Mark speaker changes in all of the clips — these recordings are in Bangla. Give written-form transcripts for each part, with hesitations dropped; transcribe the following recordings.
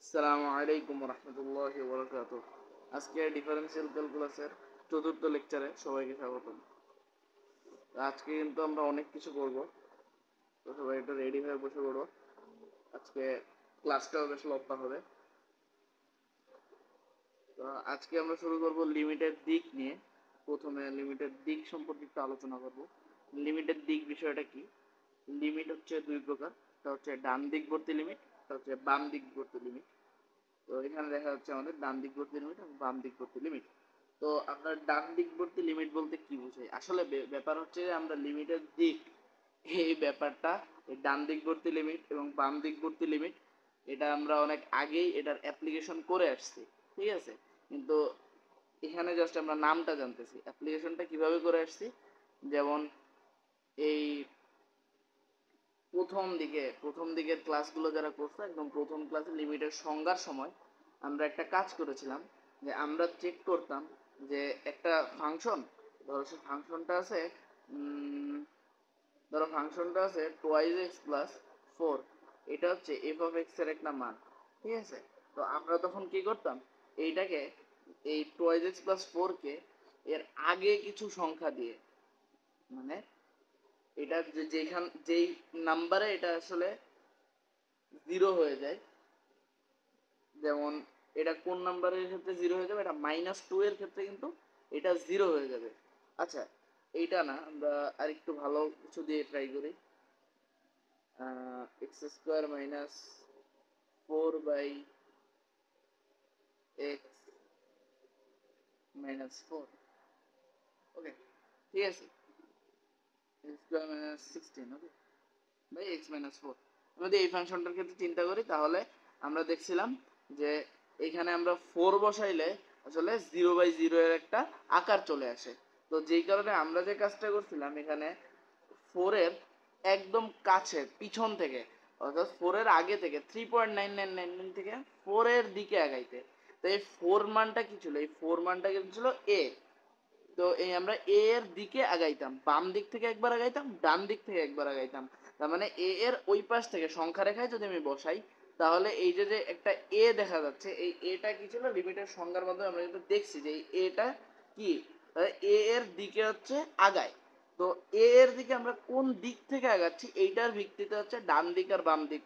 Speaker 1: আসসালামু আলাইকুম রহমতুল্লাহি ওয়া বারাকাতুহু। আজকে ডিফারেন্সিয়াল ক্যালকুলাসের চতুর্থ লেকচারে সবাইকে স্বাগতম। আজকে কিন্তু আমরা অনেক কিছু করব, তো সবাই একটু রেডি হয়ে বসে পড়ো। আজকে ক্লাসটাও বেশ লম্বা হবে। তো আজকে আমরা শুরু করব লিমিটের দিক নিয়ে। প্রথমে লিমিটের দিক সম্পর্কে একটু আলোচনা করব। লিমিটের দিক বিষয়টা কি? লিমিট হচ্ছে দুই প্রকার, একটা হচ্ছে ডান দিকবর্তী লিমিট, একটা হচ্ছে বাম দিকবর্তী লিমিট। তো এখানে দেখা যাচ্ছে আমাদের ডান দিকবর্তী লিমিট এবং বাম দিকবর্তী লিমিট। তো আমরা ডান দিকবর্তী লিমিট বলতে কি বোঝাই? আসলে ব্যাপার হচ্ছে যে আমরা লিমিটের দিক, এই ব্যাপারটা, এই ডান দিকবর্তী লিমিট এবং বাম দিকবর্তী লিমিট, এটা আমরা অনেক আগেই এটার অ্যাপ্লিকেশন করে আসছি, ঠিক আছে? কিন্তু এখানে জাস্ট আমরা নামটা জানতেছি, অ্যাপ্লিকেশনটা কিভাবে করে আসছি। যেমন এই প্রথম দিকের ক্লাসগুলো যারা করছে, একদম প্রথম ক্লাসে লিমিটের সংজ্ঞার সময় আমরা একটা কাজ করেছিলাম, যে আমরা চেক করতাম যে একটা ফাংশন, ধরো সে ফাংশনটা আছে টোয়াইজ এক্স প্লাস ফোর। এটা হচ্ছে এফ অফ এক্স এর একটা মান, ঠিক আছে? তো আমরা তখন কি করতাম, এইটাকে, এই টোয়াইজ এক্স প্লাস ফোরকে এর আগে কিছু সংখ্যা দিয়ে, মানে এটা যেই নাম্বারে এটা আসলে জিরো হয়ে যায়, যেমন এটা কোন নাম্বারের ক্ষেত্রে জিরো হয়ে যাবে, এটা -2 এর ক্ষেত্রে কিন্তু এটা জিরো হয়ে যাবে। আচ্ছা, এইটা না, আমরা আরেকটু ভালো কিছু দিয়ে ট্রাই করি। X square minus four by x minus four. Okay, ঠিক আছে, x square minus sixteen, okay, by x minus four. আমরা যদি এই ফাংশনটার ক্ষেত্রে চিন্তা করি, তাহলে আমরা দেখছিলাম যে এখানে আমরা ফোর বসাইলে আসলে 0/0 এর একটা আকার চলে আসে। তো যেই কারণে আমরা যে কাজটা করছিলাম, এখানে ফোরের একদম কাছে পিছন থেকে, অর্থাৎ ফোরের আগে থেকে 3.9999 থেকে ফোরের দিকে আগাইতে। তো এই ফোর মানটা কি ছিল? এই ফোর মানটা কিন্তু ছিল এ। তো এই আমরা এ এর দিকে আগাইতাম, বাম দিক থেকে একবার আগাইতাম, ডান দিক থেকে একবার আগাইতাম। তার মানে এ এর ওই পাশ থেকে সংখ্যা রেখায় যদি আমি বসাই, তাহলে এই যে যে একটা এ দেখা যাচ্ছে, এই এটা কি ছিল? লিমিটের সংজ্ঞার মাধ্যমে আমরা কিন্তু দেখছি যে এই এটা কি, এ এর দিকে হচ্ছে আগায়। তো এ এর দিকে আমরা কোন দিক থেকে আগাচ্ছি, এইটার ভিত্তিতে হচ্ছে ডান দিক আর বাম দিক।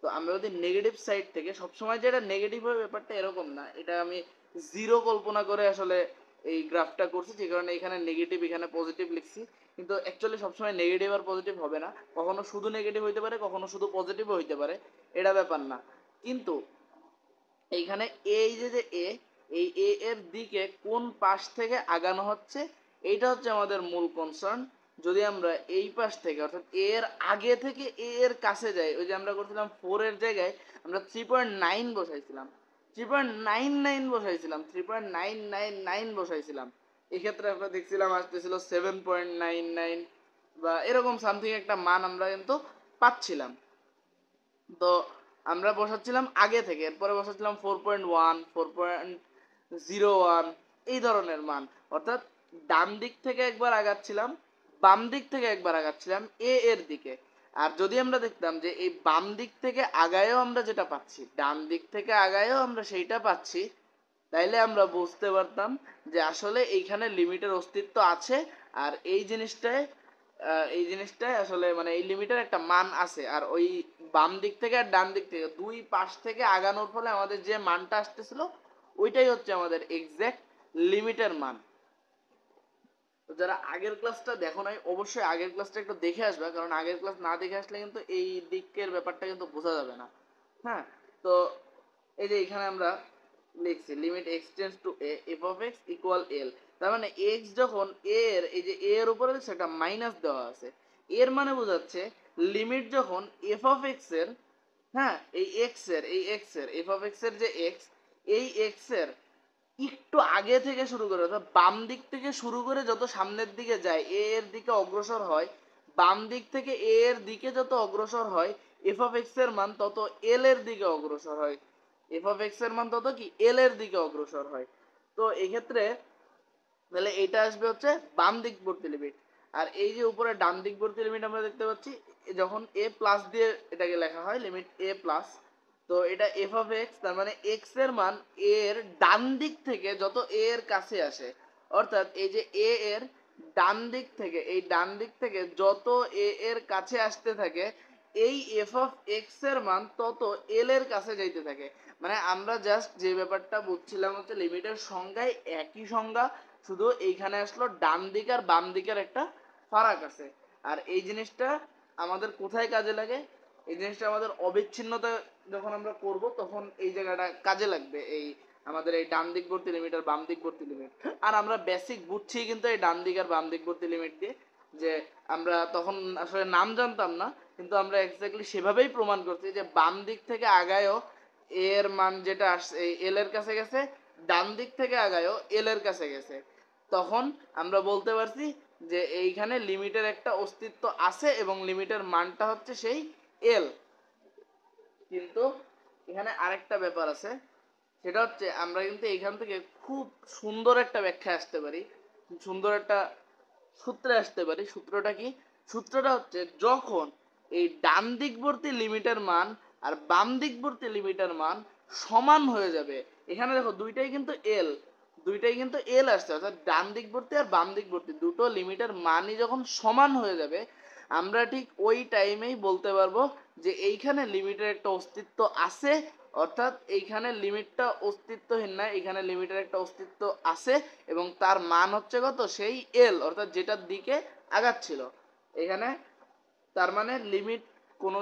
Speaker 1: তো আমরা যদি নেগেটিভ সাইড থেকে, সবসময় যেটা নেগেটিভ হয় ব্যাপারটা এরকম না, এটা আমি জিরো কল্পনা করে আসলে এই গ্রাফটা করছি, যে কারণে এখানে নেগেটিভ এখানে পজিটিভ লিখছি। কিন্তু অ্যাকচুয়ালি সবসময় নেগেটিভ আর পজিটিভ হবে না, কখনো শুধু নেগেটিভ হইতে পারে, কখনো শুধু পজিটিভও হইতে পারে, এটা ব্যাপার না। কিন্তু এইখানে এই যে যে এ, এই এ এর দিকে কোন পাশ থেকে আগানো হচ্ছে, এইটা হচ্ছে আমাদের মূল কনসার্ন। যদি আমরা এই পাশ থেকে, অর্থাৎ এর আগে থেকে এ এর কাছে যাই, ওই যে আমরা করছিলাম ফোর এর জায়গায় আমরা 3.9 বসাইছিলাম, 3.99 বসাইছিলাম। এক্ষেত্রে আমরা দেখছিলাম আসতেছিল 7.99 বা এরকম সামথিং একটা মান আমরা কিন্তু পাচ্ছিলাম। তো আমরা বসাচ্ছিলাম আগে থেকে, এরপরে বসাচ্ছিলাম 4.1, 4.01, এই ধরনের মান। অর্থাৎ ডান দিক থেকে একবার আগাচ্ছিলাম, বাম দিক থেকে একবার আগাচ্ছিলাম এ এর দিকে। আর যদি আমরা দেখতাম যে এই বাম দিক থেকে আগায়ও আমরা যেটা পাচ্ছি, ডান দিক থেকে আগায়ও আমরা সেইটা পাচ্ছি, তাইলে আমরা বুঝতে পারতাম যে আসলে এইখানে লিমিটের অস্তিত্ব আছে। আর এই জিনিসটাই আসলে মানে এই লিমিটের একটা মান আছে। আর ওই বাম দিক থেকে আর ডান দিক থেকে দুই পাশ থেকে আগানোর ফলে আমাদের যে মানটা আসতেছিল, ওইটাই হচ্ছে আমাদের এক্সাক্ট লিমিটের মান। তো যারা আগের ক্লাসটা দেখো নাই, অবশ্যই আগের ক্লাসটা একটু দেখে আসবে, কারণ আগের ক্লাস না দেখে আসলে কিন্তু এই দিকের ব্যাপারটা কিন্তু বোঝা যাবে না। হ্যাঁ, তো এই যে এখানে আমরা লিখছি limit x tends to a f of x equal L. তার মানে এক্স যখন এ এর, এই যে এ এর উপরে সেটা মাইনাস দেওয়া আছে, এর মানে বোঝাচ্ছে লিমিট যখন এফ অফ এক্স এর, হ্যাঁ, এই এক্স এর এফ অফ এক্স এর যে এক্স, এই এক্স এর একটু আগে থেকে শুরু করে, অর্থাৎ বাম দিক থেকে শুরু করে যত সামনের দিকে যায়, এ এর দিকে অগ্রসর হয়, বাম দিক থেকে এ এর দিকে যত অগ্রসর হয়, এফ অফ এক্স এর মান তত এল এর দিকে অগ্রসর হয়, এফ অফ এক্স এর মান তত কি এল এর দিকে অগ্রসর হয়। তো এই ক্ষেত্রে তাহলে এইটা আসবে হচ্ছে বাম দিকবর্তী লিমিট। আর এই যে উপরে ডান দিকবর্তী লিমিট আমরা দেখতে পাচ্ছি, যখন এ প্লাস দিয়ে এটাকে লেখা হয় লিমিট এ প্লাস, তো এটা এফ অফ এক্স, তার মানে এক্স এর মান এর ডান দিক থেকে যত এ এর কাছে আসে, অর্থাৎ এই যে এ এর ডান দিক থেকে, এই ডান দিক থেকে যত এ এর কাছে আসতে থাকে, এই এফ অফ এক্স এর মান তত এল এর কাছে যাইতে থাকে। মানে আমরা জাস্ট যে ব্যাপারটা বুঝছিলাম হচ্ছে লিমিটের সংজ্ঞায় একই সংজ্ঞা, শুধু এইখানে আসলো ডান দিক আর বাম দিকের একটা ফারাক আছে। আর এই জিনিসটা আমাদের কোথায় কাজে লাগে? এই জিনিসটা আমাদের অবিচ্ছিন্নতা যখন আমরা করব তখন এই জায়গাটা কাজে লাগবে, এই আমাদের এই ডান দিকবর্তী লিমিট আর বাম দিকবর্তী লিমিট। আর আমরা বেসিক বুঝছি কিন্তু এই ডান দিক আর বাম দিকবর্তী লিমিট দিয়ে, যে আমরা তখন আসলে নাম জানতাম না, কিন্তু আমরা এক্স্যাক্টলি সেভাবেই প্রমাণ করছি যে বাম দিক থেকে আগায়ও এর মান যেটা আসছে এল এর কাছে গেছে, ডান দিক থেকে আগায়ও এল এর কাছে গেছে। তখন আমরা বলতে পারছি যে এইখানে লিমিটের একটা অস্তিত্ব আছে এবং লিমিটের মানটা হচ্ছে সেই এল। কিন্তু এখানে আরেকটা ব্যাপার আছে, সেটা হচ্ছে আমরা কিন্তু এইখান থেকে খুব সুন্দর একটা ব্যাখ্যা আসতে পারি, সুন্দর একটা সূত্রে আসতে পারি। সূত্রটা কি? সূত্রটা হচ্ছে যখন এই ডান দিকবর্তী লিমিটের মান আর বাম দিকবর্তী লিমিটের মান সমান হয়ে যাবে। এখানে দেখো দুইটাই কিন্তু এল, দুইটাই কিন্তু এল আসছে, অর্থাৎ ডান দিকবর্তী আর বাম দিকবর্তী দুটো লিমিটের মানই যখন সমান হয়ে যাবে, আমরা ঠিক ওই টাইমেই বলতে পারবো যে এইখানে লিমিটের একটা অস্তিত্ব আছে, অর্থাৎ এইখানে লিমিটটা অস্তিত্বহীন না, এখানে লিমিটের একটা অস্তিত্ব আছে এবং তার মান হচ্ছে কত? সেই এল, অর্থাৎ যেটার দিকে আগাচ্ছিল এখানে। তার মানে লিমিট কোনো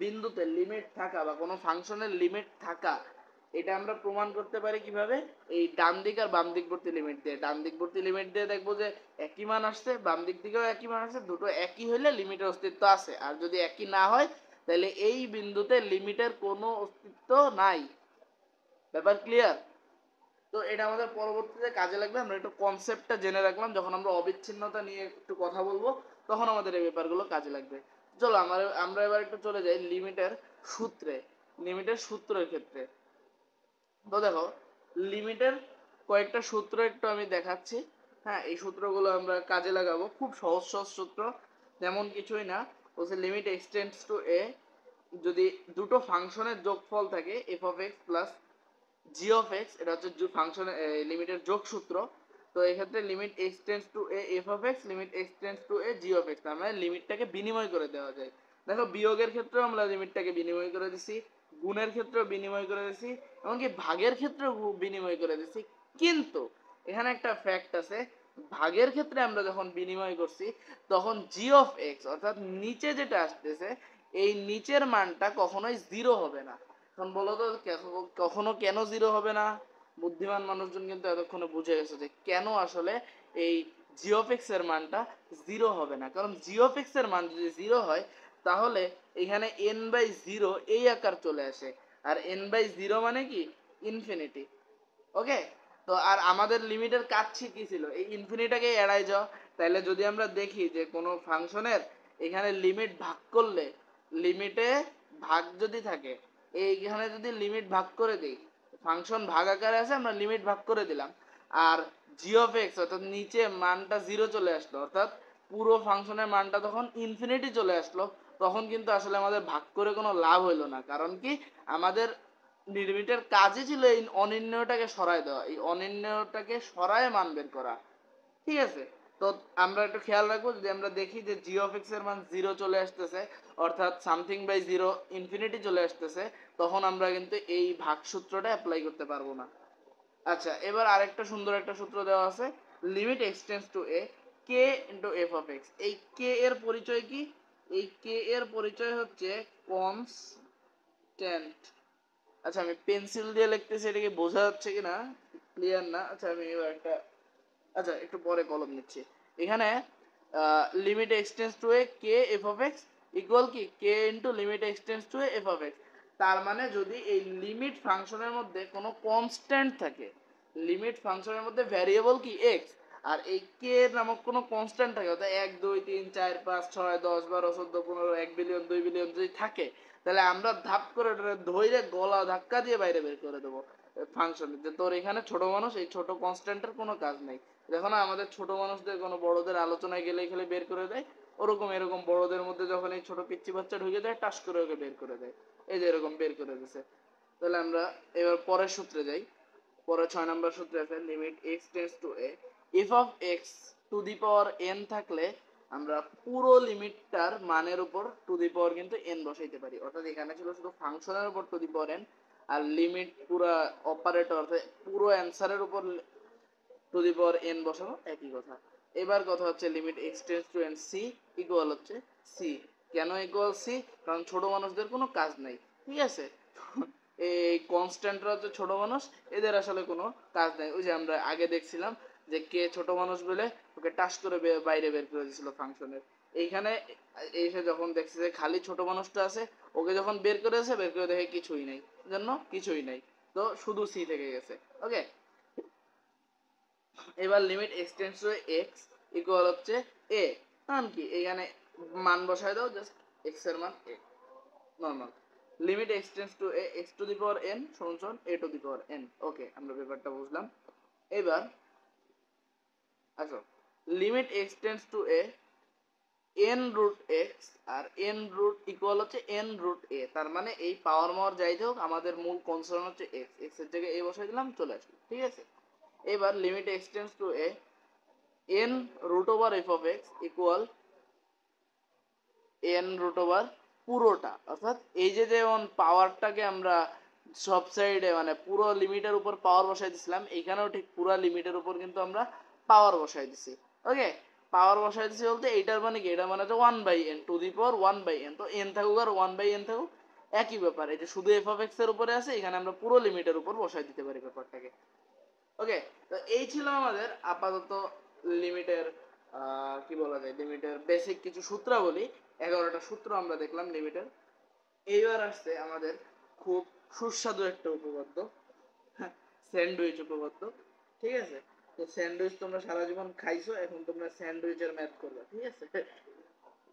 Speaker 1: বিন্দুতে লিমিট থাকা বা কোনো ফাংশনের লিমিট থাকা, এটা আমরা প্রমাণ করতে পারি কিভাবে? এই ডান দিক আর বাম দিকবর্তী লিমিট দিয়ে। ডান দিকবর্তী লিমিট দিয়ে দেখবো যে একই মান আসছে, বাম দিক দিকেও একই মান আসছে, দুটো একই হইলে লিমিটের অস্তিত্ব আছে। আর যদি একই না হয় তাহলে এই বিন্দুতে লিমিটের কোনো অস্তিত্ব নাই। ব্যাপার ক্লিয়ার? তো এটা আমাদের পরবর্তীতে কাজে লাগবে, আমরা একটু কনসেপ্টটা জেনে রাখলাম, যখন আমরা অবিচ্ছিন্নতা নিয়ে একটু কথা বলবো তখন আমাদের এই ব্যাপারগুলো কাজে লাগবে। চলো আমরা এবার একটু চলে যাই লিমিটের সূত্রে, লিমিটের সূত্রের ক্ষেত্রে। তো দেখো লিমিটের কয়েকটা সূত্র একটু আমি দেখাচ্ছি। হ্যাঁ, এই সূত্রগুলো আমরা কাজে লাগাবো, খুব সহজ সহজ সূত্র, তেমন কিছুই না। বলছে লিমিট এক্সটেন্ডস টু এ, যদি দুটো ফাংশনের যোগফল থাকে F of x plus G of x, এটা হচ্ছে ফাংশনের লিমিটের যোগসূত্র। তো এক্ষেত্রে limit x tends to a f of x, limit x tends to A G of x, তার মানে লিমিটটাকে বিনিময় করে দেওয়া যায়। দেখো বিয়োগের ক্ষেত্রেও আমরা লিমিটটাকে বিনিময় করে দিছি, গুণের ক্ষেত্রেও বিনিময় করে দিছি, এমনকি ভাগের ক্ষেত্রেও বিনিময় করে দিছি। কিন্তু এখানে একটা ফ্যাক্ট আছে, ভাগের ক্ষেত্রে আমরা যখন বিনিময় করছি তখন জি অফ এক্স অর্থাৎ নিচে যেটা আসতেছে এই নিচের মানটা কখনোই জিরো হবে না। এখন বলো তো কখনো কেন জিরো হবে না? বুদ্ধিমান মানুষজন কিন্তু এতক্ষণে বুঝে গেছে যে কেন আসলে এই জি অফ এক্স এর মানটা জিরো হবে না। কারণ জি অফ এক্স এর মান যদি জিরো হয় তাহলে এখানে এন বাই জিরো এই আকার চলে আসে, আর এন বাই জিরো মানে কি? ইনফিনিটি। ওকে, তো আর আমাদের লিমিটের কাজ কি ছিল? এই ইনফিনিটাকে এড়াই যাওয়া। তাহলে যদি আমরা দেখি যে কোনো ফাংশনের এখানে লিমিট ভাগ করলে, লিমিটে ভাগ যদি থাকে, এইখানে যদি লিমিট ভাগ করে দিই, ফাংশন ভাগ আকারে আছে, আমরা লিমিট ভাগ করে দিলাম, আর জি অফ এক্স অর্থাৎ নিচে মানটা জিরো চলে আসলো, অর্থাৎ পুরো ফাংশনের মানটা তখন ইনফিনিটি চলে আসলো, তখন কিন্তু আসলে আমাদের ভাগ করে কোনো লাভ হইলো না। কারণ কি? আমাদের লিমিটের কাজই ছিল এই অনির্ণয়টাকে সরায় দেওয়া, এই অনির্ণয়টাকে সরায় মান বের করা। ঠিক আছে? তো আমরা একটু খেয়াল রাখবো, যদি আমরা দেখি যে জি অফ এক্স এর মান জিরো চলে আসতেছে, অর্থাৎ সামথিং বাই জিরো ইনফিনিটি চলে আসতেছে, তখন আমরা কিন্তু এই ভাগ সূত্রটা অ্যাপ্লাই করতে পারবো না। আচ্ছা, এবার আরেকটা সুন্দর একটা সূত্র দেওয়া আছে, limit x tends to a k into f of x. এই কে এর পরিচয় কি? এই কে এর পরিচয় হচ্ছে কনস্ট্যান্ট। আচ্ছা, আমি পেন্সিল দিয়ে লিখতেছি, এটা কি বোঝা যাচ্ছে কিনা ক্লিয়ার না। আচ্ছা আমি এবার একটা, আচ্ছা একটু পরে কলম নিচ্ছি। এখানে limit x tends to a k f of x equal কি? K into limit x tends to a f of x. তার মানে যদি এই লিমিট ফাংশনের মধ্যে কোনো কনস্ট্যান্ট থাকে, লিমিট ফাংশনের মধ্যে ভ্যারিয়েবল কি এক্স, আর এই কে নামক কোনো কনস্ট্যান্ট থাকে, অর্থাৎ 1 2 3 4 5 6 10 12 14 15 1 বিলিয়ন 2 বিলিয়ন যদি থাকে, তাহলে আমরা ধাপ করে ধরে গলা ধাক্কা দিয়ে বাইরে বের করে দেবো ফাংশন, যে তোর এখানে ছোট মানুষ, এই ছোট কনস্ট্যান্টের কোনো কাজ নেই। দেখো না আমাদের ছোট মানুষদের কোনো বড়দের আলোচনায় গেলে খেলে বের করে দেয়, ওরকম এরকম বড়দের মধ্যে যখন এই ছোট পিচ্চি বাচ্চা ঢুকে যায় টাস করে ওকে বের করে দেয়, এই যে এরকম বের করে দিছে। তাহলে আমরা এবার পরের সূত্রে যাই। পরে 6 নম্বর সূত্রে আছে limit x tends to a f of x to the power n থাকলে আমরা পুরো লিমিটটার মানের উপর টু দি পাওয়ার কিন্তু n বসাইতে পারি। অর্থাৎ এখানে ছিল শুধু ফাংশনের উপর টু দি পাওয়ার n, আর লিমিট পুরো অপারেটর অর্থাৎ পুরো অ্যানসারের উপর টু দি পাওয়ার n বসানো একই কথা। এবার কথা হচ্ছে limit x tends two n c equal হচ্ছে c। কেন ইকুয়াল c? কারণ ছোট মানুষদের কোনো কাজ নাই, ঠিক আছে? এই কনস্ট্যান্টরা হচ্ছে ছোট মানুষ, এদের আসলে কোনো কাজ নাই। ওই যে আমরা আগে দেখছিলাম যে কে ছোট মানুষ বলে ওকে টাস করে বাইরে বের করে দিয়েছিল ফাংশনের। এইখানে এসে যখন দেখছে যে খালি ছোট মানুষটা আছে, ওকে যখন বের করেছে, বের করে দেখে কিছুই নাই, জন্য কিছুই নাই, তো শুধু সি থেকে গেছে। ওকে, এবার limit x tends two x equal হচ্ছে a। কারণ কি এখানে মান বসায় দাও, জাস্ট x এর মান a normal. Limit x tends to a x to the power n সমান a to the power n। Okay, আমরা ব্যাপারটা বুঝলাম। এবার আসো limit x tends to a n root x আর n রুট ইকুয়াল হচ্ছে n রুট a। তার মানে এই পাওয়ার মাওয়ার যাইতে হোক আমাদের মূল কনসার্ন হচ্ছে x, x এর জায়গায় a বসাই দিলাম, চলে আসলো, ঠিক আছে? এবার limit x tends to a n root over f of x equal n root over পুরোটা। অর্থাৎ এই যে যেমন পাওয়ারটাকে আমরা সব সাইডে মানে পুরো লিমিটের উপর পাওয়ার বসাই দিছিলাম, এইখানেও ঠিক পুরো লিমিটের উপর কিন্তু আমরা পাওয়ার বসাই দিছি। ওকে, পাওয়ার বসাই দিছি বলতে এইটার মানে কি, এটা মানে হচ্ছে 1/n two the power 1/n। তো n থাকুক আর 1/n থাকুক একই ব্যাপার। এটা শুধু f of x এর উপরে আছে, এখানে আমরা পুরো লিমিটের উপর বসাই দিতে পারি ব্যাপারটাকে। ওকে, তো এই ছিল আমাদের আপাতত লিমিটের কি বলা যায়, লিমিটের বেসিক কিছু সূত্রাবলী। 11টা সূত্র আমরা দেখলাম লিমিটের। এইবার আসছে আমাদের খুব সুস্বাদু একটা উপপাদ্য, স্যান্ডউইচ উপপাদ্য, ঠিক আছে? তো স্যান্ডউইচ তোমরা সারা জীবন খাইছো, এখন তোমরা স্যান্ডউইচের ম্যাথ করবে, ঠিক আছে?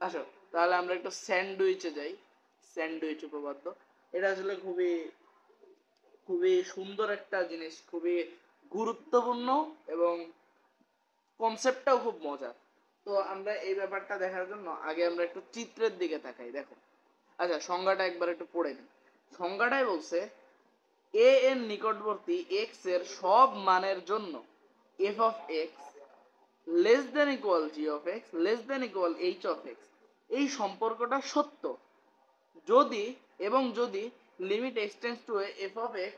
Speaker 1: আসো তাহলে আমরা একটু স্যান্ডউইচে যাই। স্যান্ডউইচ উপপাদ্য, এটা আসলে খুবই খুবই সুন্দর একটা জিনিস, খুবই গুরুত্বপূর্ণ এবং কনসেপ্টটাও খুব মজার। তো আমরা এই ব্যাপারটা দেখার জন্য আগে আমরা একটু চিত্রের দিকে তাকাই। দেখো, আচ্ছা সংজ্ঞাটা একবার একটু পড়ে নিই। সংজ্ঞাটাই বলছে a এর নিকটবর্তী x এর সব মানের জন্য f of x less than equal g of x less than equal h of x এই সম্পর্কটা সত্য যদি এবং যদি limit x tends two f of x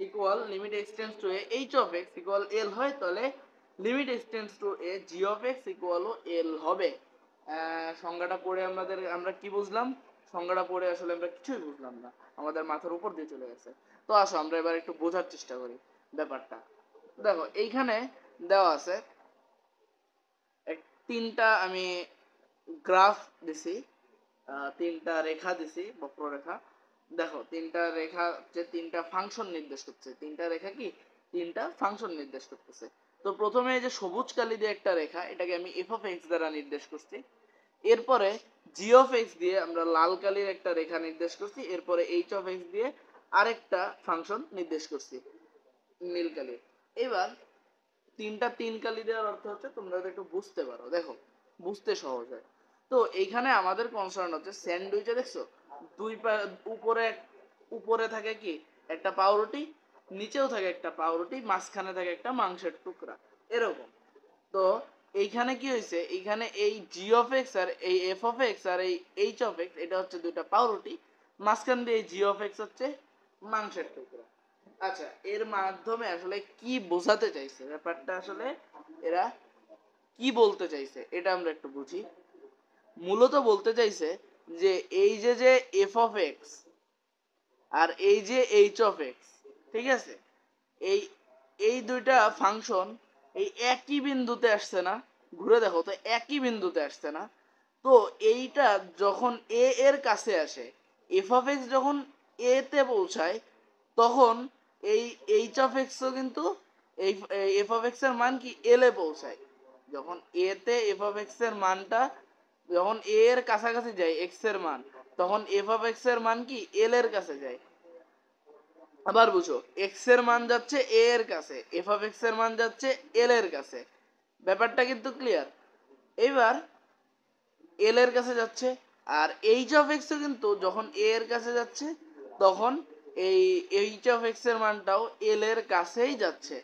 Speaker 1: equal limit x tends two h of x equal l হয়, তাহলে limit x tends two g of x equal l হবে। সংজ্ঞাটা পড়ে আমরা কি বুঝলাম? সংজ্ঞাটা পড়ে আসলে আমরা কিছুই বুঝলাম না, আমাদের মাথার উপর দিয়ে চলে গেছে। তো আসো আমরা এবার একটু বোঝার চেষ্টা করি ব্যাপারটা। দেখো এইখানে দেওয়া আছে তিনটা আমি গ্রাফ দিছি, তিনটা রেখা দিছি, বক্ররেখা। দেখো তিনটা রেখা যে তিনটা ফাংশন নির্দেশ করছে, তিনটা রেখা কি তিনটা ফাংশন নির্দেশ করতেছে। তো প্রথমে এই যে সবুজ কালি দিয়ে একটা রেখা, এটাকে আমি f of x দ্বারা নির্দেশ করছি। এরপরে g of x দিয়ে আমরা লাল কালির একটা রেখা নির্দেশ করছি। এরপরে h of x দিয়ে আরেকটা ফাংশন নির্দেশ করছি নীল কালির। এবার তিন কালি দেওয়ার অর্থ হচ্ছে তোমরা একটু বুঝতে পারো, দেখো বুঝতে সহজ হয়। তো এইখানে আমাদের কনসার্ন হচ্ছে স্যান্ডউইচে দেখছো দুই উপরে উপরে থাকে কি একটা পাউরুটি, নিচেও থাকে একটা পাউরুটি, মাঝখানে থাকে একটা মাংসের টুকরা, এরকম। তো এইখানে কি হয়েছে, এইখানে এই g of x আর এই f of x আর এই h of x এটা হচ্ছে দুইটা পাউরুটি, মাঝখান দিয়ে g of x হচ্ছে মাংসের টুকরা। আচ্ছা, এর মাধ্যমে আসলে কি বোঝাতে চাইছে, ব্যাপারটা আসলে এরা কি বলতে চাইছে এটা আমরা একটু বুঝি। মূলত বলতে চাইছে যে এই যে f of x আর এই যে h of x, ঠিক আছে, এই এই দুইটা ফাংশন এই একই বিন্দুতে আসছে না? ঘুরে দেখো তো একই বিন্দুতে আসছে না? তো এইটা যখন a এর কাছে আসে, f of x যখন a তে পৌঁছায়, তখন এই h of x ও কিন্তু এই f of x এর মান কি l এ পৌঁছায়। যখন a তে f of x এর মানটা যখন a এর কাছাকাছি যায় x এর মান, তখন f of x এর মান কি l এর কাছে যায়। আবার বুঝো, x এর মান যাচ্ছে a এর কাছে, f of x এর মান যাচ্ছে l এর কাছে। ব্যাপারটা কিন্তু ক্লিয়ার। এবার l এর কাছে যাচ্ছে, আর h of x ও কিন্তু যখন a এর কাছে যাচ্ছে তখন এই এইচ অফ এক্স এর মানটাও এল এর কাছেই যাচ্ছে।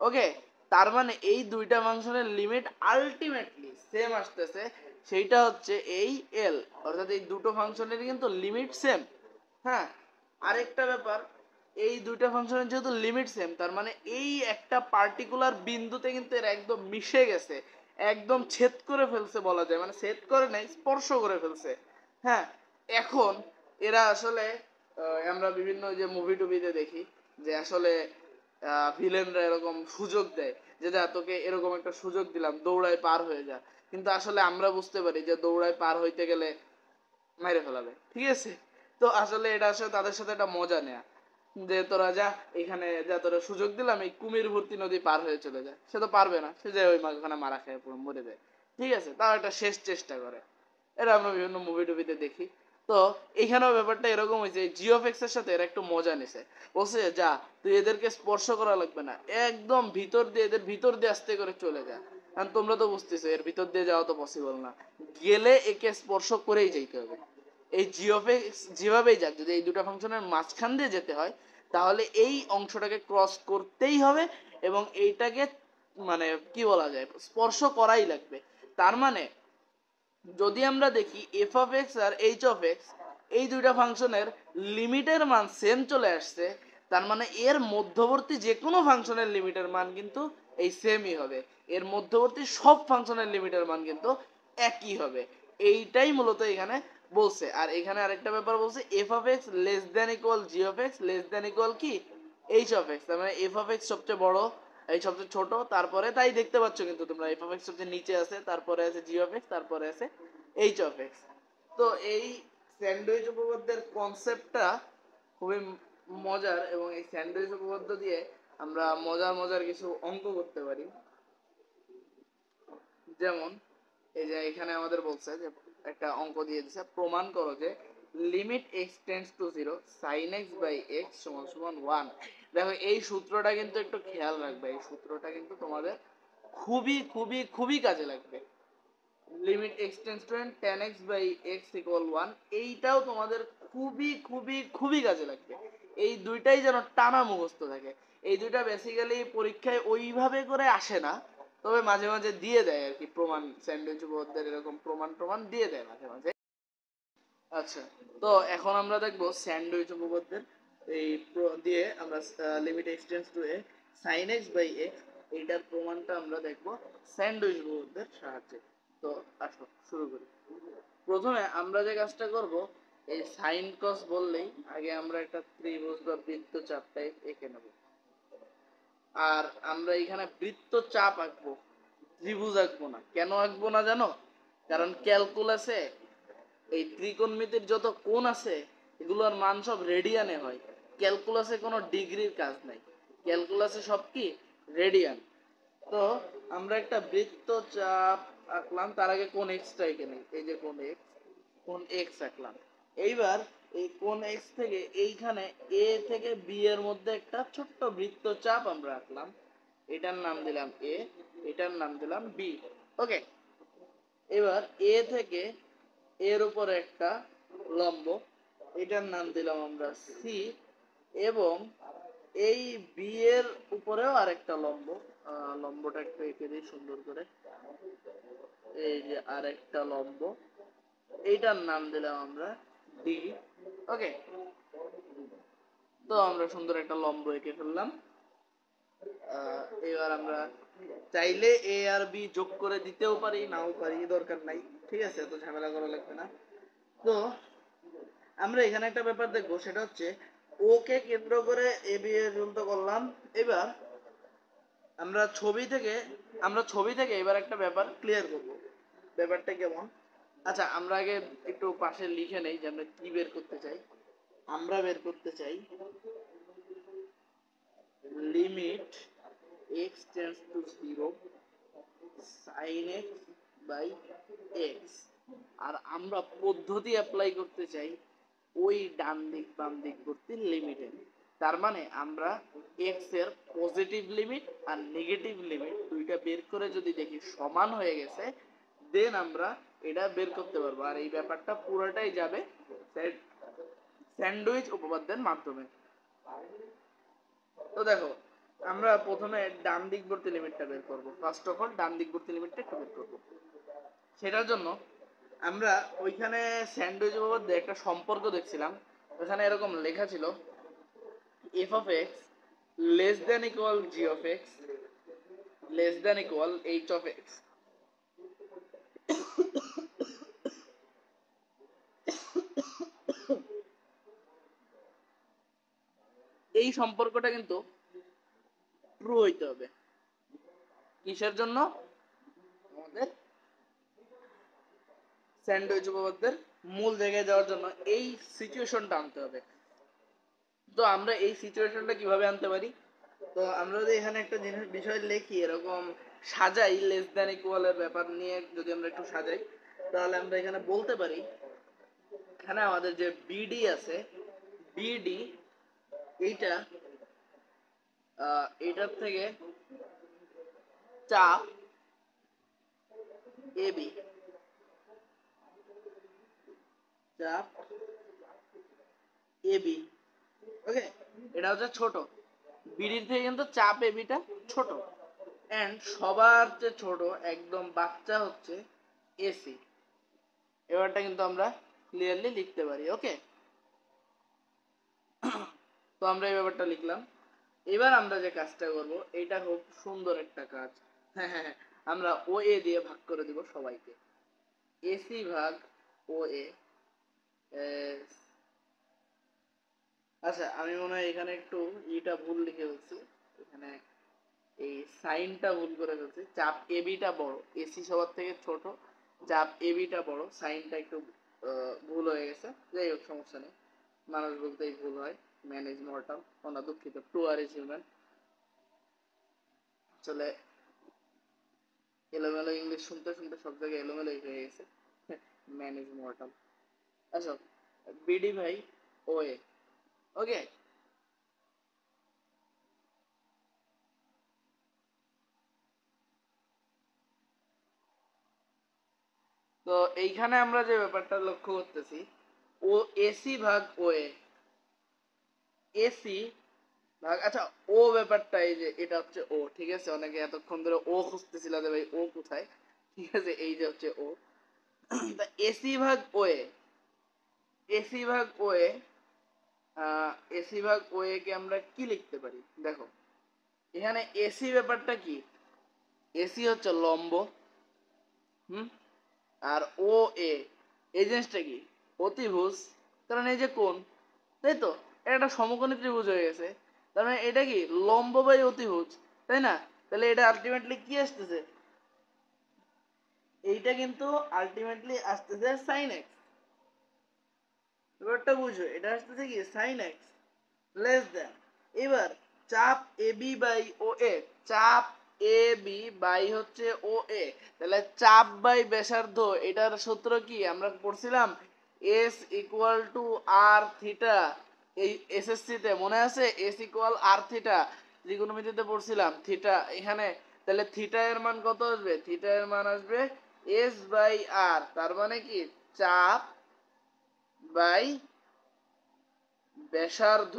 Speaker 1: ওকে, তার মানে এই দুইটা ফাংশনের লিমিট আলটিমেটলি সেম আসতেছে, সেইটা হচ্ছে এই এল, অর্থাৎ এই দুটো ফাংশনের কিন্তু লিমিট সেম। হ্যাঁ, আরেকটা ব্যাপার, এই দুইটা ফাংশনের যেহেতু লিমিট সেম, তার মানে এই একটা পার্টিকুলার বিন্দুতে কিন্তু এরা একদম মিশে গেছে, একদম ছেদ করে ফেলছে বলা যায়, মানে ছেদ করে নাই, স্পর্শ করে ফেলছে। হ্যাঁ, এখন এরা আসলে আমরা বিভিন্ন যে মুভি টুভিতে দেখি যে আসলে ভিলেনরা এরকম সুযোগ দেয় যে যা তোকে এরকম একটা সুযোগ দিলাম, দৌড়ায় পার হয়ে যা, কিন্তু আসলে আমরা বুঝতে পারি যে দৌড়ায় পার হইতে গেলে মেরে ফেলাবে, ঠিক আছে। তো আসলে এটা আসলে তাদের সাথে একটা মজা নেয়া, যে তোরা যা এখানে যা, তোরা সুযোগ দিলাম, এই কুমির ভর্তি নদী পার হয়ে চলে যায়, সে তো পারবে না, সে যায় ওই ওখানে মারা খায় পুরো মরে যায়, ঠিক আছে, তাও একটা শেষ চেষ্টা করে। এটা আমরা বিভিন্ন মুভি টুভিতে দেখি। তো এইখানেও ব্যাপারটা এরকম হয়েছে, জিওফেক্স এর সাথে এরা একটু মজা নিছে, বলছে যা তুই এদেরকে স্পর্শ করা লাগবে না, একদম ভিতর দিয়ে, এদের ভিতর দিয়ে আস্তে করে চলে যা, কারণ তোমরা তো বুঝতেছো এর ভিতর দিয়ে যাওয়া তো পসিবল না, গেলে একে স্পর্শ করেই যেতে হবে। এই জিওফেক্স যেভাবেই যাক, যদি এই দুটো ফাংশনের মাঝখান দিয়ে যেতে হয় তাহলে এই অংশটাকে ক্রস করতেই হবে, এবং এইটাকে মানে কি বলা যায়, স্পর্শ করাই লাগবে। তার মানে যদি আমরা দেখি এফ অফ এক্স আর এইচ অফ এক্স, এই দুইটা ফাংশনের লিমিটের মান সেম চলে আসছে, তার মানে এর মধ্যবর্তী যে কোনো ফাংশনের লিমিটের মান কিন্তু এই সেমই হবে, এর মধ্যবর্তী সব ফাংশনের লিমিটের মান কিন্তু একই হবে। এইটাই মূলত এখানে বলছে। আর এখানে আরেকটা ব্যাপার বলছে, F of x less than equal G of x less than equal কি এইচ অফ এক্স, তার মানে এফ অফ এক্স সবচেয়ে বড়, এই সবচেয়ে ছোট, তারপরে তাই দেখতে পাচ্ছ কিন্তু তোমরা এফ অফ এক্স সবচেয়ে নিচে আছে, তারপরে আছে জি অফ এক্স, তারপরে আছে এইচ অফ এক্স। তো এই স্যান্ডউইচ উপপাদ্যের কনসেপ্টটা খুবই মজার, এবং এই স্যান্ডউইচ উপপাদ্য দিয়ে আমরা মজার মজার কিছু অঙ্ক করতে পারি। যেমন এই যে এখানে আমাদের বলছে যে একটা অঙ্ক দিয়ে দিছে, প্রমাণ করো যে limit x tends to zero sine x by x সমান সমান ওয়ান। দেখো এই সূত্রটা কিন্তু একটু খেয়াল রাখবে, এই সূত্রটা কিন্তু তোমাদের খুবই খুবই খুবই কাজে লাগবে। Limit x tends to tan x by x equal one, এইটাও তোমাদের খুবই খুবই খুবই কাজে লাগবে। এই দুইটাই যেন টানা মুখস্থ থাকে। এই দুইটা বেসিক্যালি পরীক্ষায় ওইভাবে করে আসে না, তবে মাঝে মাঝে দিয়ে দেয় আর কি, প্রমাণ স্যান্ডউইচ উপপাদ্যের এরকম প্রমাণ প্রমাণ দিয়ে দেয় মাঝে মাঝে। আচ্ছা, তো এখন আমরা দেখবো স্যান্ডউইচ উপপাদ্যের এই দিয়ে আমরা limit x tends to a sine x by x, এইটার প্রমাণটা আমরা দেখবো স্যান্ডউইচ উপপাদ্যের সাহায্যে। তো আসো শুরু করি। প্রথমে আমরা যে কাজটা করব, এই সাইন কস বললেই আগে আমরা একটা ত্রিভুজ বা বৃত্তচাপ টাইপ এঁকে নেব। আর আমরা এখানে বৃত্তচাপ আঁকবো, ত্রিভুজ আঁকবো না। কেন আঁকবো না জানো? কারণ ক্যালকুলাসে এই ত্রিকোণমিতির যত কোণ আছে এগুলোর মান সব রেডিয়ানে হয়, ক্যালকুলাসে কোনো ডিগ্রির কাজ নাই, ক্যালকুলাসে সব কি রেডিয়ান। তো আমরা একটা বৃত্তচাপ আঁকলাম, তার আগে কোণ এক্সটা এঁকে নিই, এই যে কোণ এক্স আঁকলাম। এইবার এই কোণ এক্স থেকে এইখানে এ থেকে বি এর মধ্যে একটা ছোট্ট বৃত্তচাপ আমরা আঁকলাম, এটার নাম দিলাম এ, এটার নাম দিলাম বি। ওকে, এবার এ থেকে এর উপরে একটা লম্ব, এটার নাম দিলাম আমরা সি, এবং এই বি এর উপরেও আরেকটা লম্ব, লম্বটা একটু এঁকে দিই সুন্দর করে, এই যে আরেকটা লম্ব, এইটার নাম দিলাম আমরা ডি। ওকে, তো আমরা সুন্দর একটা লম্ব এঁকে ফেললাম। এবার আমরা চাইলে এ আর বি যোগ করে দিতেও পারি, নাও পারি, দরকার নাই, ঠিক আছে, এত ঝামেলা করা লাগবে না। তো আমরা এখানে একটা ব্যাপার দেখবো, সেটা হচ্ছে ও কে কেন্দ্র করে এ বি এ যুক্ত করলাম। এবার আমরা ছবি থেকে এবার একটা ব্যাপার ক্লিয়ার করব। ব্যাপারটা কেমন? আচ্ছা, আমরা আগে একটু পাশে লিখে নেই যে আমরা কি বের করতে চাই। আমরা বের করতে চাই limit x tends to zero sine x by x, আর আমরা পদ্ধতি অ্যাপ্লাই করতে চাই ওই ডান দিক বাম দিক ভর্তি লিমিটে। তার মানে আমরা এক্স এর পজিটিভ লিমিট আর নেগেটিভ লিমিট দুইটা বের করে যদি দেখি সমান হয়ে গেছে, দেন আমরা এটা বের করতে পারবো। আর এই ব্যাপারটা পুরোটাই যাবে স্যান্ডউইচ উপপাদ্যের মাধ্যমে। তো দেখো আমরা প্রথমে ডান দিকবর্তী লিমিটটা বের করব। ফার্স্ট অফ অল ডান দিকবর্তী লিমিটটা একটু বের করব। সেটার জন্য আমরা ওইখানে স্যান্ডউইচ উপপাদ্যে একটা সম্পর্ক দেখছিলাম। ওখানে এরকম লেখা ছিল f of x less than equal g of x less than equal h of x। এই সম্পর্কটা কিন্তু ট্রু হইতে হবে। কিসের জন্য? আমাদের স্যান্ডউইচ উপপাদ্যের মূল জায়গায় যাওয়ার জন্য এই সিচুয়েশনটা আনতে হবে। তো আমরা এই সিচুয়েশনটা কিভাবে আনতে পারি? তো আমরা যদি এখানে একটা জিনিস বিষয় লিখি, এরকম সাজাই, লেস দ্যান ইকুয়ালের ব্যাপার নিয়ে যদি আমরা একটু সাজাই, তাহলে আমরা এখানে বলতে পারি এখানে আমাদের যে বিডি আছে, বিডি এইটা এটার থেকে চাপ এবি, চাপ এবি, ওকে, এটা হচ্ছে ছোট। বিডির থেকে কিন্তু চাপ এবিটা ছোট, এন্ড সবার চেয়ে ছোট একদম বাচ্চা হচ্ছে এসি। এবারটা কিন্তু আমরা ক্লিয়ারলি লিখতে পারি। ওকে, তো আমরা এই ব্যাপারটা লিখলাম। এবার আমরা যে কাজটা করব এইটা খুব সুন্দর একটা কাজ। হ্যাঁ হ্যাঁ, আমরা ও এ দিয়ে ভাগ করে দিব সবাইকে, এসি ভাগ ও এ। আচ্ছা, আমি মনে হয় এখানে একটু ইটা ভুল লিখে ফেলছি, এখানে এই সাইনটা ভুল করে ফেলছি। চাপ এবিটা বড়, এসি সবার থেকে ছোট, চাপ এবিটা বড়, সাইনটা একটু ভুল হয়ে গেছে। যাই হোক, সমস্যা নেই, মানুষ বলতেই ভুল হয়, ম্যান ইজ মর্টাল, ওনা দুঃখিত, টু আর ইজ হিউম্যান। আসলে এলোমেলো ইংলিশ শুনতে শুনতে সব জায়গায় এলোমেলোই হয়ে গেছে। Man is mortal. আচ্ছা, বিডি ভাই ও এ। ওকে, তো এইখানে আমরা যে ব্যাপারটা লক্ষ্য করতেছি, ও এসি ভাগ ও এ, এসি ভাগ, আচ্ছা ও ব্যাপারটা এই যে এটা হচ্ছে ও, ঠিক আছে, অনেকে এতক্ষণ ধরে ও খুঁজতেছিল যে ভাই ও কোথায়, ঠিক আছে, এই যে হচ্ছে ও। এসি ভাগ ও এ, এসি ভাগ ও এ, এসি ভাগ ও এ কে আমরা কি লিখতে পারি? দেখো এখানে এসি ব্যাপারটা কি, এসি হচ্ছে লম্ব, হুম, আর ও এ এই জিনিসটা কি, অতিভুজ, কারণ এই যে কোণ, তাই তো, এটা একটা সমকোণী ত্রিভুজ হয়ে গেছে, তার মানে এটা কি লম্ব বাই অতিভুজ, তাই না? তাহলে এটা আলটিমেটলি কি আসতেছে, এইটা কিন্তু আলটিমেটলি আসতেছে সাইন এক্স। ব্যাপারটা বুঝো, এটা আসতেছে কি সাইন এক্স লেস দেন। এবার চাপ এ বি বাই ও এ, চাপ এ বি বাই হচ্ছে ও এ, তাহলে চাপ বাই ব্যাসার্ধ, এটার সূত্র কি আমরা পড়ছিলাম, s equal to r theta. এই এসএসসি তে মনে আছে, এস ইকুয়াল আর থিটা, ত্রিকোণমিতিতে পড়ছিলাম থিটা এখানে। তাহলে থিটা এর মান কত আসবে? থিটা এর মান আসবে এস বাই আর, তার মানে কি চাপ বাই ব্যাসার্ধ।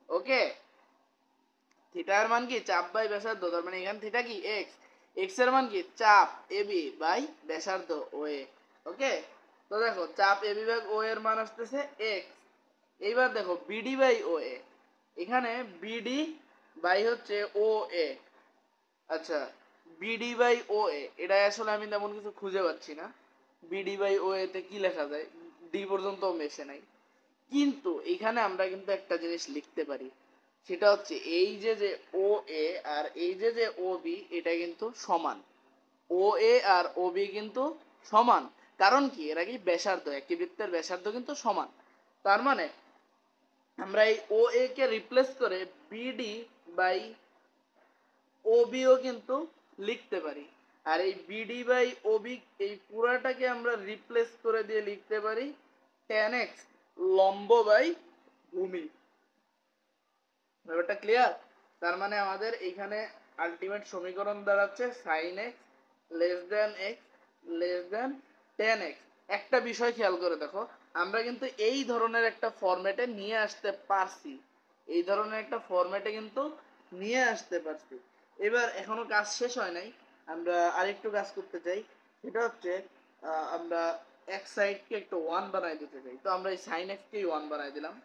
Speaker 1: ওকে, থিটার মান কি চাপ বাই ব্যাসার্ধ, তার মানে এখানে থিটা কি এক্স, এক্স এর মান কি চাপ এবি বাই ব্যাসার্ধ ও এ। ওকে, তো দেখো চাপ এবি বাই ও এর মান আসতেছে এক্স। এইবার দেখো বিডি বাই ও এ, এখানে বিডি বাই হচ্ছে ও এ। আচ্ছা, বিডি বাই ও এ, এটা আসলে আমি তেমন কিছু খুঁজে পাচ্ছি না, বিডি বাই ও এ তে কি লেখা যায়, ডি পর্যন্ত মেশে নাই। কিন্তু এখানে আমরা কিন্তু একটা জিনিস লিখতে পারি, সেটা হচ্ছে এই যে যে ও এ আর এই যে যে ও বি, এটা কিন্তু সমান, ও এ আর ও বি কিন্তু সমান। কারণ কি, এরা কি ব্যাসার্ধ, একটি বৃত্তের ব্যাসার্ধ কিন্তু সমান। তার মানে আমরা এই ও এ কে রিপ্লেস করে বিডি বাই ও বিও কিন্তু লিখতে পারি। আর এই বিডি বাই ও বি এই পুরাটাকে আমরা রিপ্লেস করে দিয়ে লিখতে পারি tan x লম্ব বাই ভূমি। ব্যাপারটা ক্লিয়ার? তার মানে আমাদের এইখানে আলটিমেট সমীকরণ দাঁড়াচ্ছে sin x লেস দেন x less than tan x। একটা বিষয় খেয়াল করে দেখো, আমরা কিন্তু এই ধরনের একটা ফরম্যাটে নিয়ে আসতে পারছি, এই ধরনের একটা ফরম্যাটে কিন্তু নিয়ে আসতে পারছি। এবার এখনো কাজ শেষ হয় নাই, আমরা আরেকটু কাজ করতে চাই। সেটা হচ্ছে আমরা এক সাইডকে একটু ওয়ান বানাই দিতে চাই। তো আমরা এই সাইন এক্সকেই ওয়ান বানাই দিলাম।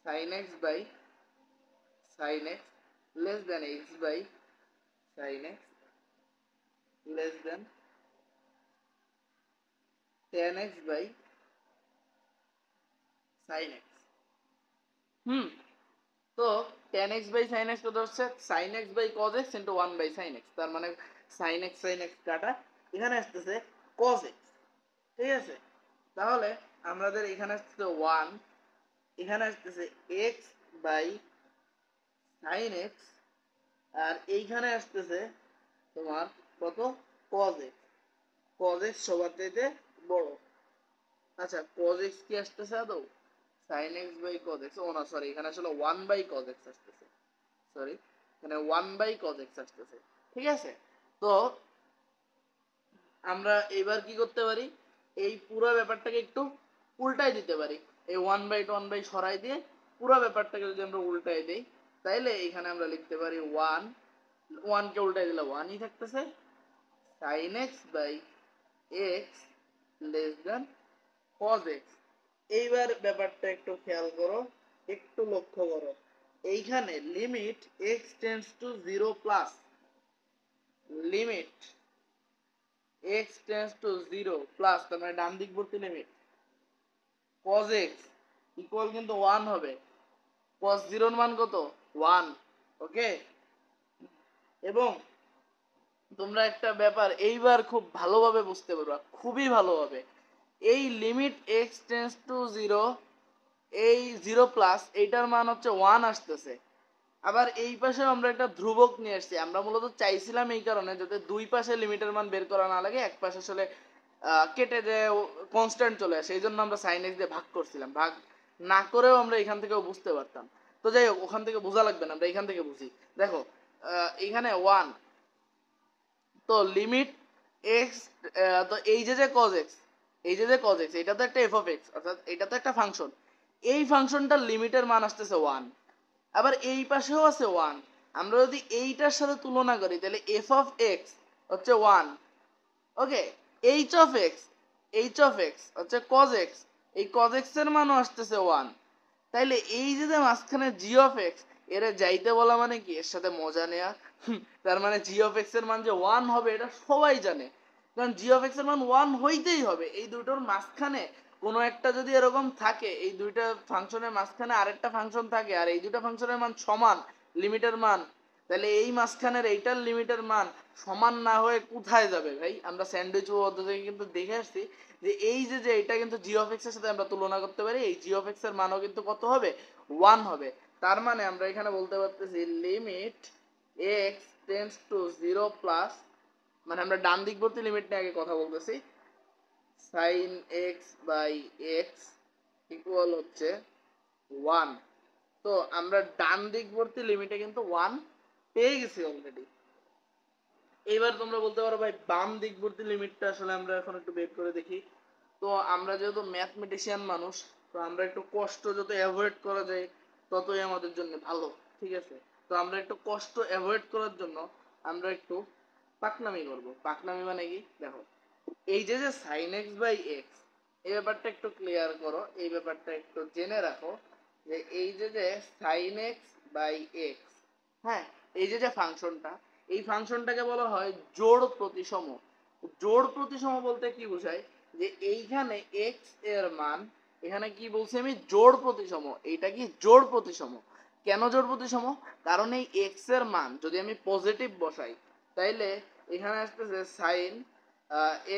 Speaker 1: Sine x by sine x less than x by sine x less than tan x by sin x। তো tan x by sin x কত হচ্ছে sin x by cos x into 1 by sin x। তার মানে sin x কাটা, এখানে আসতেছে cos x। ঠিক আছে, তাহলে আমাদের এখানে আসতেছে 1, এখানে আসতেছে x বাই sin x, আর এইখানে আসতেছে তোমার কত cos x। cos x সবার চাইতে বড়। আচ্ছা cos x কি আসতেছে আদৌ sin x by cos x? ও না সরি, এখানে আসলে 1 বাই cos x আসতেছে। সরি, এখানে 1 বাই cos x আসতেছে। ঠিক আছে, তো আমরা এবার কি করতে পারি, এই পুরো ব্যাপারটাকে একটু উল্টাই দিতে পারি। এই 1 বাই 1 বাই সরাই দিয়ে পুরো ব্যাপারটাকে যদি আমরা উল্টাই দেই, তাইলে এখানে আমরা লিখতে পারি 1, 1 কে উল্টাই দিলে 1 ই থাকতেছে, sin x by x less than cos x। এইবার ব্যাপারটা একটু খেয়াল করো, একটু লক্ষ্য করো। এইখানে limit x tends to 0 plus, limit x tends to 0 plus, তার মানে ডান দিকবর্তী লিমিট cos x ইকুয়াল কিন্তু 1 হবে। cos 0 এর মান কত 1। ওকে, এবং তোমরা একটা ব্যাপার এইবার খুব ভালোভাবে বুঝতে পারবা, খুবই ভালোভাবে। এই লিমিট x টেন্ডস টু 0, এই 0 প্লাস এইটার মান হচ্ছে 1 আসতেছে। আবার এই পাশে আমরা একটা ধ্রুবক নিয়ে আসছি। আমরা মূলত চাইছিলাম এই কারণে যাতে দুই পাশে লিমিটের মান বের করা না লাগে, এক পাশে আসলে কেটে যে কনস্ট্যান্ট চলে আসে, এই জন্য আমরা সাইন এক্স দিয়ে ভাগ করছিলাম। ভাগ না করেও আমরা এখান থেকেও বুঝতে পারতাম। তো যাই হোক, ওখান থেকে বোঝা লাগবে না, আমরা এখান থেকে বুঝি। দেখো এখানে 1, তো লিমিট এক্স, তো এই যে cos x, এই যে cos x, এটা তো একটা f of x, অর্থাৎ এটা তো একটা ফাংশন। এই ফাংশনটার লিমিটের মান আসতেছে 1। আবার এই পাশেও আছে 1। আমরা যদি এইটার সাথে তুলনা করি তাহলে f of x হচ্ছে 1। ওকে, h of x, h of x হচ্ছে cos x, এই cos x এর মানও আসতেছে 1। তাইলে এই যে মাঝখানে g of x, এরে যাইতে বলা মানে কি এর সাথে মজা নেয়া। তার মানে g of x এর মান যে 1 হবে এটা সবাই জানে, কারণ g of x এর মান 1 হইতেই হবে। এই দুটোর মাঝখানে কোনো একটা যদি এরকম থাকে, এই দুইটা ফাংশনের মাঝখানে আরেকটা ফাংশন থাকে, আর এই দুটো ফাংশনের মান সমান লিমিটের মান, তাহলে এই মাঝখানের এইটার লিমিটের মান সমান না হয়ে কোথায় যাবে ভাই? আমরা স্যান্ডউইচ পদ্ধতি কিন্তু দেখে আসছি যে এই যে এটা কিন্তু g of x এর সাথে আমরা তুলনা করতে পারি, এই g of x এর মানও কিন্তু কত হবে 1 হবে। তার মানে আমরা এখানে বলতে পারতেছি limit x tends to 0 plus, মানে আমরা ডান দিকবর্তী লিমিট নিয়ে আগে কথা বলতেছি, sin x by x equal হচ্ছে 1। তো আমরা ডান দিকবর্তী লিমিটে কিন্তু 1 পেয়ে গেছি অলরেডি। এইবার তোমরা বলতে পারো ভাই বাম দিকবর্তী লিমিটটা আসলে আমরা এখন একটু বের করে দেখি। তো আমরা যেহেতু ম্যাথমেটিশিয়ান মানুষ, তো আমরা একটু কষ্ট যত অ্যাভয়েড করা যায় ততই আমাদের জন্য ভালো। ঠিক আছে, তো আমরা একটু কষ্ট অ্যাভয়েড করার জন্য আমরা একটু পাকনামি করব। পাকনামি মানে কি, দেখো এই যে sin x বাই x, এই ব্যাপারটা একটু ক্লিয়ার করো, এই ব্যাপারটা একটু জেনে রাখো যে এই যে sin x বাই x, হ্যাঁ, এই যে ফাংশনটা, এই ফাংশনটাকে বলা হয় জোড় প্রতিসম। জোড় প্রতিসম বলতে কি বোঝায়, যে এইখানে x এর মান, এখানে কি বলছি আমি জোড় প্রতিসম, এইটা কি জোড় প্রতিসম। কেন জোড় প্রতিসম? কারণ এই x এর মান যদি আমি পজিটিভ বসাই, তাইলে এখানে আসতেছে sin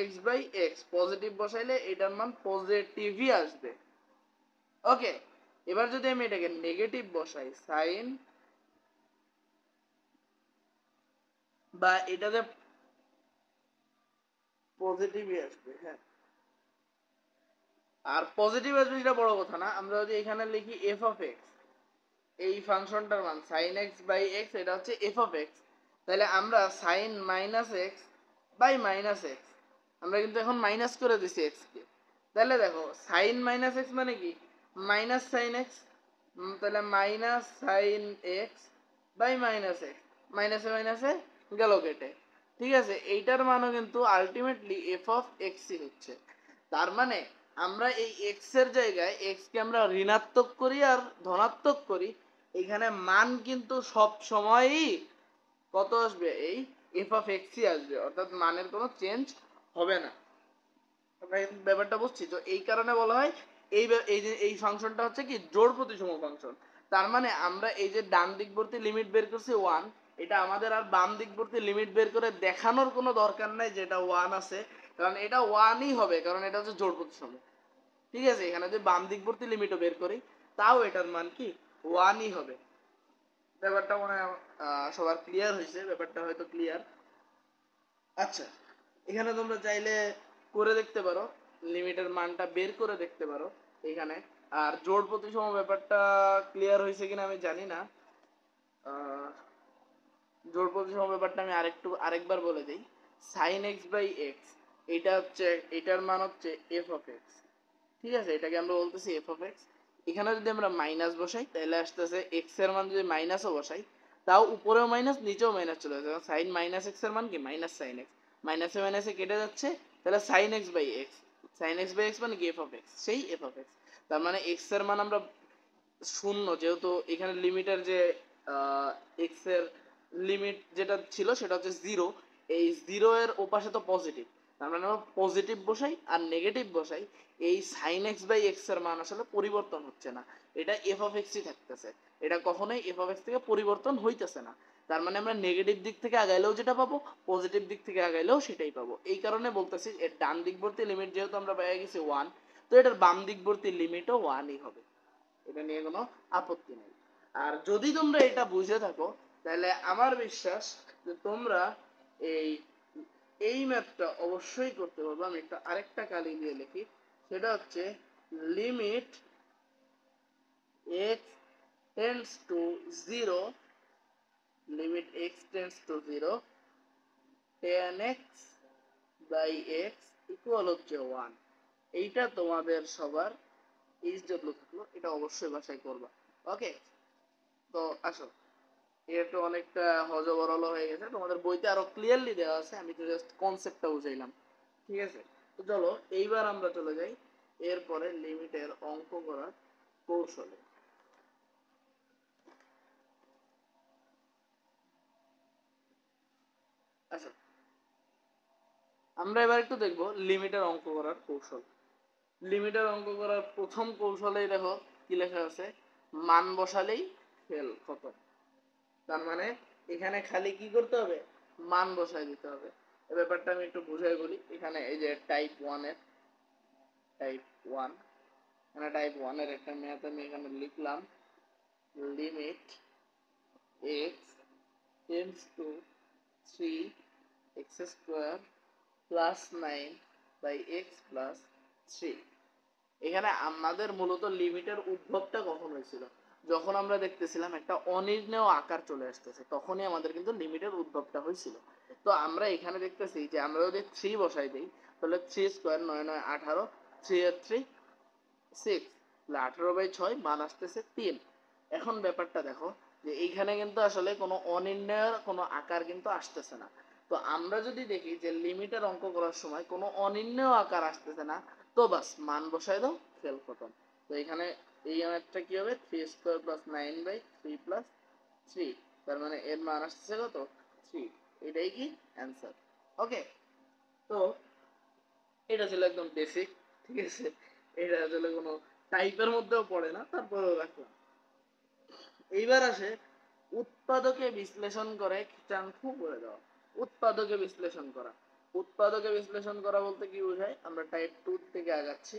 Speaker 1: x by x, positive বসাইলে এটার মান পজিটিভই আসবে। ওকে, এবার যদি আমি এটাকে নেগেটিভ বসাই, sin, বা এটাতে পজিটিভই আসবে, হ্যাঁ। আর পজিটিভ আসবে সেটা বড় কথা না, আমরা যদি এখানে লিখি f of x, এই ফাংশনটার মান sin x বাই x, এটা হচ্ছে f of x, তাহলে আমরা sin minus x by minus x, আমরা কিন্তু এখন মাইনাস করে দিছি x কে, তাহলে দেখো সাইন মাইনাস এক্স মানে কি মাইনাস সাইন এক্স, তাহলে minus sine x by minus x, মাইনাসে মাইনাসে গেল কেটে। ঠিক আছে, এইটার মানও কিন্তু আলটিমেটলি এফ অফ এক্সই হচ্ছে। তার মানে আমরা এই এক্স এর জায়গায় এক্স কে আমরা ঋণাত্মক করি আর ধনাত্মক করি, এখানে মান কিন্তু সব সময়ই কত আসবে, এই এফ অফ এক্সই আসবে, অর্থাৎ মানের কোনো চেঞ্জ হবে না। ব্যাপারটা বুঝছি তো, এই কারণে বলা হয় এই ফাংশনটা হচ্ছে কি জোড় প্রতিসম ফাংশন। তার মানে আমরা এই যে ডান দিকবর্তী লিমিট বের করছি 1, এটা আমাদের আর বাম দিকবর্তী লিমিট বের করে দেখানোর কোনো দরকার নাই যে এটা 1 আছে, কারণ এটা 1ই হবে, কারণ এটা হচ্ছে জোড় প্রতিসম। ঠিক আছে, এখানে যদি বাম দিকবর্তী লিমিটও বের করি তাও এটার মান কি 1ই হবে। ব্যাপারটা মনে হয় সবার ক্লিয়ার হয়েছে, ব্যাপারটা হয়তো ক্লিয়ার। আচ্ছা, এখানে তোমরা চাইলে করে দেখতে পারো, লিমিটের মানটা বের করে দেখতে পারো এখানে। আর জোড় প্রতিসম ব্যাপারটা ক্লিয়ার হয়েছে কিনা আমি জানি না। জোড় প্রতিসম ব্যাপারটা আমি আরেকবার বলে দিই। সাইন এক্স বাই এক্স, এটা হচ্ছে, এটার মান হচ্ছে এফ অফ এক্স। ঠিক আছে, এটাকে আমরা বলতেছি এফ অফ এক্স। এখানে যদি আমরা মাইনাস বসাই তাহলে আসতেছে এক্স এর মান যদি মাইনাসও বসাই তাও উপরেও মাইনাস নিচেও মাইনাস চলে যাচ্ছে, সাইন মাইনাস এক্স এর মান কি মাইনাস সাইন এক্স, মাইনাসে মাইনাসে কেটে যাচ্ছে, তাহলে sine x by x, sine x by x মানে কি এফ অফ এক্স, সেই এফ অফ এক্স। তার মানে এক্স এর মান আমরা শূন্য, যেহেতু এখানে লিমিটের যে এক্স এর লিমিট যেটা ছিল সেটা হচ্ছে 0, এই 0 এর ওপাশে তো পজিটিভ, তার মানে আমরা পজিটিভ বসাই আর নেগেটিভ বসাই, এই সাইন এক্স বাই এক্স এর মান আসলে পরিবর্তন হচ্ছে না, এটা এফ অফ এক্সই থাকতেছে, এটা কখনোই এফ অফ এক্স থেকে পরিবর্তন হইতেছে না। তার মানে আমরা নেগেটিভ দিক থেকে আগাইলেও যেটা পাবো, পজিটিভ দিক থেকে আগাইলেও সেটাই পাবো। এই কারণে বলতেছি এর ডান দিকবর্তী লিমিট যেহেতু আমরা পেয়ে গেছি 1, তো এটার বাম দিকবর্তী লিমিটও 1ই হবে, এটা নিয়ে কোনো আপত্তি নেই। আর যদি তোমরা এটা বুঝে থাকো তাহলে আমার বিশ্বাস যে তোমরা এই এই ম্যাথটা অবশ্যই করতে পারবে। আমি একটা আরেকটা কালি দিয়ে লিখি, সেটা হচ্ছে limit x tends to 0, limit x tends to 0 tan x by x equal হচ্ছে 1। এইটা তোমাদের সবার এইচডব্লিউ থাকলো, এটা অবশ্যই বাসায় করবা। ওকে, তো আসো, এটা অনেকটা হজবরল হয়ে গেছে, তোমাদের বইতে আরো ক্লিয়ারলি দেওয়া আছে, আমি তো জাস্ট কনসেপ্টটা বুঝাইলাম। ঠিক আছে, তো চলো এইবার আমরা চলে যাই এরপরে লিমিটের অঙ্ক করার কৌশলে। আচ্ছা, আমরা এবার একটু দেখবো লিমিটের অঙ্ক করার কৌশল। লিমিটের অঙ্ক করার প্রথম কৌশলেই দেখো কি লেখা আছে, মান বসালেই ফেল খতম। তার মানে এখানে খালি কি করতে হবে, মান বসায় দিতে হবে। এই ব্যাপারটা আমি একটু বুঝাই বলি। এখানে এই যে টাইপ 1, এখানে টাইপ 1 এর একটা ম্যাথ আমি এখানে লিখলাম, limit x tends to 3x square plus 9 by x plus 3। এখানে আমাদের মূলত লিমিটের উদ্ভবটা কখন হয়েছিল, যখন আমরা দেখতেছিলাম একটা অনির্ণেয় আকার চলে আসতেছে, তখনই আমাদের কিন্তু লিমিটের উদ্ভবটা হয়েছিল। তো আমরা এখানে দেখতেছি যে আমরা যদি 3 বসাই দিই তাহলে 3 স্কয়ার 9 9 18, 3 এর 3 6, তাহলে 18/6 মান আসতেছে 3। এখন ব্যাপারটা দেখো যে এইখানে কিন্তু আসলে কোনো অনির্ণয়ের কোনো আকার কিন্তু আসতেছে না। তো আমরা যদি দেখি যে লিমিটের অঙ্ক করার সময় কোনো অনির্ণেয় আকার আসতেছে না, তো বাস মান বসায় দাও, ফেল খতম। তো এখানে এই ম্যাথটা কি হবে, 3 স্কয়ার প্লাস 9/3 প্লাস 3, তার মানে এর মান আসছে কত, 3। এটাই কি অ্যান্সার। ওকে, তো এটা ছিল একদম বেসিক। ঠিক আছে, এটা আসলে কোনো টাইপের মধ্যেও পড়ে না, তারপরেও রাখলাম। এইবার আসে উৎপাদকে বিশ্লেষণ করে খিচাংফু করে দেওয়া। উৎপাদকে বিশ্লেষণ করা, উৎপাদকে বিশ্লেষণ করা বলতে কি বোঝায়, আমরা টাইপ 2 থেকে আগাচ্ছি।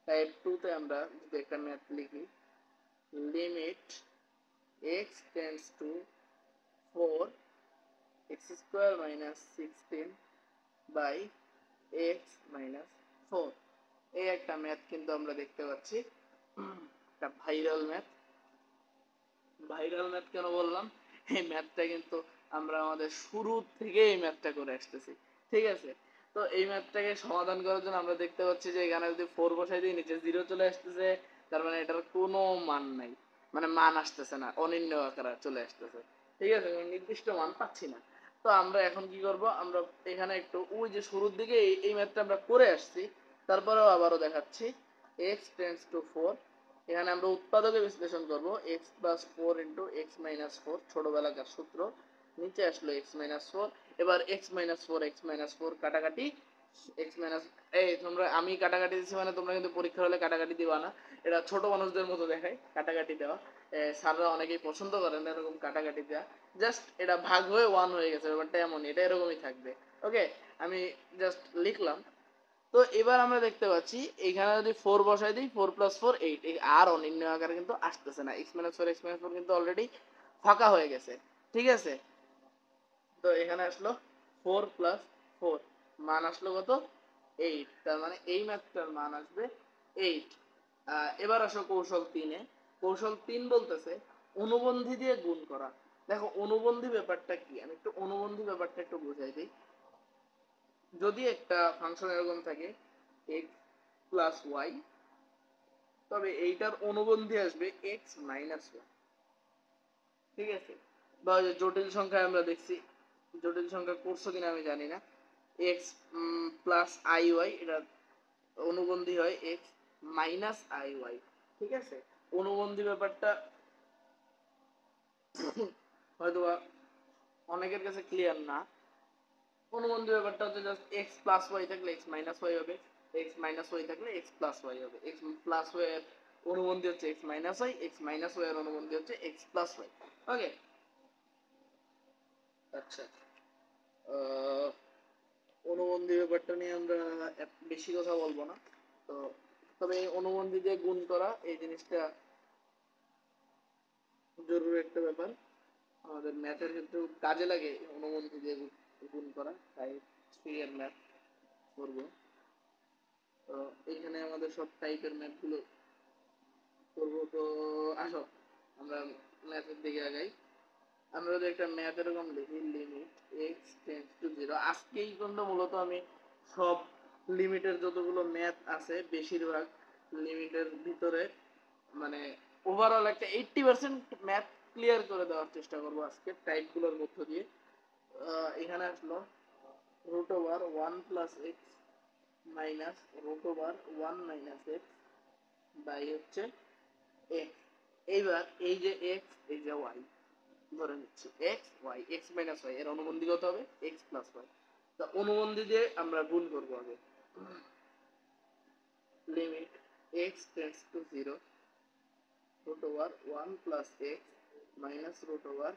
Speaker 1: টাইপ 2 তে আমরা যদি একটা ম্যাথ লিখি, limit x tends to 4x square minus 16 by x minus 4। এই একটা ম্যাথ কিন্তু আমরা দেখতে পাচ্ছি, একটা ভাইরাল ম্যাথ। ভাইরাল ম্যাথ কেন বললাম, এই ম্যাথটা কিন্তু আমরা আমাদের শুরু থেকে এই ম্যাথটা করে আসতেছি। ঠিক আছে, তো এই ম্যাথটাকে সমাধান করার জন্য আমরা দেখতে পাচ্ছি যে এখানে যদি 4 বসাই দিই নিচে 0 চলে আসতেছে, তার মানে এটার কোনো মান নাই, মানে মান আসতেছে না, অনির্ণয় আকারে চলে আসতেছে। ঠিক আছে, নির্দিষ্ট মান পাচ্ছি না। তো আমরা এখন কি করব, আমরা এখানে একটু ওই যে শুরুর দিকে এই ম্যাথটা আমরা করে আসছি, তারপরেও আবারও দেখাচ্ছি। x টেন্ডস টু 4, এখানে আমরা উৎপাদকে বিশ্লেষণ করব। x plus 4 into x minus 4 ছোটবেলাকার সূত্র, নিচে আসলো x মাইনাস 4। এবার x মাইনাস 4 x মাইনাস 4 কাটাকাটি, x মাইনাস, এই তোমরা আমি কাটাকাটি দিচ্ছি মানে তোমরা কিন্তু পরীক্ষা হলে কাটাকাটি দিবা না, এটা ছোট মানুষদের মতো দেখায় কাটাকাটি দেওয়া। স্যাররা অনেকেই পছন্দ করেন এরকম কাটাকাটি দেওয়া। জাস্ট এটা ভাগ হয়ে 1 হয়ে গেছে, ব্যাপারটা এমনই, এটা এরকমই থাকবে। ওকে, আমি জাস্ট লিখলাম। তো এবার আমরা দেখতে পাচ্ছি এখানে যদি 4 বসাই দিই, 4 প্লাস 4 8, আর অনির্ণয় আকারে কিন্তু আসতেছে না। x মাইনাস 4 x মাইনাস 4 কিন্তু অলরেডি ফাঁকা হয়ে গেছে। ঠিক আছে, তো এখানে আসলো 4 প্লাস 4, মান আসলো কত, 8। তার মানে এই ম্যাথটার মান আসবে 8। এবার আসো কৌশল 3-এ। কৌশল 3 বলতেছে অনুবন্ধী দিয়ে গুণ করা। দেখো অনুবন্ধী ব্যাপারটা কি, আমি একটু অনুবন্ধী ব্যাপারটা একটু বুঝাই দিই। যদি একটা ফাংশন এরকম থাকে x প্লাস ওয়াই, তবে এইটার অনুবন্ধী আসবে x মাইনাস ওয়াই। ঠিক আছে, বা জটিল সংখ্যায় আমরা দেখছি, জটিল সংখ্যা করছো কিনা আমি জানি না, x প্লাস আই ওয়াই, এটা অনুবন্ধী হয় x মাইনাস আই ওয়াই। ঠিক আছে, অনুবন্ধী ব্যাপারটা হয়তোবা অনেকের কাছে ক্লিয়ার না। অনুবন্ধী ব্যাপারটা হচ্ছে জাস্ট x প্লাস ওয়াই থাকলে x মাইনাস ওয়াই হবে, x মাইনাস ওয়াই থাকলে x প্লাস ওয়াই হবে। x প্লাস ওয়াই এর অনুবন্ধী হচ্ছে x minus y, x minus y এর অনুবন্ধী হচ্ছে x প্লাস ওয়াই। ওকে, আচ্ছা, অনুবন্ধী ব্যাপারটা নিয়ে আমরা বেশি কথা বলবো না। তো তবে এই অনুবন্ধী দিয়ে গুণ করা এই জিনিসটা জরুরি একটা ব্যাপার, আমাদের ম্যাথের ক্ষেত্রেও কাজে লাগে অনুবন্ধী দিয়ে গুণ করা, তাই 3 এর ম্যাথ করবো। তো এইখানে আমাদের সব টাইপের ম্যাথগুলো করবো। তো আসো আমরা ম্যাথের দিকে আগাই। আমরা যদি একটা ম্যাথ এরকম লিখি, লিমিট x টেন্ডস টু 0, আজকেই কিন্তু মূলত আমি সব লিমিটের যতগুলো ম্যাথ আছে বেশিরভাগ লিমিটের ভিতরে, মানে ওভারঅল একটা 80% ম্যাথ ক্লিয়ার করে দেওয়ার চেষ্টা করবো আজকে টাইপগুলোর মধ্য দিয়ে। এখানে আসলো root over 1 plus x minus root over 1 minus x by হচ্ছে এক্স। এইবার এই যে এক্স, এই যে ওয়াই ধরে নিচ্ছি, x y, x minus y এর অনুবন্ধী কত হবে, এক্স প্লাস ওয়াই। তো অনুবন্ধী দিয়ে আমরা গুণ করবো আগে। Limit x tends to 0 root over 1 plus x minus root over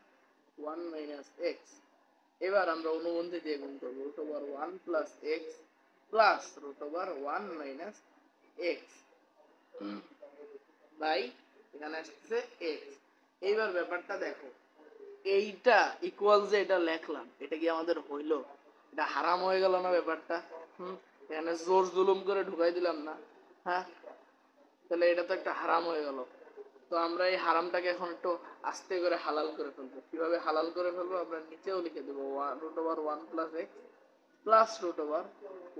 Speaker 1: 1 minus x। এবার আমরা অনুবন্ধী দিয়ে গুণ করব, root over 1 plus x plus root over 1 minus x by এখানে আসছে x। এইবার ব্যাপারটা দেখো, এইটা ইকুয়াল যে এটা লেখলাম, এটা কি আমাদের হইলো? এটা হারাম হয়ে গেল না ব্যাপারটা? এখানে জোর জুলুম করে ঢুকাই দিলাম না? হ্যাঁ, তাহলে এটা তো একটা হারাম হয়ে গেল। তো আমরা এই হারামটাকে এখন একটু আস্তে করে হালাল করে ফেলবো। কিভাবে হালাল করে ফেলবো আমরা নিচেও লিখে দেবো, root over 1 plus x plus root over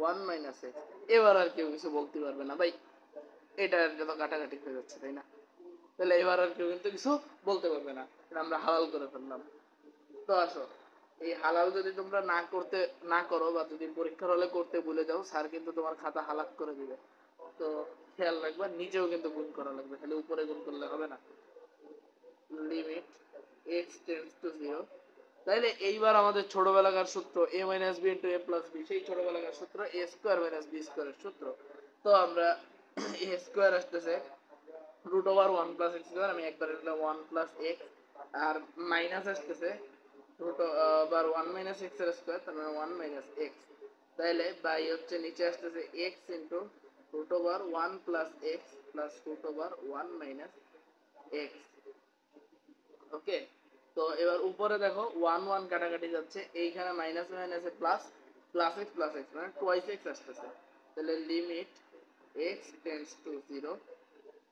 Speaker 1: 1 minus x. এবার আর কেউ কিছু বলতে পারবে না ভাই, এটা যত কাটাকাটি হয়ে যাচ্ছে, তাই না? তাহলে এবার আর কেউ কিন্তু কিছু বলতে পারবে না, এটা আমরা হালাল করে ফেললাম। তো আসো, এই হালাল যদি তোমরা না করো, বা যদি পরীক্ষার হলে করতে ভুলে যাও, স্যার কিন্তু তোমার খাতা হালাক করে দিবে। তো খেয়াল রাখবা, নিচেও কিন্তু গুণ করা লাগবে, খালি উপরে গুণ করলে হবে না। লিমিট x টেন্ডস টু 0, তাইলে এইবার আমাদের ছোটবেলাকার সূত্র a minus b into a plus b, সেই ছোটবেলাকার সূত্র a স্কোয়ার মাইনাস b স্কোয়ারের সূত্র। তো আমরা a স্কোয়ার আসতেছে root over 1 plus x square, আমি একবার লিখলাম 1 প্লাস এক্স, আর মাইনাস আসতেছে রুট ওভার 1 মাইনাস এক্স এর স্কোয়ার, তার মানে 1 মাইনাস এক্স। তাইলে বাই হচ্ছে নিচে আসতেছে x into root over 1 plus x plus root over 1 minus x. Okay, তো এবার উপরে দেখো 1 1 কাটাকাটি যাচ্ছে, এইখানে মাইনাস মাইনাসে প্লাস, প্লাস এক্স মানে টোয়াইস এক্স আসতেছে। তাহলে লিমিট এক্স টেন্ডস টু 0,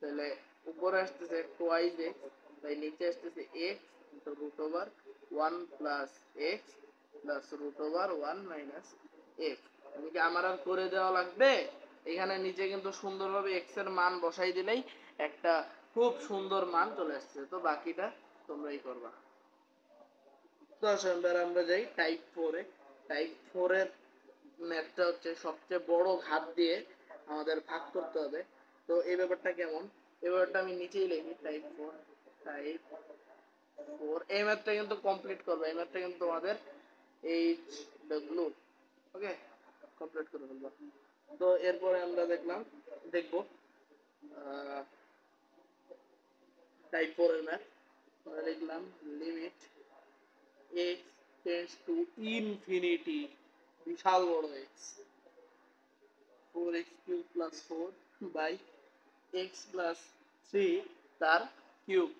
Speaker 1: তাহলে উপরে আসতেছে টোয়াইস এক্স, তাই নিচে আসতেছে x into root over 1 plus x plus root over 1 minus x. এদিকে আমার আর করে দেওয়া লাগবে, এখানে নিচে কিন্তু সুন্দরভাবে এক্স এর মান বসাই দিলেই একটা খুব সুন্দর মান চলে আসছে। তো বাকিটা তোমরাই করবা। তো আসো এবার আমরা যাই টাইপ 4 এ। টাইপ 4 এর ম্যাথটা হচ্ছে সবচেয়ে বড় ঘাত দিয়ে আমাদের ভাগ করতে হবে। তো এই ব্যাপারটা কেমন, এই ব্যাপারটা আমি নিচেই লিখি টাইপ 4। টাইপ 4 এই ম্যাথটা কিন্তু কমপ্লিট করবে, এই ম্যাথটা কিন্তু তোমাদের এইচ ডব্লিউ ওকে কমপ্লিট করে ফেলবো। তো এরপরে আমরা দেখবো টাইপ 4 এর ম্যাথ। আমরা লিখলাম limit x tends to infinity, বিশাল বড় x, 4x cube plus 4 by x plus 3 তার কিউব।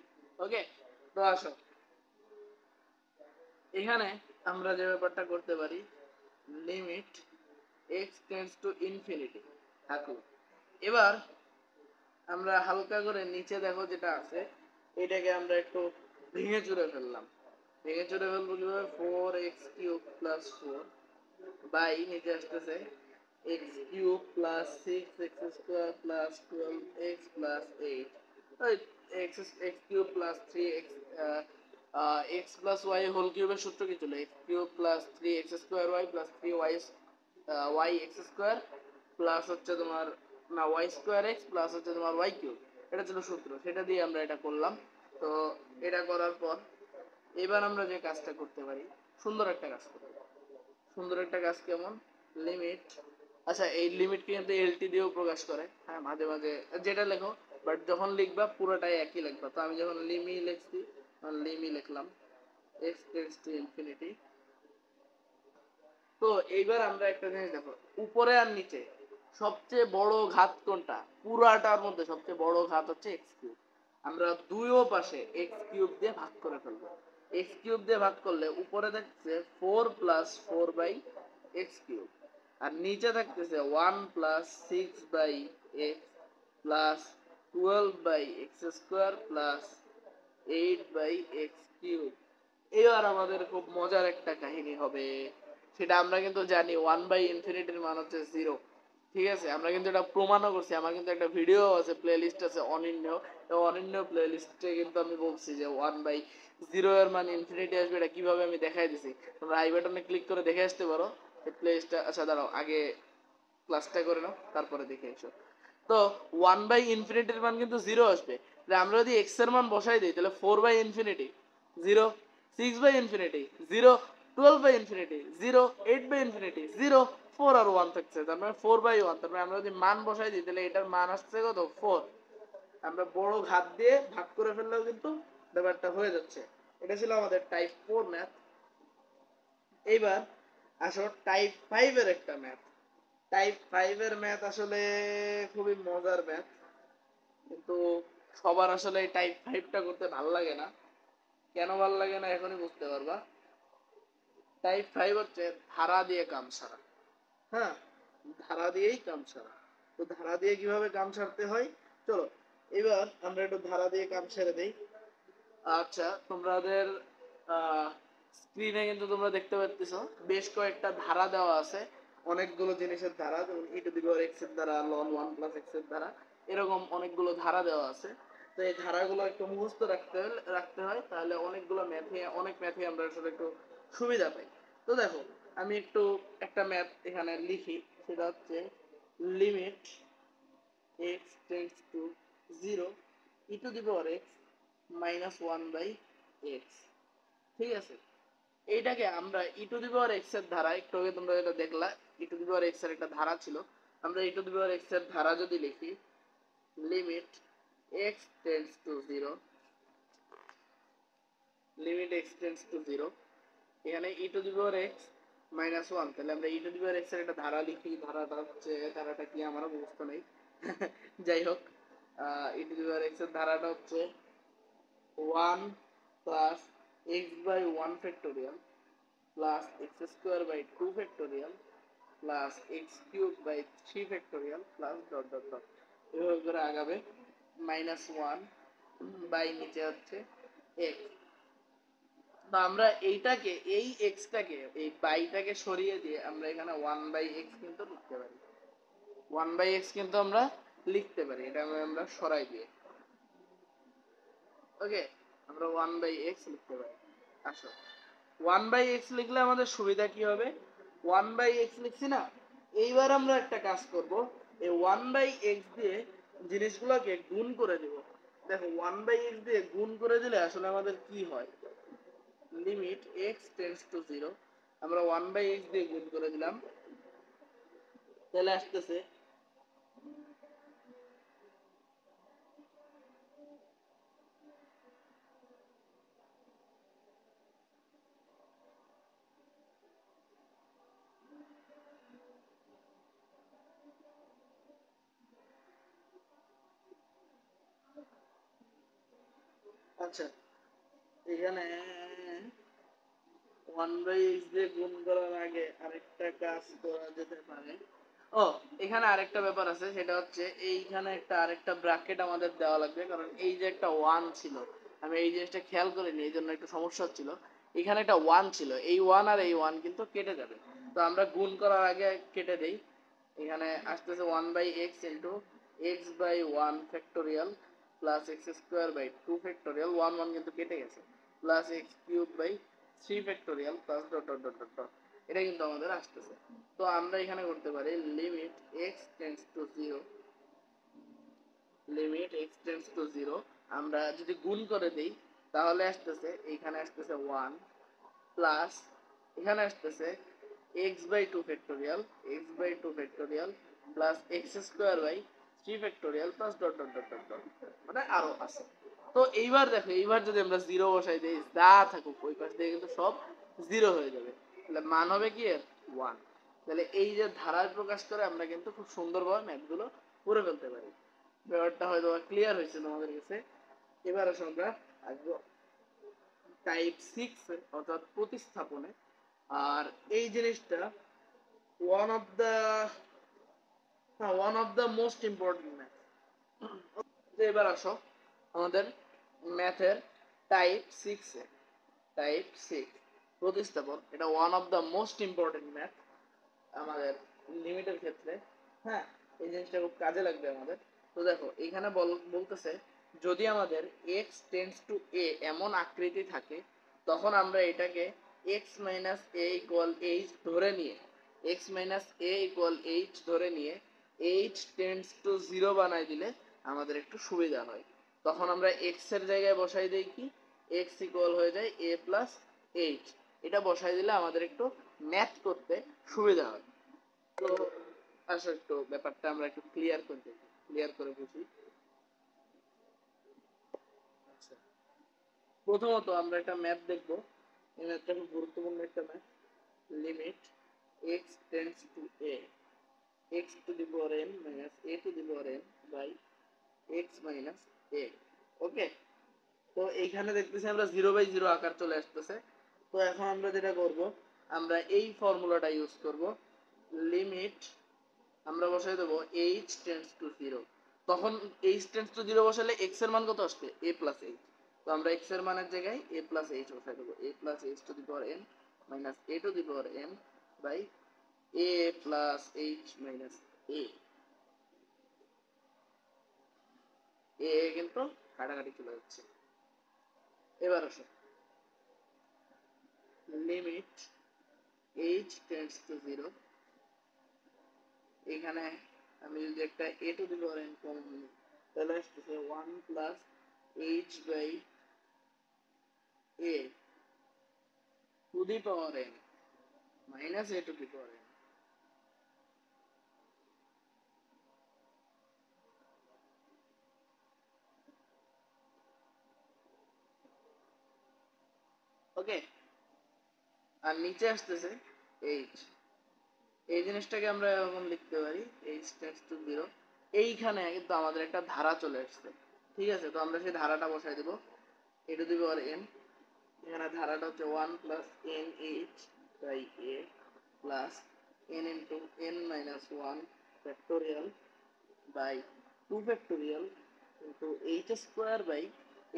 Speaker 1: ওকে, তো আসো এখানে আমরা যে ব্যাপারটা করতে পারি, limit x tends to infinity থাকলো। এবার আমরা হালকা করে নিচে দেখো যেটা আছে, এটাকে আমরা একটু ভেঙে চুরে ফেললাম। ভেঙে চুরে ফেলবো কিভাবে, 4x কিউব প্লাস 4 বাই নিচে আসতেছে x cube plus 6x square plus 12x plus 8, ওই x cube plus 3x x plus y whole কিউবের সূত্র কি ছিল, x cube plus 3x square y plus 3y y x square plus হচ্ছে তোমার না y স্কয়ার x প্লাস হচ্ছে তোমার y কিউব, এটা ছিল সূত্র, সেটা দিয়ে আমরা এটা করলাম। তো এটা করার পর এবার আমরা যে কাজটা করতে পারি, সুন্দর একটা কাজ করতে পারি। সুন্দর একটা কাজ কেমন, লিমিট, আচ্ছা এই লিমিটকে কিন্তু এলটি দিয়েও প্রকাশ করে, হ্যাঁ মাঝে মাঝে যেটা লেখো, বাট যখন লিখবা পুরোটাই একই লিখবা। তো আমি যখন লিমি লিখছি তখন লিমি লিখলাম x টেন্ডস টু ইনফিনিটি। তো এইবার আমরা একটা জিনিস দেখো, উপরে আর নিচে সবচেয়ে বড় ঘাত কোনটা, পুরাটার মধ্যে সবচেয়ে বড় ঘাত হচ্ছে x কিউব। আমরা দুইও পাশে x কিউব দিয়ে ভাগ করে ফেলবো। x কিউব দিয়ে ভাগ করলে উপরে থাকছে 4 প্লাস 4 বাই এক্স কিউব, আর নিচে থাকতেছে 1 plus 6 by x plus 12 by x square plus 8 by x cube. এবার আমাদের খুব মজার একটা কাহিনী হবে, সেটা আমরা কিন্তু জানি 1 বাই ইনফিনিটির মান হচ্ছে 0। ঠিক আছে, আমরা কিন্তু এটা প্রমাণও করছি, আমার কিন্তু একটা ভিডিও আছে, প্লেলিস্ট আছে অনিন্য, তো অনিন্য প্লেলিস্টে কিন্তু আমি বলছি যে 1 বাই 0 এর মান ইনফিনিটি আসবে, এটা কিভাবে আমি দেখাই দিছি। তোমরা আই বাটনে ক্লিক করে দেখে আসতে পারো এই প্লেলিস্টটা। আচ্ছা দাঁড়াও, আগে ক্লাসটা করে নাও তারপরে দেখে এসো। তো 1 বাই ইনফিনিটির মান কিন্তু 0 আসবে, তাহলে আমরা যদি x এর মান বসাই দিই তাহলে 4 by infinity 0, 6 by infinity 0, 12 by infinity 0, 8 by infinity 0, 4 আর 1 থাকছে, তার মানে 4 বাই 1। তার মানে আমরা যদি মান বসাই দিই তাহলে এটার মান আসছে কত, 4। আমরা বড় ঘাত দিয়ে ভাগ করে ফেললেও কিন্তু ব্যাপারটা হয়ে যাচ্ছে। এটা ছিল আমাদের টাইপ 4 ম্যাথ। এইবার আসো টাইপ 5 এর একটা ম্যাথ। টাইপ 5 এর ম্যাথ আসলে খুবই মজার ম্যাথ, কিন্তু সবার আসলে এই টাইপ 5টা করতে ভালো লাগে না। কেন ভালো লাগে না এখনই বুঝতে পারবা। টাইপ 5 হচ্ছে ধারা দিয়ে কাম সারা। হ্যাঁ, ধারা দিয়েই কাম সারা। তো ধারা দিয়ে কিভাবে কাম সারতে হয়, চলো এবার আমরা একটু ধারা দিয়ে কাম সেরে দেই। আচ্ছা তোমাদের স্ক্রিনে কিন্তু তোমরা দেখতে পাচ্ছ বেশ কয়েকটা ধারা দেওয়া আছে, অনেকগুলো জিনিসের ধারা, যেমন ই টু দি পাওয়ার এক্স এর ধারা, লন 1 প্লাস এক্স এর ধারা, এরকম অনেকগুলো ধারা দেওয়া আছে। তো এই ধারাগুলো একটু মুখস্থ রাখতে হয়, তাহলে অনেক ম্যাথে আমরা আসলে একটু সুবিধা পাই। তো দেখো আমি একটু একটা ম্যাথ এখানে লিখি, সেটা হচ্ছে limit x tends to 0 e to the power x minus 1 by x। ঠিক আছে, এইটাকে আমরা ই টু দি পাওয়ার এক্স এর ধারা, একটু আগে তোমরা যেটা দেখলা ই টু দি পাওয়ার এক্স এর একটা ধারা ছিল, আমরা ই টু দি পাওয়ার এক্স এর ধারা যদি লিখি, limit x tends to 0, limit x tends to 0, এখানে e to the power x minus 1, তাহলে আমরা ই টু দি পাওয়ার এক্স এর একটা ধারা লিখি। ধারাটা কি আমার মুখস্থ নেই যাই হোক, ই টু দি পাওয়ার এক্স এর ধারাটা হচ্ছে 1 plus x by 1 factorial plus x square by 2 factorial plus x cube by 3 factorial plus dot dot dot, এভাবে করে আগাবে। মাইনাস 1 বাই নিচে হচ্ছে এক্স। তো আমরা এইটাকে এই এক্সটাকে এই বাইটাকে সরিয়ে দিয়ে আমরা এখানে 1/x কিন্তু লিখতে পারি। 1/x কিন্তু আমরা লিখতে পারি, এটা আমরা সরাই দিয়ে। ওকে, আমরা 1/x লিখতে পারি। আসো 1/x লিখলে আমাদের সুবিধা কি হবে? 1/x লিখছি না, এইবার আমরা একটা কাজ করব, এই 1/x দিয়ে জিনিসগুলোকে গুণ করে দেব। দেখো 1/x দিয়ে গুণ করে দিলে আসলে আমাদের কি হয়, লিমিট x টেন্ডস টু 0, আমরা 1/x দিয়ে গুণ করে দিলাম, তাহলে আসতেছে আচ্ছা এখানে 1/x দিয়ে গুণ করার আগে আরেকটা কাজ করা যেতে পারে। ও, এখানে আরেকটা ব্যাপার আছে, সেটা হচ্ছে এইখানে একটা আরেকটা ব্র্যাকেট আমাদের দেওয়া লাগবে, কারণ এই যে একটা 1 ছিল, আমি এই জিনিসটা খেয়াল করিনি, এই জন্য একটু সমস্যা হচ্ছিল। এখানে একটা 1 ছিল, এই 1 আর এই 1 কিন্তু কেটে যাবে, তো আমরা গুণ করার আগে কেটে দেই। এখানে আসতেছে 1/x into x by 1 factorial plus x square by 2 factorial, 1 1 কিন্তু কেটে গেছে, plus x cube by 3 factorial plus dot dot dot dot dot, এটা কিন্তু আমাদের আসতেছে। তো আমরা এখানে করতে পারি limit x tends to 0, limit x tends to 0, আমরা যদি গুণ করে দেই তাহলে আসতেছে এইখানে আসতেছে 1 প্লাস এখানে আসতেছে x by 2 factorial, x by 2 factorial plus x square by 3 factorial plus dot dot dot dot dot, মানে আরো আছে। তো এইবার দেখো, এইবার যদি আমরা 0 বসাই দেই, যা থাকুক ওই পাশ দিয়ে কিন্তু সব 0 হয়ে যাবে, তাহলে মান হবে কি এর 1। তাহলে এই যে ধারায় প্রকাশ করে আমরা কিন্তু খুব সুন্দরভাবে ম্যাথগুলো করে ফেলতে পারি। ব্যাপারটা হয়তো ক্লিয়ার হয়েছে তোমাদের কাছে। এবার আসলে আমরা আসবো টাইপ 6 অর্থাৎ প্রতিস্থাপনে। আর এই জিনিসটা one of the most important math. এবার আসো আমাদের ম্যাথের টাইপ 6 টাইপ 6 প্রতিস্থাপন, এটা one of the most important math আমাদের লিমিটের ক্ষেত্রে। হ্যাঁ, এই জিনিসটা খুব কাজে লাগবে আমাদের। তো দেখো এখানে বলতেছে যদি আমাদের x টেন্ডস টু a এমন আকৃতি থাকে, তখন আমরা এটাকে x minus a equal h ধরে নিয়ে, x minus a equal h ধরে নিয়ে h টেন্ডস টু 0 বানাই দিলে আমাদের একটু সুবিধা হয়। তখন আমরা x এর জায়গায় বসাই দেই কি, x ইকুয়াল হয়ে যায় a প্লাস h, এটা বসাই দিলে আমাদের একটু ম্যাথ করতে সুবিধা হয়। তো আসো একটু ব্যাপারটা আমরা একটু ক্লিয়ার করে বুঝি। আচ্ছা, প্রথমত আমরা একটা ম্যাথ দেখব, এই ম্যাথটা খুব গুরুত্বপূর্ণ একটা math. Limit x tends to a, x to the power n minus a to the power n by x minus a। Okay, তো এইখানে দেখতেছি আমরা 0/0 আকার চলে আসতেছে। তো এখন আমরা যেটা করব, আমরা এই ফর্মুলাটা ইউজ করব, লিমিট আমরা বসাই দেবো h টেন্ডস টু 0, তখন h টেন্ডস টু 0 বসালে x এর মান কত আসবে, a প্লাস h। তো আমরা x এর মানের জায়গায় a প্লাস h বসাই দেবো, a plus h to the power n minus a to the power n by a plus h minus a। A কিন্তু কাটাকাটি চলে যাচ্ছে। এবার আসো লিমিট h টেন্ডস টু 0, এখানে আমি যদি একটা a to the power n common নিই তাহলে আসতেছে 1 plus h by a to the power n minus a to the power n। Okay, আর নিচে আসতেছে h, এই জিনিসটাকে আমরা এখন লিখতে পারি h টেন্ডস টু 0। এইখানে কিন্তু আমাদের একটা ধারা চলে আসছে, ঠিক আছে, তো আমরা সেই ধারাটা বসাই দেব a to the power n, এখানে ধারাটা হচ্ছে 1 plus n h by a plus n into n minus 1 factorial by 2 factorial into h square by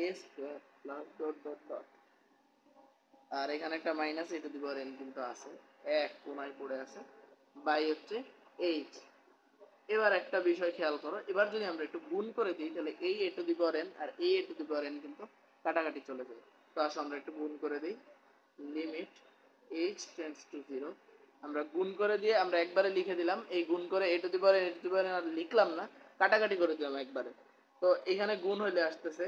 Speaker 1: a square plus dot dot dot. আর এখানে একটা minus a to the power n কিন্তু আছে, এক কোনায় পড়ে আছে, বাই হচ্ছে এইচ। এবার একটা বিষয় খেয়াল করো, এবার যদি আমরা একটু গুণ করে দিই তাহলে এই এ টু দি পাওয়ার এন আর এই এ টু দি পাওয়ার এন কিন্তু কাটাকাটি চলে যাবে। তো আসলে আমরা একটু গুণ করে দিই, limit h tends to zero. আমরা গুণ করে দিয়ে আমরা একবারে লিখে দিলাম, এই গুণ করে a to the power n a to the power n আর লিখলাম না, কাটাকাটি করে দিলাম একবারে। তো এখানে গুণ হইলে আসতেছে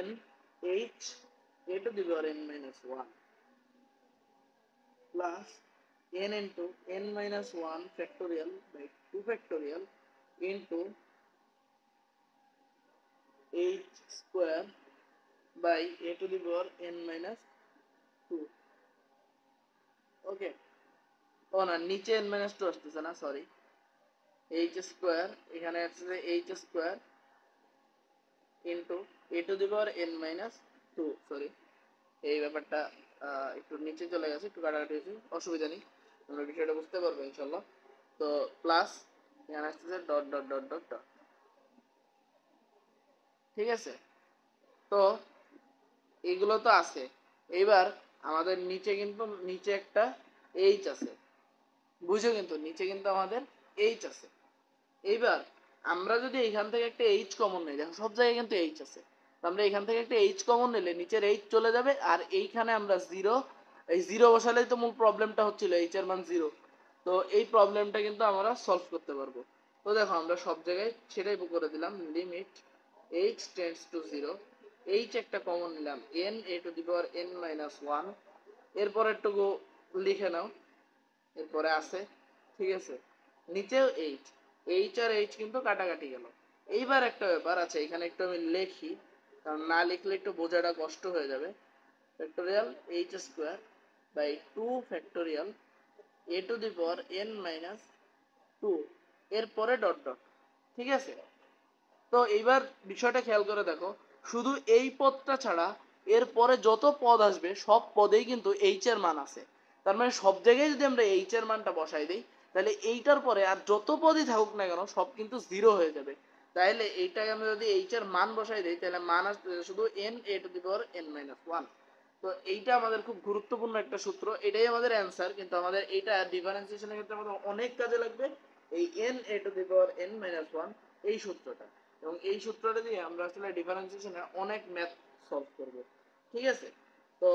Speaker 1: n h a to the power n minus 1 plus n into n minus 1 factorial by 2 factorial into h square by a to the power n minus 2. ওকে, ও না, নিচে n minus 2 আসতেছে না, সরি, h স্কোয়ার এখানে আসছে h square into a to the power n minus 2, sorry এই ব্যাপারটা একটু নিচে চলে গেছে, একটু কাটাকাটি হয়েছে, অসুবিধা নেই, তোমরা বিষয়টা বুঝতে পারবে ইনশাল্লাহ। তো প্লাস এখানে আসতেছে dot dot dot dot dot, ঠিক আছে। তো এইগুলো তো আছে, এইবার আমাদের নিচে কিন্তু নিচে একটা এইচ আছে, বুঝো কিন্তু নিচে কিন্তু আমাদের এইচ আছে। এইবার আমরা যদি এখান থেকে একটা এইচ কমন নিই, দেখো সব জায়গায় কিন্তু এইচ আছে, আমরা এখান থেকে একটা এইচ কমন নিলে নিচের এইচ চলে যাবে, আর এইখানে আমরা জিরো, এই জিরো বসালেই তো মূল প্রবলেমটা হচ্ছিল এইচ এর মান জিরো। তো এই প্রবলেমটা কিন্তু আমরা সলভ করতে পারবো। তো দেখো আমরা সব জায়গায় সেটাই করে দিলাম, limit h tends to zero, H একটা কমন নিলাম, N a to the power n minus one, এরপর একটু লিখে নাও, এরপরে আছে, ঠিক আছে, নিচেও এইচ, এইচ আর এইচ কিন্তু কাটাকাটি গেল। এইবার একটা ব্যাপার আছে, এখানে একটু আমি লিখি, কারণ না লিখলে একটু বোঝাটা কষ্ট হয়ে যাবে। Factorial h square by two factorial a to the power n minus two, এরপরে ডট ডট, ঠিক আছে। তো এইবার বিষয়টা খেয়াল করে দেখো, শুধু এই পদটা ছাড়া এরপরে যত পদ আসবে সব পদেই কিন্তু এইচ এর মান আছে। তার মানে সব জায়গায় যদি আমরা এইচ এর মানটা বসাই দিই, তাহলে এইটার পরে আর যত পদই থাকুক না কেন সব কিন্তু জিরো হয়ে যাবে। তাহলে এইটাকে আমরা যদি এইচ এর মান বসাই দিই, তাহলে মান আসবে শুধু N a to the power n minus one. তো এইটা আমাদের খুব গুরুত্বপূর্ণ একটা সূত্র, এটাই আমাদের অ্যান্সার, কিন্তু আমাদের এইটা ডিফারেন্সিয়েশনের ক্ষেত্রে আমাদের অনেক কাজে লাগবে, এই N a to the power n minus one, এই সূত্রটা। এবং এই সূত্রটা দিয়ে আমরা আসলে ডিফারেন্সিয়েশনে অনেক ম্যাথ সলভ করব, ঠিক আছে। তো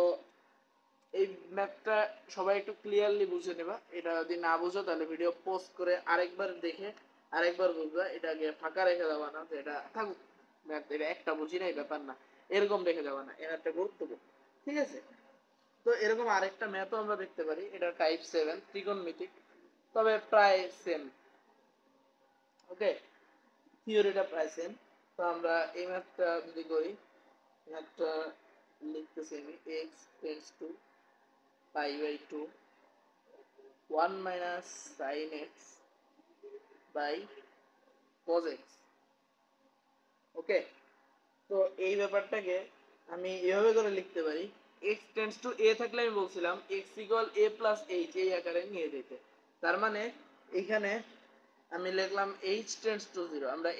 Speaker 1: এই ম্যাথটা সবাই একটু ক্লিয়ারলি বুঝে নেবা, এটা যদি না বুঝো তাহলে ভিডিও পোস্ট করে আরেকবার দেখে আরেকবার বুঝবা, এটাকে ফাঁকা রেখে দেওয়া না যে এটা থাকুক ম্যাথ, এটা একটা বুঝি নাই ব্যাপার না, এরকম রেখে দেওয়া না, এটা একটা গুরুত্বপূর্ণ, ঠিক আছে। তো এরকম আরেকটা ম্যাথও আমরা দেখতে পারি, এটা টাইপ 7 ত্রিকোণমিতিক, তবে প্রায় সেম, ওকে, থিওরিটা প্রায় সেম। তো আমরা এই ম্যাথটা যদি করি, ম্যাথটা লিখতেছি আমি, x tends to pi by two 1 minus sine x by cos x, okay. তো এই ব্যাপারটাকে আমি এভাবে করে লিখতে পারি, এক্স টেন্ডস টু এ থাকলে আমি বলছিলাম এক্স ইকুয়াল এ প্লাস এইচ, এই আকারে নিয়ে যেতে। তার মানে এখানে আমি লিখলাম এইচ টেন্ডস টু জিরো, আমরা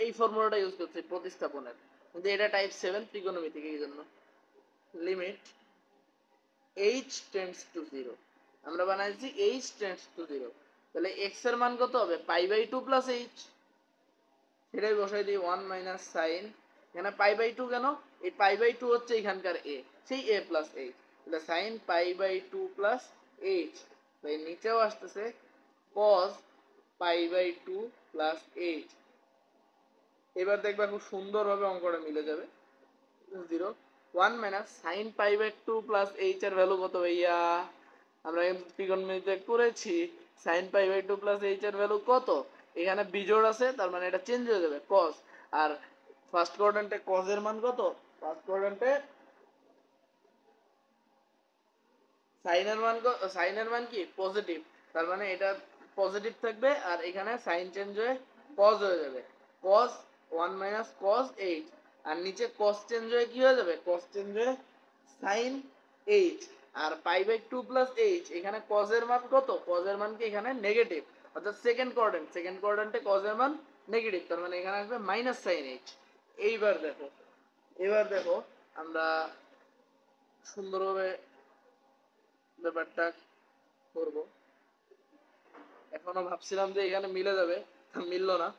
Speaker 1: এই ফর্মুলাটা ইউজ করছি প্রতিস্থাপনের, কিন্তু এটা টাইপ 7 ত্রিকোণমিতিক, এই জন্য limit h tends to zero, আমরা বানাইছি এইচ টেন্ডস টু জিরো, তাহলে এক্স এর মান কত হবে, pi by two plus h, সেটাই বসাই দিই 1 মাইনাস সাইন, এখানে পাই বাই টু কেন, এই পাই বাই টু হচ্ছে এখানকার এ, সেই এ প্লাস এইচ, তাহলে sine pi by two plus h, তো এই নিচেও আসতেছে cos pi by two plus h. এবার দেখবা খুব সুন্দরভাবে অঙ্কটা মিলে যাবে, zero, 1 minus sine pi by two plus h এর ভ্যালু কত ভাইয়া, আমরা কিন্তু ত্রিকোণমিতিতে করেছি, sine pi by two plus h এর ভ্যালু কত, এখানে বিজোড় আছে তার মানে এটা চেঞ্জ হয়ে যাবে কস, আর ফার্স্ট কোয়াড্র্যান্টে কজ এর মান কত, ফার্স্ট কোয়াড্র্যান্টে সাইনের মান কি পজিটিভ, তার মানে এটা পজিটিভ থাকবে, আর এখানে সাইন চেঞ্জ হয়ে কজ হয়ে যাবে, কজ 1 মাইনাস কজ 8, আর নিচে কজ চেঞ্জ হয়ে কি হয়ে যাবে, কজ চেঞ্জ হয়ে সাইন 8, আর পাই বাই 2 প্লাস এইচ, এখানে কজ এর মান কত, কজ এর মান কি এখানে নেগেটিভ, অর্থাৎ সেকেন্ড কোয়াড্র্যান্টে কজ এর মান নেগেটিভ, তার মানে এখানে আসবে মাইনাস সাইন এইচ। এইবার দেখো, এবার দেখো আমরা সুন্দরভাবে ব্যাপারটা করব। এখনো ভাবছিলাম যে এখানে মিলে যাবে, মিললো না।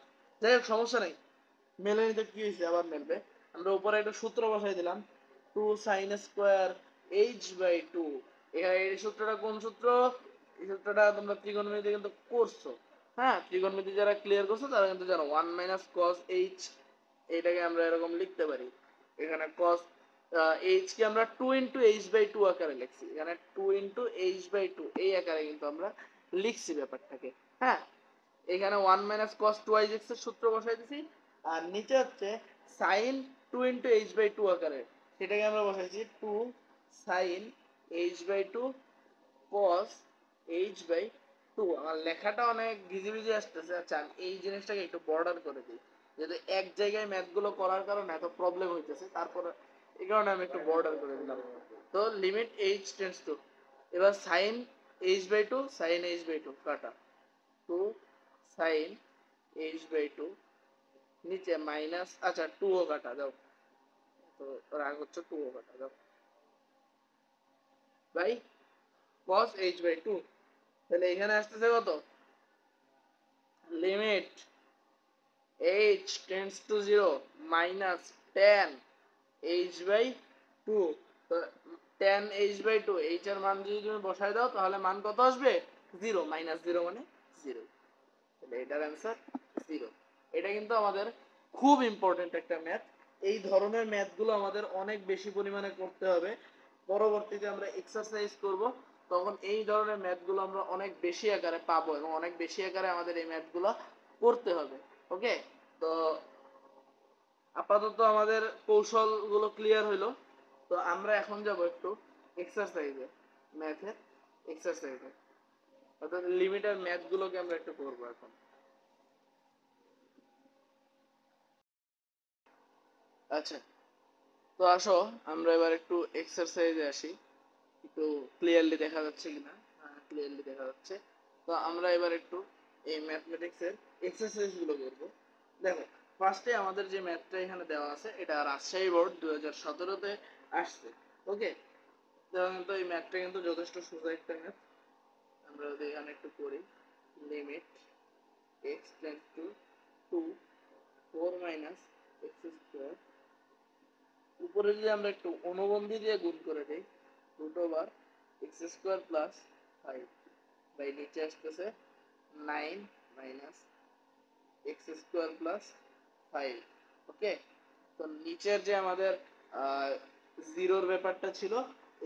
Speaker 1: যাই হোক, সমস্যা নেই, মেলে নিতে কি হয়েছে, আবার মেলবে। আমরা উপরে একটা সূত্র বসাই দিলাম, 2 sin² h/2। এখানে এই সূত্রটা কোন সূত্র? এই সূত্রটা তোমরা ত্রিকোণমিতিতে কিন্তু করছো। হ্যাঁ, ত্রিকোণমিতি যারা ক্লিয়ার করছো তারা কিন্তু জানো 1 - cos h। এটাকে আমরা এরকম লিখতে পারি। এখানে cos h কে আমরা 2 × h/2 আকারে লিখছি। এখানে 2 × h/2 এই আকারে কিন্তু আমরা লিখছি ব্যাপারটাকে। হ্যাঁ, এখানে 1 - cos 2x এর সূত্র বসাই দিছি, আর নিচে হচ্ছে sin 2 × h/2 আকারে, সেটাকে আমরা বসাইছি 2 sin h/2 cos h/2। আমার লেখাটা অনেক ঘিজিবিজি আসতেছে। আচ্ছা, আমি এই জিনিসটাকে একটু বর্ডার করে দিই, যেহেতু এক জায়গায় ম্যাথগুলো করার কারণে এত প্রবলেম হইতেছে। তারপরে এই কারণে আমি একটু বর্ডার করে দিলাম। তো লিমিট h টেন্ডস টু, এবার sin h/2 sin h/2 কাটা, 2 sin h/2 নিচে মাইনাস, আচ্ছা 2 ও কাটা দাও, তো রাগ হচ্ছে 2 ও কাটা দাও, বাই cos h/2। তাহলে এখানে আসতেছে কত? Limit h tends to 0 minus tan h/2। তো tan h/2, h এর মান যদি তুমি বসায় দাও তাহলে মান কত আসবে? 0, -0 মানে 0। তাহলে এটার অ্যান্সার 0। এটা কিন্তু আমাদের খুব ইম্পর্টেন্ট একটা ম্যাথ। এই ধরনের ম্যাথগুলো আমাদের অনেক বেশি পরিমাণে করতে হবে। পরবর্তীতে আমরা এক্সারসাইজ করব, তখন এই ধরনের ম্যাথগুলো আমরা অনেক বেশি আকারে পাবো এবং অনেক বেশি আকারে আমাদের এই ম্যাথগুলো করতে হবে। ওকে, তো আপাতত আমাদের কৌশলগুলো ক্লিয়ার হইলো। তো আমরা এখন যাব একটু এক্সারসাইজে, ম্যাথের এক্সারসাইজে, অর্থাৎ লিমিটার ম্যাথগুলোকে আমরা একটু করবো এখন। আচ্ছা, তো আসো আমরা এবার একটু এক্সারসাইজে আসি, একটু ক্লিয়ারলি দেখা যাচ্ছে কিনা। হ্যাঁ, ক্লিয়ারলি দেখা যাচ্ছে। তো আমরা এবার একটু এই ম্যাথমেটিক্সের এক্সারসাইজ গুলো করব। দেখো, ফার্স্টে আমাদের যে ম্যাথটা এখানে দেওয়া আছে, এটা রাজশাহী বোর্ড 2017-তে আসছে। ওকে, তো এই ম্যাথটা কিন্তু যথেষ্ট সোজা একটা ম্যাথ। আমরা যদি এখানে একটু করি, limit x tends two 2 4 - x², উপরে যদি আমরা একটু অনুবন্ধী দিয়ে গুণ করে দিই, √x² + 5 বাই নিচে আসতেছে 9 - x² + 5। ওকে, তো নিচের যে আমাদের জিরোর ব্যাপারটা ছিল,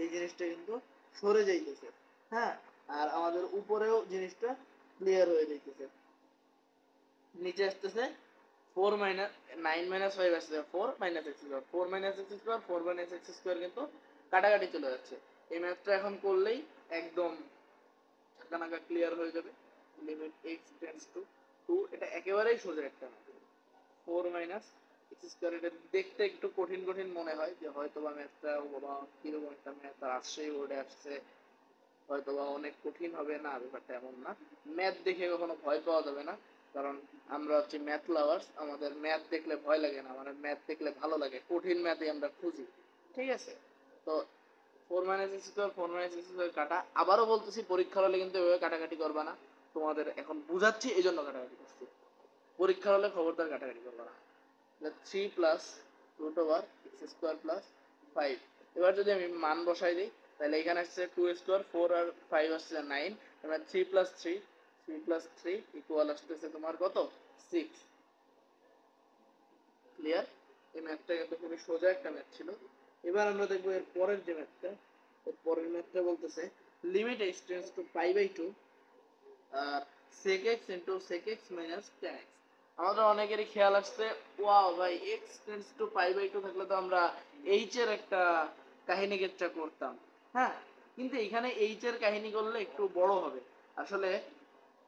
Speaker 1: এই জিনিসটা কিন্তু সরে যাইতেছে। হ্যাঁ, আর আমাদের উপরেও জিনিসটা ক্লিয়ার হয়ে যাইতেছে। নিচে আসতেছে 4 9 - 5 আসছে 4 - x², 4 - x², 4 - x² কিন্তু কাটাকাটি চলে যাচ্ছে। এই ম্যাথটা এখন করলেই একদম ঝাঁকানাকা ক্লিয়ার হয়ে যাবে। লিমিট x টেন্ডস টু 2, এটা একেবারেই সোজা একটা ম্যাথ। 4 - x², এটা দেখতে একটু কঠিন কঠিন মনে হয় যে হয়তোবা ম্যাথটা বাবা কিরকম একটা ম্যাথ, রাজশাহী বোর্ডে আসছে, হয়তোবা অনেক কঠিন হবে। না, ব্যাপারটা এমন না। ম্যাথ দেখে কখনো ভয় পাওয়া যাবে না, কারণ আমরা হচ্ছে ম্যাথ লাভার্স। আমাদের ম্যাথ দেখলে ভয় লাগে না, মানে ম্যাথ দেখলে ভালো লাগে, কঠিন ম্যাথই আমরা খুঁজি। ঠিক আছে, তো 4 - x², 4 - x² কাটা। আবারও বলতেছি, পরীক্ষার হলে কিন্তু এভাবে কাটাকাটি করবা না। তোমাদের এখন বুঝাচ্ছি এই জন্য কাটাকাটি করছি। পরীক্ষার হলে খবরদার কাটাকাটি করবা না। 3 + √x² + 5। এবার যদি আমি মান বসাই দিই, তাহলে এখানে আসছে 2² 4 আর 5 আসছে 9। এবার 3 + 3, 3 + 3 ইকুয়াল আসতেছে তোমার কত? 6। ক্লিয়ার? এই ম্যাথটা কিন্তু খুবই সোজা একটা ম্যাথ ছিল। এবার আমরা দেখবো এর পরের যে ম্যাথটা। এর পরের ম্যাথটা বলতেছে limit x tends to π/2 sec x into sec x minus tan x। আমাদের অনেকেরই খেয়াল আসছে, ওয়াও ভাই, x টেন্ডস টু π/2 থাকলে তো আমরা h এর একটা কাহিনী কেচ্চা করতাম। হ্যাঁ, কিন্তু এখানে h এর কাহিনী করলে একটু বড় হবে। আসলে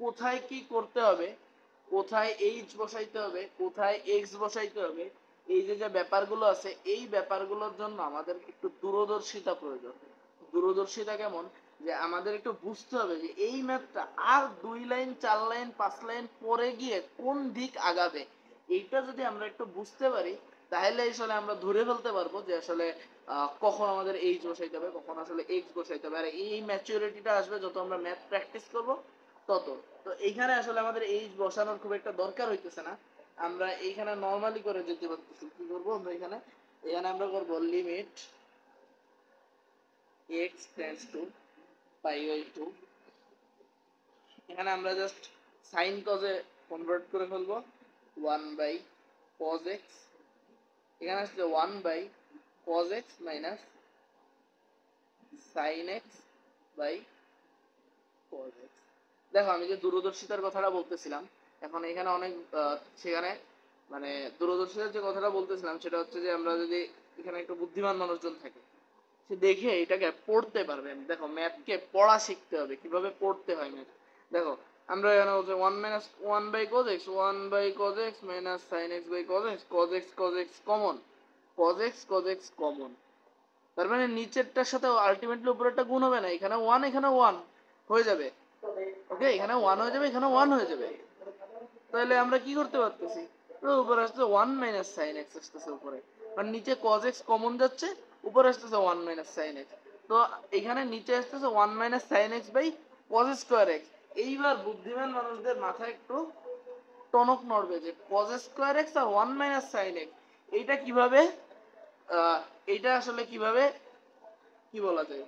Speaker 1: কোথায় কি করতে হবে, কোথায় h বসাইতে হবে, কোথায় x বসাইতে হবে, এই যে যে ব্যাপারগুলো আছে, এই ব্যাপারগুলোর জন্য আমাদের একটু দূরদর্শিতা প্রয়োজন। দূরদর্শিতা কেমন, যে আমাদের একটু বুঝতে হবে যে এই ম্যাথটা আর 2 লাইন 4 লাইন 5 লাইন পরে গিয়ে কোন দিক আগাবে। এইটা যদি আমরা একটু বুঝতে পারি, তাহলে আসলে আমরা ধরে ফেলতে পারবো যে আসলে কখন আমাদের এইচ বসাইতে হবে, কখন আসলে এক্স বসাইতে হবে। আর এই ম্যাচুরিটিটা আসবে যত আমরা ম্যাথ প্র্যাকটিস করব তত। তো এইখানে আসলে আমাদের এইচ বসানোর খুব একটা দরকার হইতেছে না, আমরা এইখানে নর্মালি করে যেতে পারতেছি। কি করবো আমরা এখানে, এখানে আমরা করবো limit x tends to pi by 2, এখানে আমরা জাস্ট সাইন কজে কনভার্ট করে ফেলবো 1 বাই cos x, এখানে আসছে 1 by cos x minus sin x by cos x। দেখো আমি যে দূরদর্শিতার কথাটা বলতেছিলাম, এখন এখানে অনেক সেখানে মানে দূরদর্শিতার যে কথাটা বলতেছিলাম সেটা হচ্ছে যে আমরা যদি এখানে একটু বুদ্ধিমান মানুষজন থাকে, সে দেখে এটাকে পড়তে পারবে। দেখো ম্যাথকে পড়া শিখতে হবে, কিভাবে পড়তে হয় ম্যাথ। দেখো আমরা এখানে বলছি 1 minus 1 by cos x, 1 by cos x minus sin x by cos x, cos x common, cos x common. তার মানে নিচেরটার সাথে আলটিমেটলি উপরেরটা গুণ হবে না, এখানে 1 এখানে 1 হয়ে যাবে। ওকে, এখানে 1 হয়ে যাবে, এখানে 1 হয়ে যাবে। তাহলে আমরা কি করতে পারতেছি, উপরে আসছে 1 মাইনাস sin x আসতেছে উপরে, আর নিচে cos x কমন যাচ্ছে, উপরে আসতেছে 1 মাইনাস sin x। তো এখানে নিচে আসতেছে 1 minus sin x by cos square x। এইবার বুদ্ধিমান মানুষদের মাথায় একটু টনক নড়বে যে cos স্কয়ার x আর 1 মাইনাস sin x এইটা কিভাবে, এইটা আসলে কিভাবে কি বলা যায়,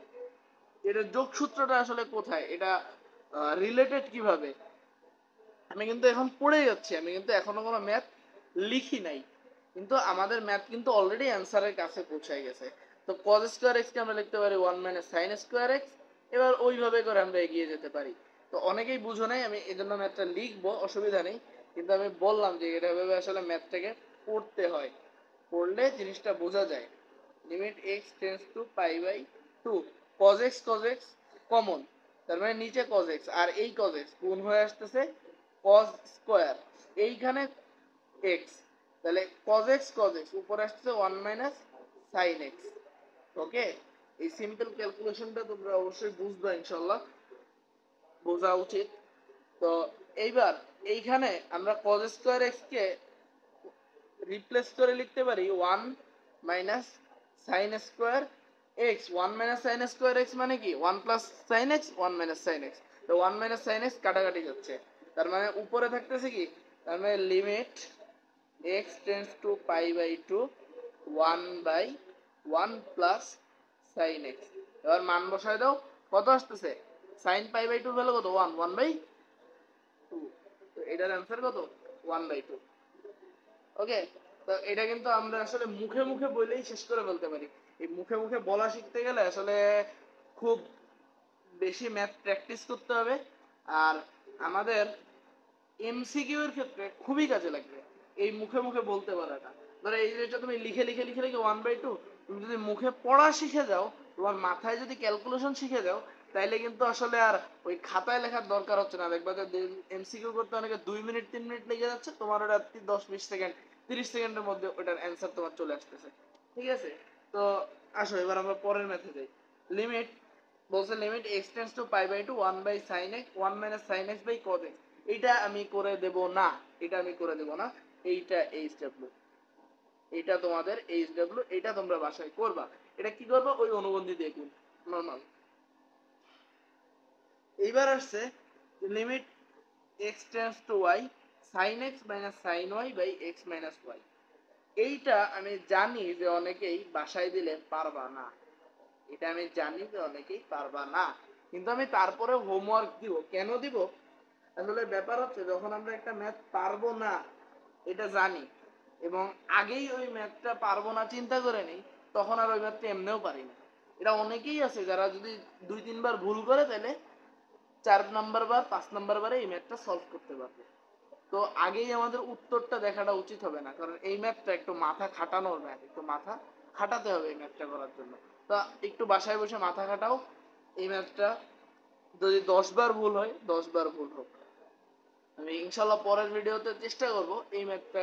Speaker 1: এটা যোগসূত্রটা আসলে কোথায়, এটা রিলেটেড কিভাবে। আমি কিন্তু এখন পড়ে যাচ্ছি, আমি কিন্তু এখনো কোনো ম্যাথ লিখি নাই, কিন্তু আমাদের ম্যাথ কিন্তু অলরেডি অ্যান্সারের কাছে পৌঁছায় গেছে। তো cos স্কয়ার x কে আমরা লিখতে পারি 1 মাইনাস sin স্কয়ার x, এবার ওইভাবে করে আমরা এগিয়ে যেতে পারি। তো অনেকেই বুঝো নাই, আমি এজন্য ম্যাথটা লিখবো, অসুবিধা নেই, কিন্তু আমি বললাম যে এটা ভাবে আসলে ম্যাথটাকে পড়তে হয়, পড়লে জিনিসটা বোঝা যায়। Limit x tends to pi by 2, cos x common, তার মানে নিচে cos x আর এই cos x গুণ হয়ে আসতেছে cos স্কয়ার, এইখানে x, তাহলে cos x উপরে আসছে 1 মাইনাস sin x। ওকে, এই সিম্পল ক্যালকুলেশনটা তোমরা অবশ্যই বুঝবা, ইনশাআল্লাহ বোঝা উচিত। তো এইবার এইখানে আমরা cos স্কয়ার x কে রিপ্লেস করে লিখতে পারি 1 minus sin square x। 1 minus sin square x মানে কি 1 plus sin x, 1 minus sin x। তো 1 মাইনাস sin x কাটাকাটি যাচ্ছে, তার মানে উপরে থাকতেছে কি, তার মানে limit x tends to pi by 2, 1 by 1 plus sin x। এবার মান বসায় দাও, কত আসতেছে, sin পাই বাই 2 ভ্যালু কত, 1, 1 বাই 2। তো এটার অ্যান্সার কত, 1 বাই 2। ওকে, তো এটা কিন্তু আমরা আসলে মুখে মুখে বলেই শেষ করে ফেলতে পারি। এই মুখে মুখে বলা শিখতে গেলে আসলে খুব বেশি ম্যাথ প্র্যাকটিস করতে হবে, আর আমাদের এমসিকিউ এর ক্ষেত্রে খুবই কাজে লাগবে এই মুখে মুখে বলতে পারাটা। ধরো এই যেটা তুমি লিখে লিখে লিখে লিখে 1/2, তুমি যদি মুখে পড়া শিখে যাও, তোমার মাথায় যদি ক্যালকুলেশন শিখে যাও, তাইলে কিন্তু আসলে আর ওই খাতায় লেখার দরকার হচ্ছে না। দেখবা যে এমসিকিউ করতে অনেকে 2 মিনিট 3 মিনিট লেগে যাচ্ছে, তোমার ওটা 10-20 সেকেন্ড 30 সেকেন্ডের মধ্যে ওটার অ্যান্সার তোমার চলে আসতেছে। ঠিক আছে, তো আসো এবার আমরা পরের ম্যাথে যাই। লিমিট বলছে limit x tends to pi by 2, 1 by sin x, 1 minus sin x by cos x। এটা আমি করে দেব না, এটা আমি করে দেব না, এইটা HW, এটা তোমাদের HW, এটা তোমরা বাসায় করবা। এটা কি করবা, ওই অনুবন্ধী দিয়ে গুণ, নরমাল। এইবার আসছে limit x tends to y, sin x minus sin y by x minus y। এইটা আমি জানি যে অনেকেই বাসায় দিলে পারবা না, এটা আমি জানি যে অনেকেই পারবা না, কিন্তু আমি তারপরে হোমওয়ার্ক দিব। কেন দিব, আসলে ব্যাপার হচ্ছে যখন আমরা একটা ম্যাথ পারবো না এটা জানি, এবং আগেই ওই ম্যাথটা পারবো না চিন্তা করে নেই, তখন আর ওই ম্যাথটা এমনিও পারি না। এটা অনেকেই আছে যারা যদি 2-3 বার ভুল করে তাহলে 4 নাম্বার বার 5 নাম্বার বারে এই ম্যাথটা সলভ করতে পারবে। তো আগেই আমাদের উত্তরটা দেখাটা উচিত হবে না, কারণ এই ম্যাথটা একটু মাথা খাটানোর ম্যাথ, একটু মাথা খাটাতে হবে এই ম্যাথটা করার জন্য। তা একটু বাসায় বসে মাথা খাটাও, এই ম্যাথটা যদি 10 বার ভুল হয় 10 বার ভুল হোক, আমি ইনশাল্লাহ পরের ভিডিওতে চেষ্টা করব এই ম্যাথটা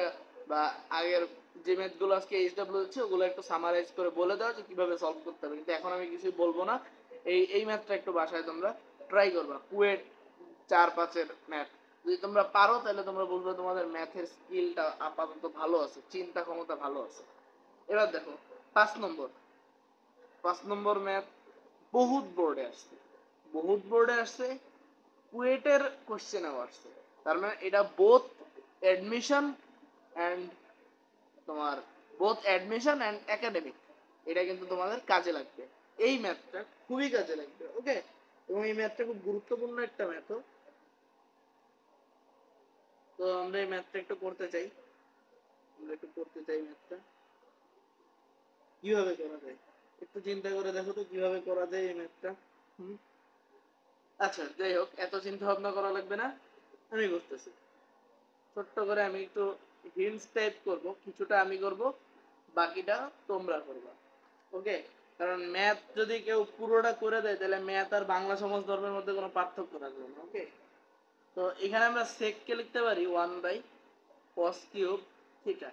Speaker 1: বা আগের যে ম্যাথগুলো আজকে এইচডব্লিউ হচ্ছে ওগুলো একটু সামারাইজ করে বলে দেওয়া যে কিভাবে সলভ করতে হবে, কিন্তু এখন আমি কিছুই বলবো না। এই ম্যাথটা একটু বাসায় তোমরা ট্রাই করবা, কুয়েট 4-5 এর ম্যাথ যদি তোমরা পারো তাহলে তোমরা বুঝবে তোমাদের ম্যাথের স্কিলটা আপাতত ভালো আছে, চিন্তা ক্ষমতা ভালো আছে। এবার দেখো 5 নম্বর, 5 নম্বর ম্যাথ বহুত বোর্ডে আসছে, বহুত বোর্ডে আসছে, কুয়েটের কোশ্চেনেও আসছে। তার মানে এটা বোথ অ্যাডমিশন অ্যান্ড তোমার বোথ অ্যাডমিশন অ্যান্ড একাডেমিক, এটা কিন্তু তোমাদের কাজে লাগবে। এই ম্যাথটা খুবই কাজে লাগবে, ওকে। এবং এই ম্যাথটা খুব গুরুত্বপূর্ণ একটা ম্যাথও। তো আমরা এই ম্যাথটা একটু করতে চাই, আমরা একটু করতে চাই ম্যাথটা কিভাবে করা যায়। একটু চিন্তা করে দেখো তো কিভাবে করা যায় এই ম্যাথটা। আচ্ছা যাই হোক, এত চিন্তা ভাবনা করা লাগবে না, আমি করতেছি। ছোট্ট করে আমি একটু হিন্টস টাইপ করব, কিছুটা আমি করব, বাকিটা তোমরা করবা, ওকে। কারণ ম্যাথ যদি কেউ পুরোটা করে দেয় তাহলে ম্যাথ আর বাংলা সমাজ ধর্মের মধ্যে কোনো পার্থক্য থাকবে না, ওকে। তো এখানে আমরা সেককে লিখতে পারি 1/cos কিউব থিটা,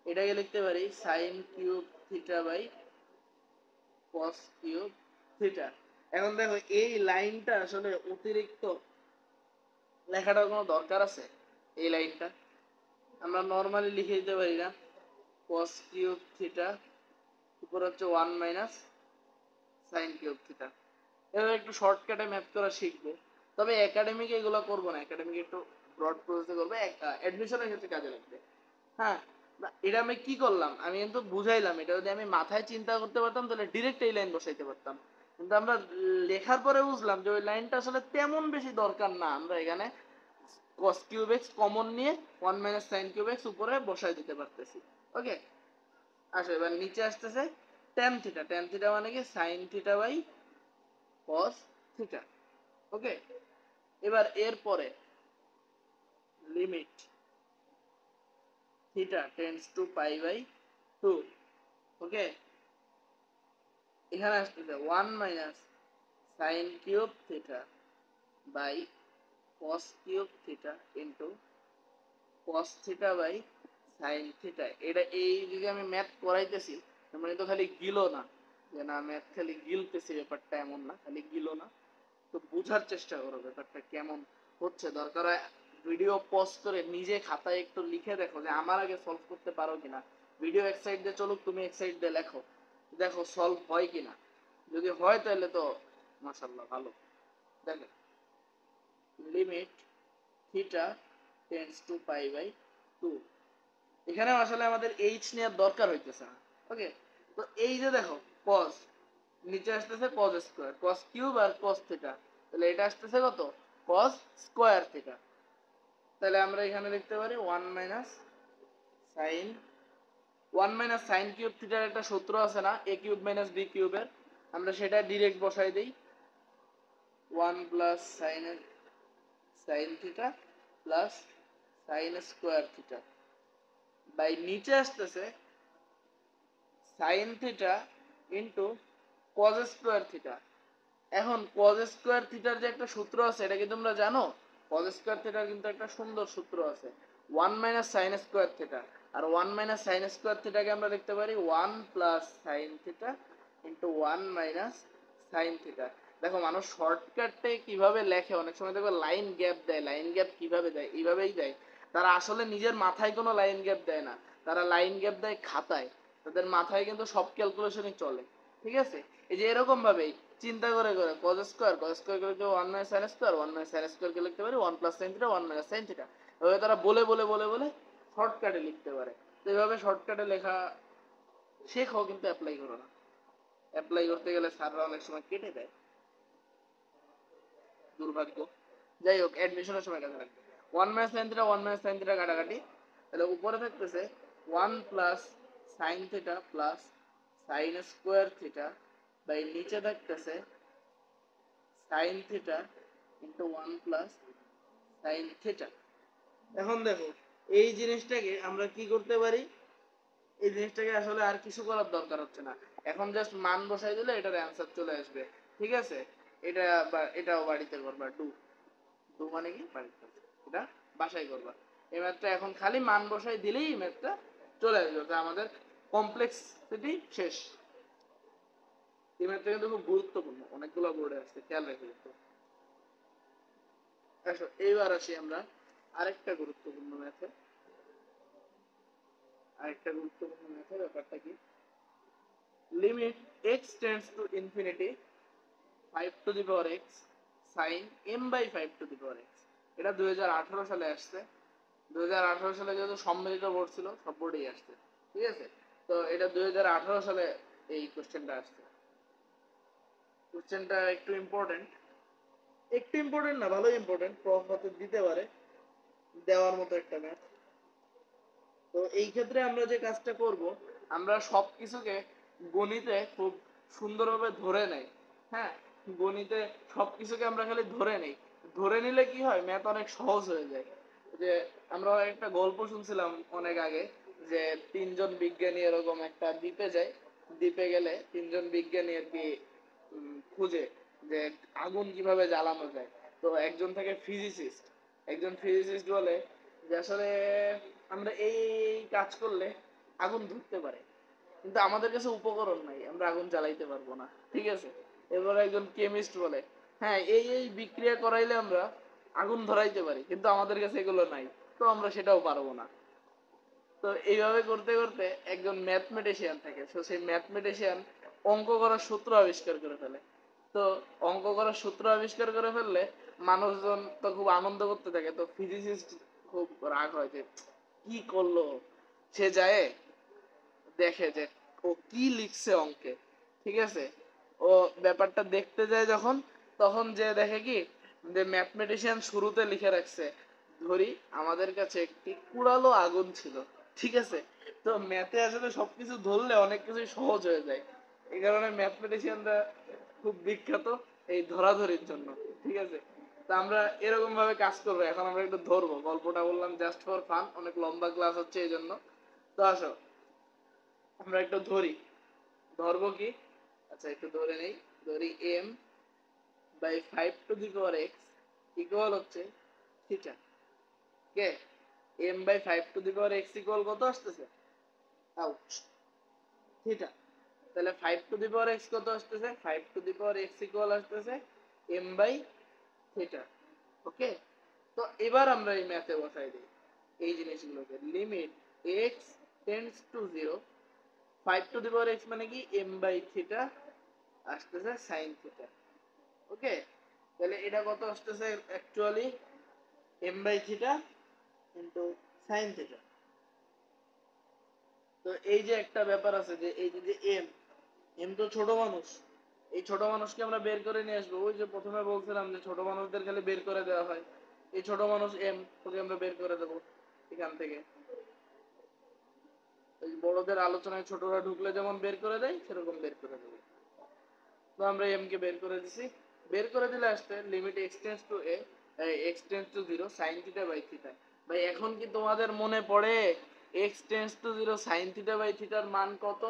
Speaker 1: এটাকে লিখতে পারি sin cube theta by cos cube theta. এখন দেখো এই লাইনটা আসলে অতিরিক্ত লেখাটার কোনো দরকার আছে? এই লাইনটা আমরা নর্মালি লিখে দিতে পারি না, cos কিউব থিটা উপর হচ্ছে 1 মাইনাস sin কিউব থিটা। এভাবে একটু শর্টকাটে ম্যাথ করা শিখবো। তবে একাডেমিক এগুলো করবো না, একাডেমিক একটু ব্রড প্রসেসে করবো, অ্যাডমিশনের ক্ষেত্রে কাজে লাগবে। হ্যাঁ, এটা আমি কি করলাম, আমি কিন্তু বুঝাইলাম, এটা যদি আমি মাথায় চিন্তা করতে পারতাম তাহলে ডিরেক্ট এই লাইন বসাইতে পারতাম। কিন্তু আমরা লেখার পরে বুঝলাম যে ওই লাইনটা আসলে তেমন বেশি দরকার না, আমরা এখানে cos কিউব x কমন নিয়ে 1 মাইনাস sin কিউব x উপরে বসাই দিতে পারতেছি, ওকে। আসো এবার নিচে আসতেছে tan থিটা, tan থিটা মানে কি sin theta by cos theta, okay. এবার এর পরে limit theta tends to pi by 2, okay. এখানে আসতেছে 1 minus sin cube theta by cos cube theta into cos theta by sin theta. এটা এই যদি আমি ম্যাথ করাইতেছি মানে তো খালি গিলো না, যে না ম্যাথ খালি গিলতেছি, ব্যাপারটা এমন না, খালি গিলো না। তো বোঝার চেষ্টা করো ব্যাপারটা কেমন হচ্ছে, দরকার হয় ভিডিও পজ করে নিজে খাতায় একটু লিখে দেখো যে আমার আগে সলভ করতে পারো কিনা। ভিডিও এক সাইড দিয়ে চলুক, তুমি এক সাইড দিয়ে লেখো, দেখো সলভ হয় কিনা। যদি হয় তাহলে তো মাশাআল্লাহ ভালো। দেখো limit theta tends to pi by 2, এখানে আসলে আমাদের এইচ নেওয়ার দরকার হইতেছে না, ওকে। তো এই যে দেখো cos, নিচে আসতেছে cos স্কয়ার, cos কিউব আর cos থিটা, তাহলে এটা আসতেছে কত cos স্কয়ার থিটা। তাহলে আমরা এখানে লিখতে পারি 1 minus sin, 1 minus sin cube থিটার একটা সূত্র আছে না, a কিউব মাইনাস b কিউবের, আমরা সেটা ডাইরেক্ট বসাই দেই, 1 plus sin theta plus sin square theta by নিচে আসতেছে sin theta into cos square theta. এখন cos স্কয়ার থিটার যে একটা সূত্র আছে এটা কি তোমরা জানো? cos স্কয়ার থিটার কিন্তু একটা সুন্দর সূত্র আছে, 1 মাইনাস sin স্কয়ার থিটা। আর 1 মাইনাস sin স্কয়ার থিটাকে আমরা লিখতে পারি 1 plus sin theta into 1 minus sin theta. দেখো মানুষ শর্টকাটে কিভাবে লেখে, অনেক সময় দেখো লাইন গ্যাপ দেয়, লাইন গ্যাপ কিভাবে দেয়, এইভাবেই দেয়। তারা আসলে নিজের মাথায় কোনো লাইন গ্যাপ দেয় না, তারা লাইন গ্যাপ দেয় খাতায়, তাদের মাথায় কিন্তু সব ক্যালকুলেশনই চলে, ঠিক আছে। এই যে এরকম ভাবেই চিন্তা করে করে cos স্কয়ার করে 1 minus sin square, 1 minus sin square কে লিখতে পারি 1 plus sin theta 1 minus sin theta. এভাবে তারা বলে বলে বলে বলে শর্টকাটে লিখতে পারে। তো এইভাবে শর্টকাটে লেখা শেখো, কিন্তু অ্যাপ্লাই করো না, অ্যাপ্লাই করতে গেলে স্যাররা অনেক সময় কেটে দেয়, দুর্ভাগ্য। যাই হোক অ্যাডমিশনের সময় কাজে লাগবে। 1 minus sin theta 1 minus sin theta কাটাকাটি, তাহলে উপরে থাকতেছে 1 plus sin theta plus sin square theta by নিচে থাকতেছে sin theta into 1 plus sin theta. এখন দেখো এই জিনিসটাকে আমরা কি করতে পারি, এই জিনিসটাকে আসলে আর কিছু করার দরকার হচ্ছে না, এখন জাস্ট মান বসাই দিলে এটার অ্যান্সার চলে আসবে, ঠিক আছে। এটা এটাও বাড়িতে করবা, ডু ডু মানে কি বাড়িতে, এটা বাসায় করবা। এই ম্যাথটা এখন খালি মান বসাই দিলেই এই ম্যাথটা চলে আসবে, আমাদের কমপ্লেক্সিটি শেষ। এই ম্যাথটা কিন্তু খুব গুরুত্বপূর্ণ, অনেকগুলো বোর্ডে আসছে, খেয়াল রেখে। আসো এইবার আসি আমরা আরেকটা গুরুত্বপূর্ণ ম্যাথে ব্যাপারটা কি, limit x tends to infinity 5 to the power x sin m by 5 to the power x। এটা 2018 সালে আসছে। 2018 সালে যেহেতু সম্মিলিত বোর্ড ছিল, সব বোর্ডেই আসছে, ঠিক আছে। তো এটা 2018 সালে এই কোশ্চেনটা আসছে। কোশ্চেনটা একটু ইম্পর্টেন্ট, না, ভালো ইম্পর্টেন্ট, প্রফ হতে দিতে পারে, দেওয়ার মতো একটা ম্যাথ। তো এই ক্ষেত্রে আমরা যে কাজটা করব, আমরা সবকিছুকে গণিতে খুব সুন্দরভাবে ধরে নেই। হ্যাঁ, গণিতে সবকিছুকে আমরা খালি ধরে নেই। ধরে নিলে কি হয়, ম্যাথ অনেক সহজ হয়ে যায়। যে আমরা একটা গল্প শুনছিলাম অনেক আগে, যে তিনজন বিজ্ঞানী এরকম একটা দ্বীপে যায়। দ্বীপে গেলে তিনজন বিজ্ঞানী আর কি খুঁজে যে আগুন কিভাবে জ্বালানো যায়। তো একজন থাকে ফিজিসিস্ট, বলে যে আসলে আমরা এই কাজ করলে আগুন ধরতে পারে, কিন্তু আমাদের কাছে উপকরণ নাই, আমরা আগুন জ্বালাইতে পারবো না, ঠিক আছে। এবার একজন কেমিস্ট বলে, হ্যাঁ এই বিক্রিয়া করাইলে আমরা আগুন ধরাইতে পারি, কিন্তু আমাদের কাছে এগুলো নাই, তো আমরা সেটাও পারবো না। তো এইভাবে করতে করতে একজন ম্যাথমেটিশিয়ান থাকে, তো সেই ম্যাথমেটিশিয়ান অঙ্ক করার সূত্র আবিষ্কার করে ফেলে। তো অঙ্ক করার সূত্র আবিষ্কার করে ফেললে মানুষজন তো খুব আনন্দ করতে থাকে। তো ফিজিসিস্ট খুব রাগ হয় যে কি করলো। সে যায় দেখে যে ও কি লিখছে অঙ্কে, ঠিক আছে। ও ব্যাপারটা দেখতে যায় যখন, তখন যে দেখে কি, যে ম্যাথমেটিশিয়ান শুরুতে লিখে রাখছে, ধরি আমাদের কাছে একটি কুড়ালো আগুন ছিল, ঠিক আছে। তো ম্যাথে আসলে সবকিছু ধরলে অনেক কিছুই সহজ হয়ে যায়। এই কারণে ম্যাথমেটিশিয়ানরা খুব বিখ্যাত এই ধরাধরির জন্য, ঠিক আছে। তা আমরা এরকম ভাবে কাজ করবো। এখন আমরা একটু ধরবো, গল্পটা বললাম জাস্ট ফর ফান, অনেক লম্বা ক্লাস হচ্ছে এই জন্য। তো আসো আমরা একটু ধরবো কি, আচ্ছা একটু ধরে নেই। ধরি m by 5 to the power x equal হচ্ছে থিটা। কে m by 5 to the power x equal কত আসতেছে, আউট, থিটা। তাহলে 5 টু দি পাওয়ার x কত আসতেছে, 5 to the power x equal আসতেছে m বাই থিটা। ওকে, তো এবার আমরা এই ম্যাথে বসাই দিই এই জিনিসগুলোকে। Limit x tends to 0, 5 to the power x মানে কি m বাই থিটা আসতেছে sin থিটা। ওকে, তাহলে এটা কত আসতেছে actually m by theta into sin theta. তো এই যে একটা ব্যাপার আছে, যে এই যে m তো ছোট মানুষ, এই ছোট মানুষকে আমরা বের করে নিয়ে আসবো। ওই যে প্রথমে বলছিলাম যে ছোট মানুষদের খালি বের করে দেওয়া হয়, এই ছোট মানুষ m ওকে আমরা বের করে দেবো এখান থেকে। এই বড়দের আলোচনায় ছোটরা ঢুকলে যেমন বের করে দেয়, সেরকম বের করে দেবো। তো আমরা m কে বের করে দিছি। বের করে দিলে আসছে limit x tends to a, x tends to 0 sin theta by theta. ভাই এখন কি তোমাদের মনে পড়ে x tends to 0 sin theta by থিটার মান কত?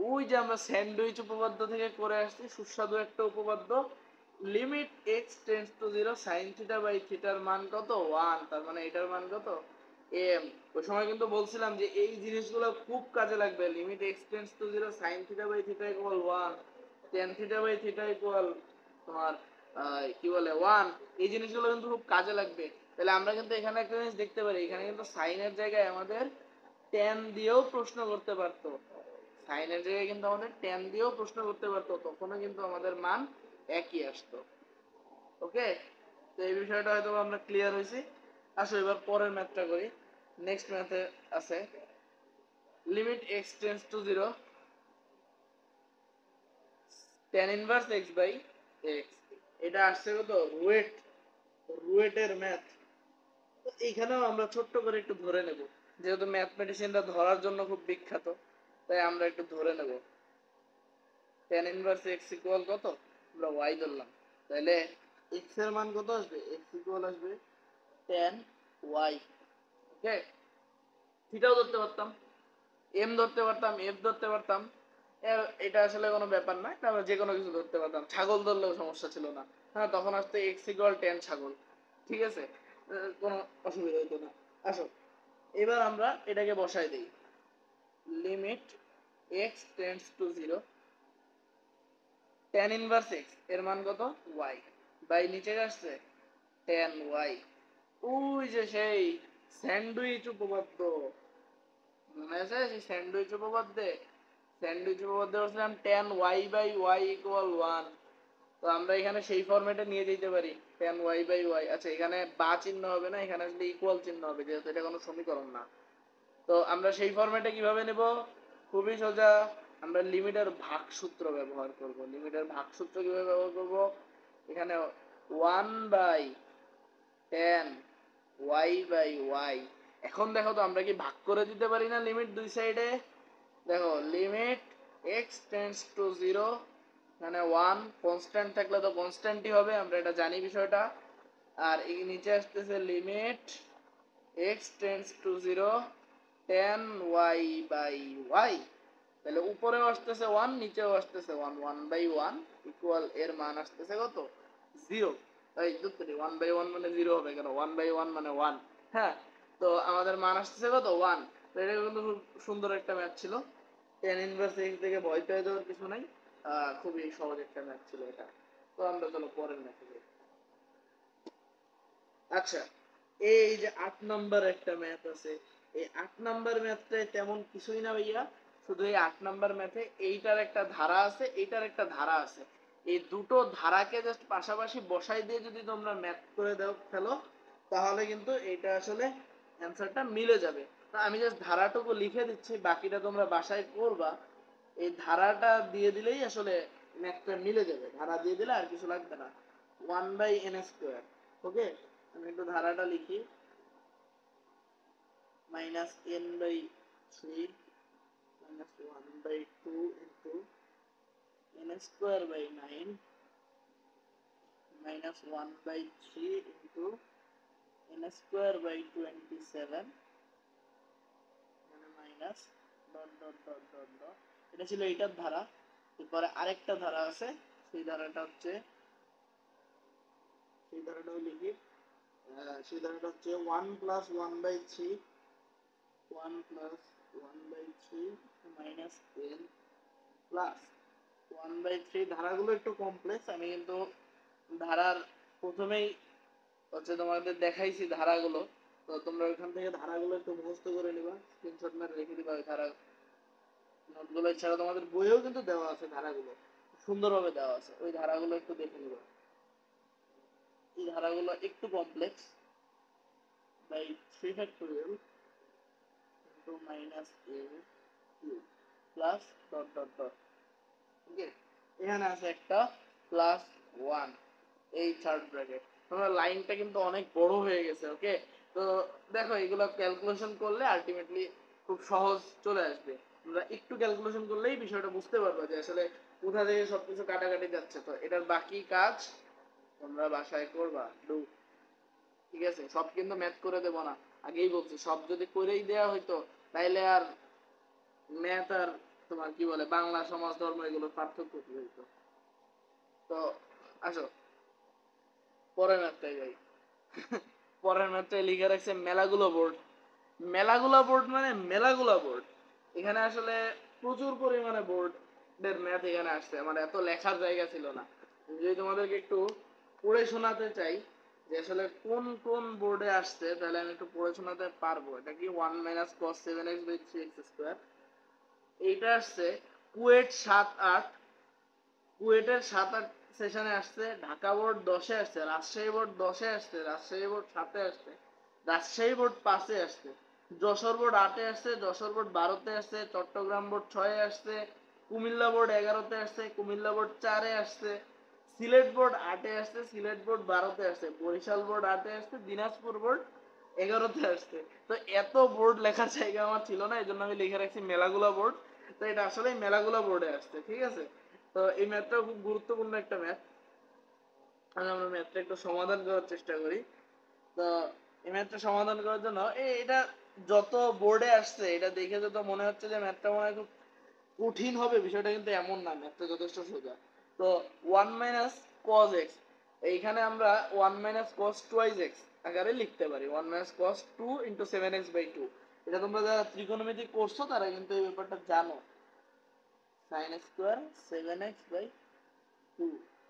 Speaker 1: ওই যে আমরা স্যান্ডউইচ উপপাদ্য থেকে করে আসছি, সুস্বাদু একটা উপপাদ্য। Limit x tends to 0 sin theta by থিটার মান কত, 1। তার মানে এটার মান কত, m। ওই সময় কিন্তু বলছিলাম যে এই জিনিসগুলো খুব কাজে লাগবে। Limit x tends to 0 sin theta by theta equal 1, tan theta by theta equal তোমার কি বলে 1। এই জিনিসগুলো কিন্তু খুব কাজে লাগবে। তাহলে আমরা কিন্তু এখানে একটা জিনিস দেখতে পারি, এখানে কিন্তু সাইনের জায়গায় আমাদের tan দিয়েও প্রশ্ন করতে পারতো। সাইনের জায়গায় কিন্তু আমাদের tan দিয়েও প্রশ্ন করতে পারতো, তখনও কিন্তু আমাদের মান একই আসতো। ওকে, তো এই বিষয়টা হয়তো আমরা ক্লিয়ার হয়েছি। আসো এবার পরের ম্যাথটা করি। নেক্সট ম্যাথে আছে limit x tends to 0 tan inverse x by x। এটা আসছে কত, রুয়েটের ম্যাথ। তো এইখানেও আমরা ছোট্ট করে একটু ধরে নেব, যেহেতু ম্যাথমেটিশিয়ানরা ধরার জন্য খুব বিখ্যাত, তাই আমরা একটু ধরে নেব। tan ইনভার্স x ইকুয়াল কত, আমরা y ধরলাম। তাহলে x এর মান কত আসবে, x ইকুয়াল আসবে tan y। ওকে, থিটাও ধরতে পারতাম, এম ধরতে পারতাম, এফ ধরতে পারতাম। এটা আসলে কোনো ব্যাপার না, আমরা যে কোনো কিছু ধরতে পারতাম। ছাগল ধরলেও সমস্যা ছিল না। হ্যাঁ, তখন আসতে এক্স ইকুয়াল 10 ছাগল, ঠিক আছে, কোনো অসুবিধা হতো না। আসো এবার আমরা এটাকে বসাই দিই। Limit x tends to 0 tan inverse x এর মান কত, ওয়াই, বাই নিচে আসছে tan ওয়াই। ওই যে সেই স্যান্ডউইচ উপপাদ্য, মনে আছে সেই স্যান্ডউইচ উপপাদ্যে? স্যান্ডউইচ উপপাদ্যে বলছিলাম tan y/y = 1। তো আমরা এখানে সেই ফরম্যাটে নিয়ে যেতে পারি tan y/y। আচ্ছা, এখানে বা চিহ্ন হবে না, এখানে আসলে ইকুয়াল চিহ্ন হবে, যেহেতু এটা কোনো সমীকরণ না। তো আমরা সেই ফরম্যাটে কিভাবে নেব? খুবই সোজা, আমরা লিমিটের ভাগসূত্র ব্যবহার করব। লিমিটের ভাগসূত্র কিভাবে ব্যবহার করব? এখানে 1/tan y/y। এখন দেখো তো আমরা কি ভাগ করে দিতে পারি না লিমিট দুই সাইডে? দেখো, লিমিট x টেন্ডস টু 0, মানে 1 কনস্ট্যান্ট থাকলে তো কনস্ট্যান্টই হবে, আমরা এটা জানি বিষয়টা। আর এই নিচে আসতেছে limit x tends to 0 tan y/y। তাহলে উপরেও আসতেছে 1, নিচেও আসতেছে 1, 1/1 ইকুয়াল এর মান আসতেছে কত? 0। এই দুটোরই 1/1 মানে 0 হবে কেন? 1/1 মানে 1। হ্যাঁ, তো আমাদের মান আসতেছে কত? 1। তো এটা কিন্তু খুব সুন্দর একটা ম্যাথ ছিল। tan ইনভার্স x থেকে ভয় পেয়ে যাওয়ার কিছু নাই, খুবই সহজ একটা ম্যাথ ছিল এটা। তো আমরা চলো পরের ম্যাথে যাই। আচ্ছা, এই যে 8 নাম্বার একটা ম্যাথ আছে, এই 8 নাম্বার ম্যাথটায় তেমন কিছুই না ভাইয়া, শুধু এই 8 নাম্বার ম্যাথে এইটার একটা ধারা আছে, এইটার একটা ধারা আছে। এই দুটো ধারাকে জাস্ট পাশাপাশি বসাই দিয়ে যদি তোমরা ম্যাথ করে দাও ফেলো, তাহলে কিন্তু এইটা আসলে অ্যান্সারটা মিলে যাবে। তো আমি জাস্ট ধারাটুকু লিখে দিচ্ছি, বাকিটা তোমরা বাসায় করবা। এই ধারাটা দিয়ে দিলেই আসলে ম্যাথটা মিলে যাবে, ধারা দিয়ে দিলে আর কিছু লাগবে না। 1/n²। ওকে, আমি একটু ধারাটা লিখি। -n/3 -1/2 into n²/9 -1/3 into n²/27, মানে minus dot dot dot dot dot. এটা ছিল এইটার ধারা। এরপরে আরেকটা ধারা আছে, সেই ধারাটাও লিখি। সেই ধারাটা হচ্ছে 1 + 1/3 1 + 1/3 মাইনাস n প্লাস 1/3। ধারাগুলো একটু কমপ্লেক্স, আমি কিন্তু ধারার প্রথমেই হচ্ছে তোমাদের দেখাইছি ধারাগুলো। তো তোমরা ওইখান থেকে ধারাগুলো একটু মুখস্থ করে নিবা, স্ক্রিনশট মেরে রেখে দিবা ওই ধারা নোটগুলো। এছাড়া তোমাদের বইয়েও কিন্তু দেওয়া আছে ধারাগুলো, সুন্দরভাবে দেওয়া আছে, ওই ধারাগুলো একটু দেখে নিবা। এই ধারাগুলো একটু complex. By 3 factorial into minus a cube plus dot dot dot. Okay, এখানে আছে একটা প্লাস 1, এই থার্ড ব্র্যাকেট। তোমরা লাইনটা কিন্তু অনেক বড় হয়ে গেছে। ওকে, তো দেখো এগুলো ক্যালকুলেশন করলে আলটিমেটলি খুব সহজ চলে আসবে। তোমরা একটু ক্যালকুলেশন করলেই বিষয়টা বুঝতে পারবে যে আসলে কোথা থেকে সবকিছু কাটাকাটি যাচ্ছে। তো এটার বাকি কাজ তোমরা বাসায় করবা, ডু। ঠিক আছে, সব কিন্তু ম্যাথ করে দেব না, আগেই বলছি। সব যদি করেই দেয়া হইতো, তাইলে আর ম্যাথ আর তোমার কি বলে বাংলা, সমাজ, ধর্ম এগুলোর পার্থক্য কি হইতো? তো আসো পরের ম্যাথটাই যাই। পরের ম্যাথটাই লিখে রাখছে মেলাগুলো বোর্ড। মেলাগুলা বোর্ড মানে মেলাগুলা বোর্ড। এখানে আসলে প্রচুর পরিমাণে বোর্ডের ম্যাথ এখানে আসছে, আমার এত লেখার জায়গা ছিল না। যদি তোমাদেরকে একটু পড়ে শোনাতে চাই যে আসলে কোন কোন বোর্ডে আসছে, তাহলে আমি একটু পড়ে শোনাতে পারবো। এটা কি 1 - cos 7x/3x²। এইটা আসছে কুয়েট 7-8, কুয়েটের 7-8 সেশনে আসছে। ঢাকা বোর্ড 10-এ আসছে, রাজশাহী বোর্ড 10-এ আসছে, রাজশাহী বোর্ড 7-এ আসছে, রাজশাহী বোর্ড 5-এ আসছে, যশোর বোর্ড 8-এ আসছে, যশোর বোর্ড 12-তে আসছে, চট্টগ্রাম বোর্ড 6-এ আসছে, কুমিল্লা বোর্ড 11-তে আসছে, কুমিল্লা বোর্ড 4-এ আসছে, সিলেট বোর্ড 8-এ আসছে, সিলেট বোর্ড 12-তে আসছে, বরিশাল বোর্ড 8-এ আসছে, দিনাজপুর বোর্ড 11-তে আসছে। তো এত বোর্ড লেখার জায়গা আমার ছিল না, এই জন্য আমি লিখে রাখছি মেলাগুলা বোর্ড। তো এটা আসলে মেলাগুলা বোর্ডে আসছে। ঠিক আছে, তো এই ম্যাথটাও খুব গুরুত্বপূর্ণ একটা ম্যাথ। আমরা ম্যাথটা একটু সমাধান করার চেষ্টা করি। তো এই ম্যাথটা সমাধান করার জন্য এটা যত বোর্ডে আসছে, এটা দেখে যত মনে হচ্ছে যে ম্যাথটা মনে হয় খুব কঠিন হবে, বিষয়টা কিন্তু এমন না, ম্যাথটা যথেষ্ট সোজা। তো 1 - cos x, এইখানে আমরা 1 - cos 2x আকারে লিখতে পারি। 1 - cos 2 × 7x/2। এটা তোমরা যারা ত্রিকোণমিতি করছো তারা কিন্তু এই ব্যাপারটা জানো। sin² 7x/2।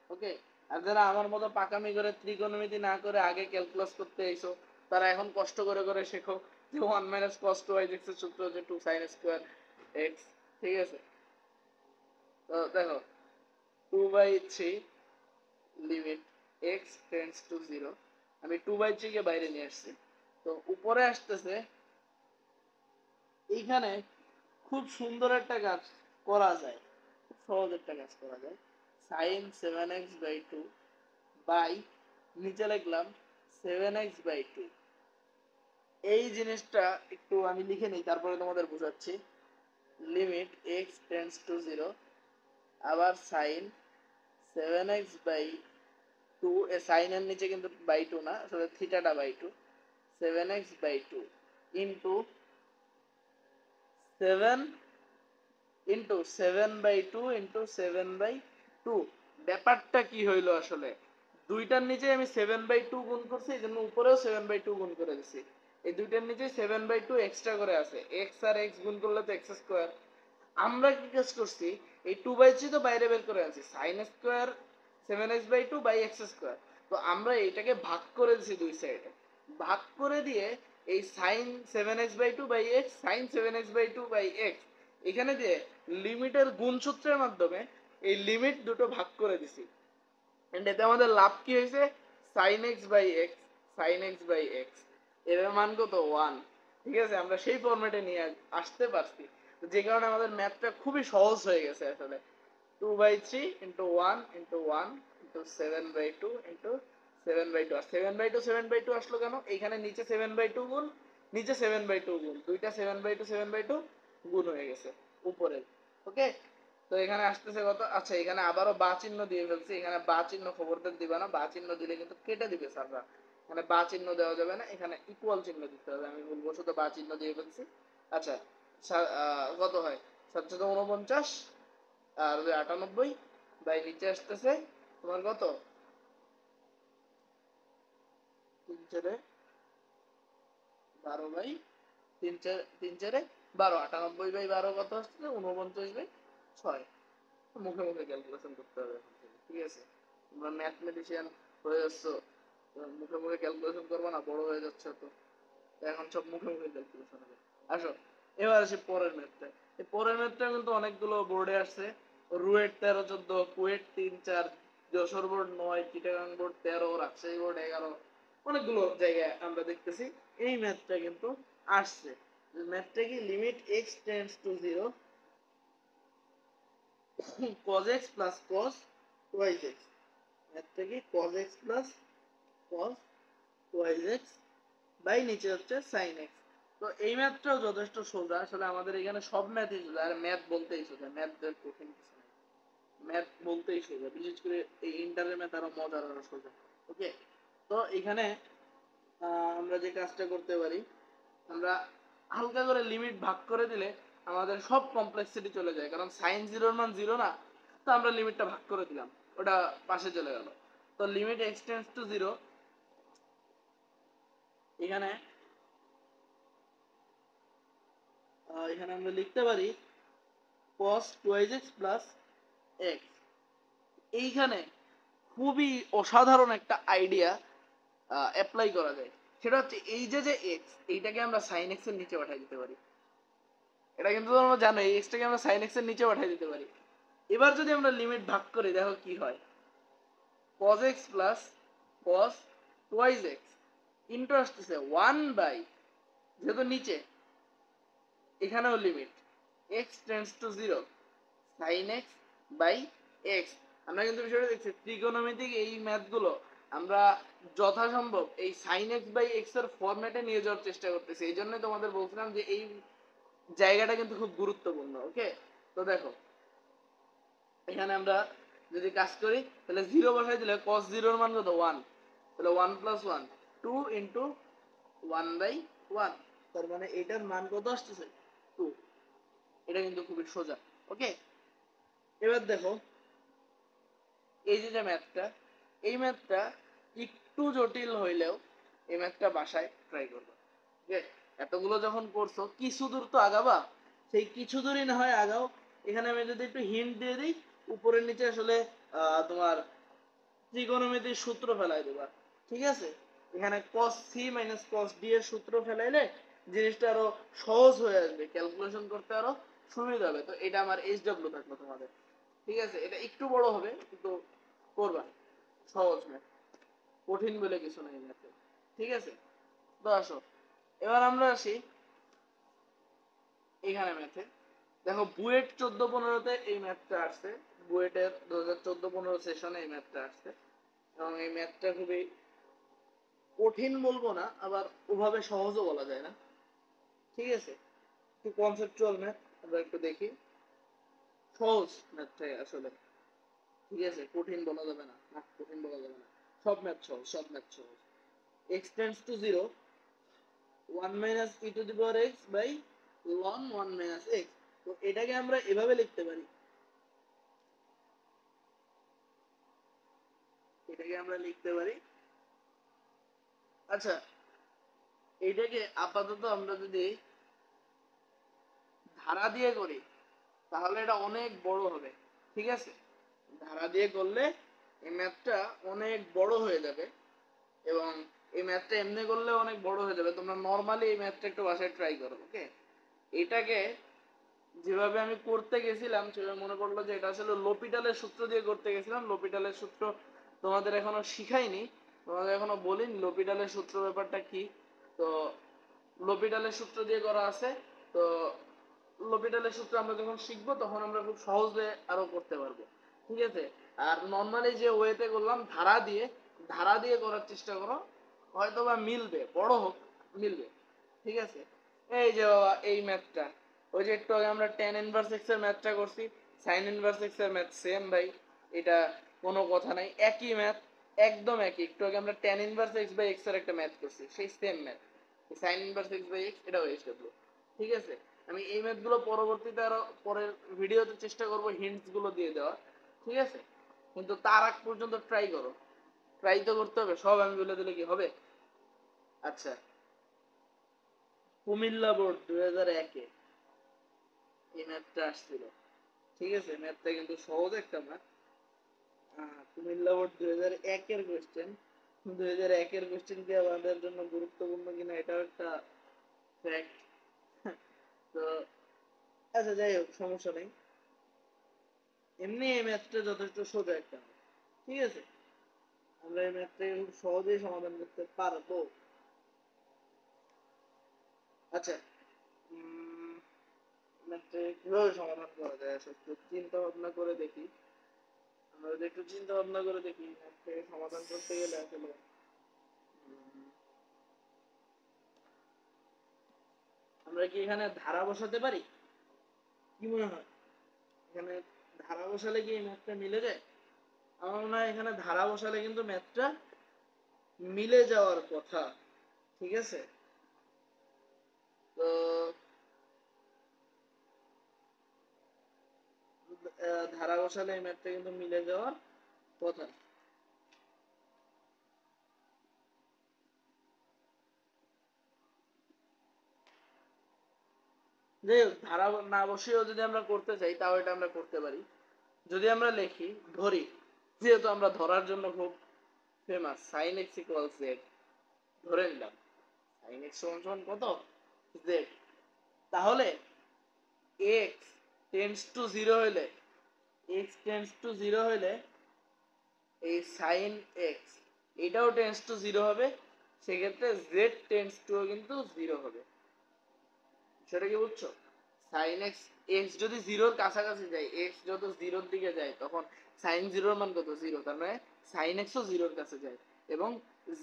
Speaker 1: ওকে, আর যারা আমার মতো পাকামি করে ত্রিকোণমিতি না করে আগে ক্যালকুলাস করতে এসো, তারা এখন কষ্ট করে করে শেখো যে 1 মাইনাস কস 2 x এর সূত্র হচ্ছে 2 sin স্কয়ার x। ঠিক আছে, তো দেখো 2/3 লিমিট x টেন্ডস টু 0, আমি 2/3 কে বাইরে নিয়ে আসছি। তো উপরে আসতেছে, এইখানে খুব সুন্দর একটা কাজ করা যায়, খুব সহজ একটা কাজ করা যায়। sin 7x/2 বাই নিচে লিখলাম 7x/2। এই জিনিসটা একটু আমি লিখে নিই, তারপরে তোমাদের বোঝাচ্ছি। লিমিট x টেন্ডস টু 0, আবার sin 7x/2, এ সাইন এর নিচে কিন্তু বাই 2 না, আসলে থিটাটা by 2, 7x/2 into 7 into 7/2 into 7/2। ব্যাপারটা কি হইলো আসলে, দুইটার নিচে আমি 7/2 গুণ করছি, এই জন্য উপরেও 7/2 গুণ করে দিছি। এই দুইটার নিচে 7/2 এক্সট্রা করে আছে, x আর x গুণ করলে তো x স্কয়ার। আমরা কি কাজ করছি, এই 2/3 তো বাইরে বের করে আনছি, sin square 7x/2 by x square. তো আমরা এটাকে ভাগ করে দিছি দুই সাইডে, ভাগ করে দিয়ে এই sin 7x/2 by x, sin 7x/2 by x এখানে দিয়ে লিমিটের গুণসূত্রের মাধ্যমে এই লিমিট দুটো ভাগ করে দিছি। এন্ড এতে আমাদের লাভ কি হয়েছে, sin x by x, sin x by x এর মান কত 1। ঠিক আছে, আমরা সেই ফরম্যাটে নিয়ে আসতে পারছি, যে কারণে আমাদের ম্যাথটা খুবই সহজ হয়ে গেছে আসলে। 2/3 ইন্টু 1 ইন্টু 1 ইন্টু 7/2 ইন্টু 7/2। আর 7/2 7/2 আসলো কেন, এইখানে নিচে 7/2 গুণ, নিচে 7/2 গুণ, দুইটা 7/2 7/2 গুণ হয়ে গেছে উপরে। ওকে, তো এখানে আসতেছে কত, আচ্ছা এখানে আবারও বা চিহ্ন দিয়ে ফেলছি। এখানে বা চিহ্ন খবরদার দিবা না, বা চিহ্ন দিলে কিন্তু কেটে দিবে স্যাররা। এখানে বা চিহ্ন দেওয়া যাবে না, এখানে ইকুয়াল চিহ্ন দিতে হবে, আমি ভুলবশত বা চিহ্ন দিয়ে ফেলছি। আচ্ছা, কত হয় 749, আর 98 বাই নিচে আসতেছে তোমার কত 3/12 বাই 3/12, 98/12 কত আসছে 49/6। মুখে মুখে ক্যালকুলেশন করতে হবে এখন থেকে, ঠিক আছে? তোমরা ম্যাথমেটিশিয়ান হয়ে যাচ্ছ, মুখে মুখে ক্যালকুলেশন করবে না, বড় হয়ে যাচ্ছে তো, এখন সব মুখে মুখে ক্যালকুলেশন হবে। আসো এবার আসি পরের ম্যাথটা। এই পরের ম্যাথটা কিন্তু অনেকগুলো বোর্ডে আসছে, RUET 13-14, KUET 3-4, Jessore board 9, Chittagong board 13, Rajshahi board 11, অনেকগুলো জায়গায় আমরা দেখতেছি এই ম্যাথটা কিন্তু আসছে। ম্যাথটা কি, limit x tends to 0 cos x plus cos twice x, ম্যাথটা কি cos x plus cos twice x by নিচে হচ্ছে sin x। তো এই ম্যাথটাও যথেষ্ট সোজা, আসলে আমাদের এখানে সব ম্যাথই সোজা, আর ম্যাথ বলতেই সোজা, ম্যাথের কঠিন কিছু নেই, ম্যাথ বলতেই সোজা, বিশেষ করে এই ইন্টারের ম্যাথ আরো মজার, আরো সোজা। ওকে, তো এখানে আমরা যে কাজটা করতে পারি, আমরা হালকা করে লিমিট ভাগ করে দিলে আমাদের সব কমপ্লেক্সিটি চলে যায়, কারণ সাইন 0 মান 0 না, তো আমরা লিমিটটা ভাগ করে দিলাম, ওটা পাশে চলে গেল। তো লিমিট এক্স টেন্ডস টু 0, এখানে এখানে আমরা লিখতে পারি cos 2x plus x। এইখানে খুবই অসাধারণ একটা আইডিয়া অ্যাপ্লাই করা যায়, সেটা হচ্ছে এই যে x, এইটাকে আমরা sin x এর নিচে পাঠিয়ে দিতে পারি। এটা কিন্তু তোমরা জানো, এই x টাকে আমরা sin x এর নিচে পাঠিয়ে দিতে পারি। এবার যদি আমরা লিমিট ভাগ করি, দেখো কি হয়, cos x plus cos twice x into আসতেছে 1 বাই, যেহেতু নিচে এখানেও limit x tends to 0 sin x by x। আমরা কিন্তু বিষয়টা দেখছি, ত্রিকোণমিতিক এই ম্যাথগুলো আমরা যথাসম্ভব এই sin x বাই x এর ফরম্যাটে নিয়ে যাওয়ার চেষ্টা করতেছি। এই জন্যই তোমাদের বলছিলাম যে এই জায়গাটা কিন্তু খুব গুরুত্বপূর্ণ। ওকে, তো দেখো এখানে আমরা যদি কাজ করি, তাহলে 0 বসাই দিলে cos 0 এর মান কত 1, তাহলে 1 + 1 2 ইন্টু 1/1, তার মানে এটার মান কত আসতেছে 2। এটা কিন্তু খুবই সোজা। ওকে, এবার দেখো এই যে ম্যাথটা, এই ম্যাথটা একটু জটিল হইলেও এই ম্যাথটা বাসায় ট্রাই করবে। ঠিক আছে, এতগুলো যখন করছো কিছু দূর তো আগাবা, সেই কিছু দূরই না হয় আগাও। এখানে আমি যদি একটু হিন্ট দিয়ে দিই, উপরের নিচে আসলে তোমার ত্রিকোণমিতির সূত্র ফেলাই দেবা। ঠিক আছে, এখানে cos c minus cos d এর সূত্র ফেলাইলে জিনিসটা আরো সহজ হয়ে আসবে, ক্যালকুলেশন করতে আরো সুবিধা হবে। তো এটা আমার SW থাকলো তোমাদের, ঠিক আছে? এটা একটু বড় হবে কিন্তু করবা, সহজ ম্যাথ, কঠিন বলে কিছু নাই ম্যাথে, ঠিক আছে? তো আসো এবার আমরা আসি এখানে ম্যাথে। দেখো বুয়েট 14-15-তে এই ম্যাথটা আসছে, বুয়েটের 2014-15 সেশনে এই ম্যাথটা আসছে, এবং এই ম্যাথটা খুবই কঠিন বলবো না, আবার ওভাবে সহজও বলা যায় না, ঠিক আছে? একটু কনসেপচুয়াল ম্যাথ, আমরা একটু দেখি। সহজ ম্যাথটাই আসলে, ঠিক আছে? কঠিন বলা যাবে না, কঠিন বলা যাবে না, সব ম্যাথ সহজ, সব ম্যাথ সহজ। x tends to 0, 1 minus e to the power x by ln 1 minus x। তো এটাকে আমরা এভাবে লিখতে পারি, এটাকে আমরা লিখতে পারি, আচ্ছা এইটাকে আপাতত আমরা যদি ধারা দিয়ে করি তাহলে এটা অনেক বড় হবে, ঠিক আছে? ধারা দিয়ে করলে এই ম্যাথটা অনেক বড় হয়ে যাবে, এবং এই ম্যাথটা এমনি করলে অনেক বড় হয়ে যাবে। তোমরা নরমালি এই ম্যাথটা একটু বাসায় ট্রাই করো, ওকে? এটাকে যেভাবে আমি করতে গেছিলাম সেভাবে মনে পড়লো যে এটা আসলে লোপিটালের সূত্র দিয়ে করতে গেছিলাম। লোপিটালের সূত্র তোমাদের এখনো শিখাইনি, তোমাদের এখনো বলিনি লোপিটালের সূত্র ব্যাপারটা কি। তো লোপিটালের সূত্র দিয়ে করা আছে, তো লোপিটালের সূত্র আমরা যখন শিখবো তখন আমরা খুব সহজে আরো করতে পারবো, ঠিক আছে? আর নর্মালি যে ওয়েতে করলাম ধারা দিয়ে, ধারা দিয়ে করার চেষ্টা করো, হয়তো বা মিলবে, বড় হোক মিলবে, ঠিক আছে? এই যে বাবা এই ম্যাথটা, ওই যে একটু আগে আমরা tan ইনভার্স x এর ম্যাথটা করছি, sin ইনভার্স x এর ম্যাথ সেম ভাই, এটা কোনো কথা নাই, একই ম্যাথ, একদম একই। একটু আগে আমরা tan inverse x by x এর একটা ম্যাথ করছি, সেই same math, sin inverse x by x, এটাও SW, ঠিক আছে? আমি এই ম্যাথগুলো পরবর্তীতে আরো পরের ভিডিওতে চেষ্টা করব হিন্টস গুলো দিয়ে দেওয়া, ঠিক আছে? কিন্তু তার আগ পর্যন্ত ট্রাই করো, ট্রাই তো করতে হবে, সব আমি বলে দিলে কি হবে? আচ্ছা, কুমিল্লা বোর্ড 2001-এ এই ম্যাথটা আসছিল, ঠিক আছে? ম্যাথটা কিন্তু সহজ একটা ম্যাথ। কুমিল্লা বোর্ড 2001-এর কোয়েশ্চেন, 2001-এর কোয়েশ্চেন কি আমাদের জন্য গুরুত্বপূর্ণ কিনা এটাও একটা ফ্যাক্ট। তো আচ্ছা যাই হোক, সমস্যা নেই, এমনি এই ম্যাথটা যথেষ্ট সোজা একটা ম্যাথ, ঠিক আছে? আমরা এই ম্যাথটাকে খুব সহজেই সমাধান করতে পারবো। আচ্ছা, ম্যাথটাকে কিভাবে সমাধান করা যায় আসলে একটু চিন্তা ভাবনা করে দেখি। আমরা যদি একটু চিন্তা ভাবনা করে দেখি ম্যাথটাকে সমাধান করতে গেলে আসলে আমরা কি এখানে ধারা বসাতে পারি? কি মনে হয়, এখানে ধারা বসালে কি এই ম্যাথটা মিলে যায়? আমার মনে হয় এখানে ধারা বসালে কিন্তু ম্যাথটা মিলে যাওয়ার কথা, ঠিক আছে? তো ধারা বসালে এই ম্যাথটা কিন্তু মিলে যাওয়ার কথা। যাই হোক, ধারা না বসেও যদি আমরা করতে চাই তাও এটা আমরা করতে পারি। যদি আমরা লিখি, ধরি, যেহেতু আমরা ধরার জন্য খুব famous, sin x equals z, ধরে নিলাম sin x সমান সমান কত, z, তাহলে x টেন্ডস টু 0 হলে, x টেন্ডস টু 0 হলে এই sin x এটাও টেন্ডস টু 0 হবে, সেক্ষেত্রে z টেন্ডস টু কিন্তু 0 হবে। সেটা কি বুঝছো? sin x, x যদি 0-র কাছাকাছি যায়, x যত 0-র দিকে যায় তখন sin 0-র মান কত, 0, তার মানে sin x ও 0-র কাছে যায়, এবং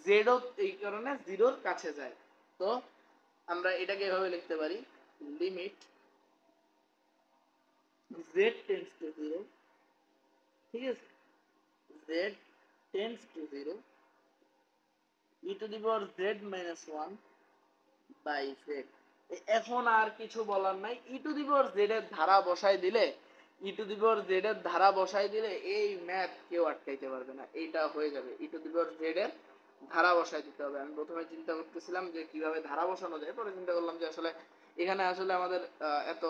Speaker 1: z ও এই কারণে 0-র কাছে যায়। তো আমরা এটাকে এভাবে লিখতে পারি, লিমিট z টেন্ডস টু 0, ঠিক আছে? z tends to 0 e to the power z minus 1 by z। এখন আর কিছু বলার নাই, ই টু দি পাওয়ার জেড এর ধারা বসাই দিলে, ই টু দি পাওয়ার জেড এর ধারা বসাই দিলে এই ম্যাথ কেউ আটকাইতে পারবে না, এইটা হয়ে যাবে। ই টু দি পাওয়ার জেড এর ধারা বসাই দিতে হবে। আমি প্রথমে চিন্তা করতেছিলাম যে কিভাবে ধারা বসানো যায়, পরে চিন্তা করলাম যে আসলে এখানে আসলে আমাদের এত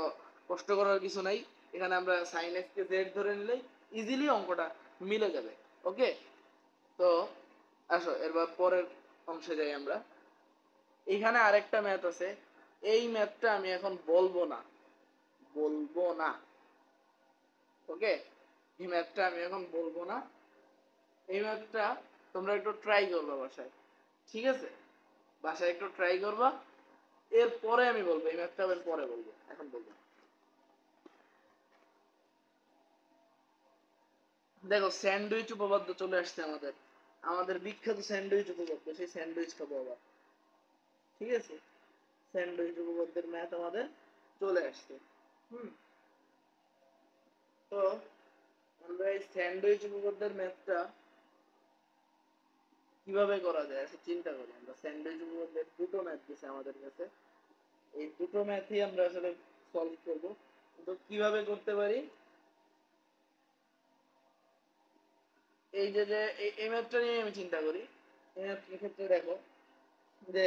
Speaker 1: কষ্ট করার কিছু নাই, এখানে আমরা সাইন এক্স কে জেড ধরে নিলেই ইজিলি অঙ্কটা মিলে যাবে, ওকে? তো আসো এরপর পরের অংশে যাই আমরা। এখানে আরেকটা ম্যাথ আছে, এই ম্যাথটা আমি এখন বলবো না। ওকে, এই ম্যাথটা আমি এখন বলবো না। এই ম্যাথটা তোমরা একটু ট্রাই করবা বাসায়, ঠিক আছে? বাসায় একটু ট্রাই করবা, এরপরে আমি বলবো। এই ম্যাথটা আমি পরে বলবো, এখন বলবো। দেখো স্যান্ডউইচ উপপাদ্য চলে আসছে আমাদের, আমাদের বিখ্যাত স্যান্ডউইচ উপপাদ্য, সেই স্যান্ডউইচ খাবো আবার, ঠিক আছে? স্যান্ডউইচ উপপাদ্যের ম্যাথ আমাদের চলে আসছে। হুম, তো আমরা এই স্যান্ডউইচ উপপাদ্যের ম্যাথটা কিভাবে করা যায় আচ্ছা চিন্তা করি। আমরা স্যান্ডউইচ উপপাদ্যের দুটো ম্যাথ দিছে আমাদের কাছে, এই দুটো ম্যাথই আমরা আসলে সলভ করব। তো কিভাবে করতে পারি, এই যে যে এই ম্যাথটা নিয়ে আমি চিন্তা করি। এই ম্যাথের ক্ষেত্রে দেখো যে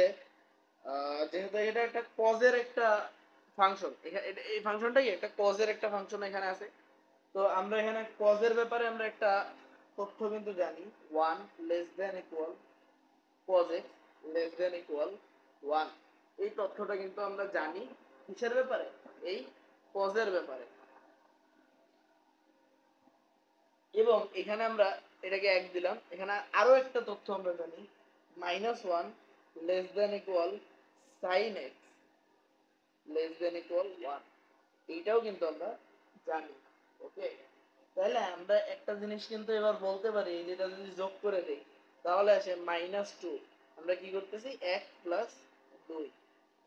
Speaker 1: যেহেতু এটা একটা কজের একটা ফাংশন, এই ফাংশনটাই একটা কজের একটা ফাংশন এখানে আছে। তো আমরা এখানে কজের ব্যাপারে আমরা একটা তথ্য কিন্তু জানি, 1 less than equal cos x less than equal 1। এই তথ্যটা কিন্তু আমরা জানি কিসের ব্যাপারে, এই কজের ব্যাপারে। এবং এখানে আমরা এটাকে এক দিলাম, এখানে আরো একটা তথ্য আমরা জানি, -1 less than equal sin x less than equal 1। এইটাও কিন্তু আমরা জানি। ওকে, তাহলে আমরা একটা জিনিস কিন্তু এবার বলতে পারি, যেটা যদি যোগ করে দেই তাহলে আসে -2। আমরা কি করতেছি, 1 প্লাস 2,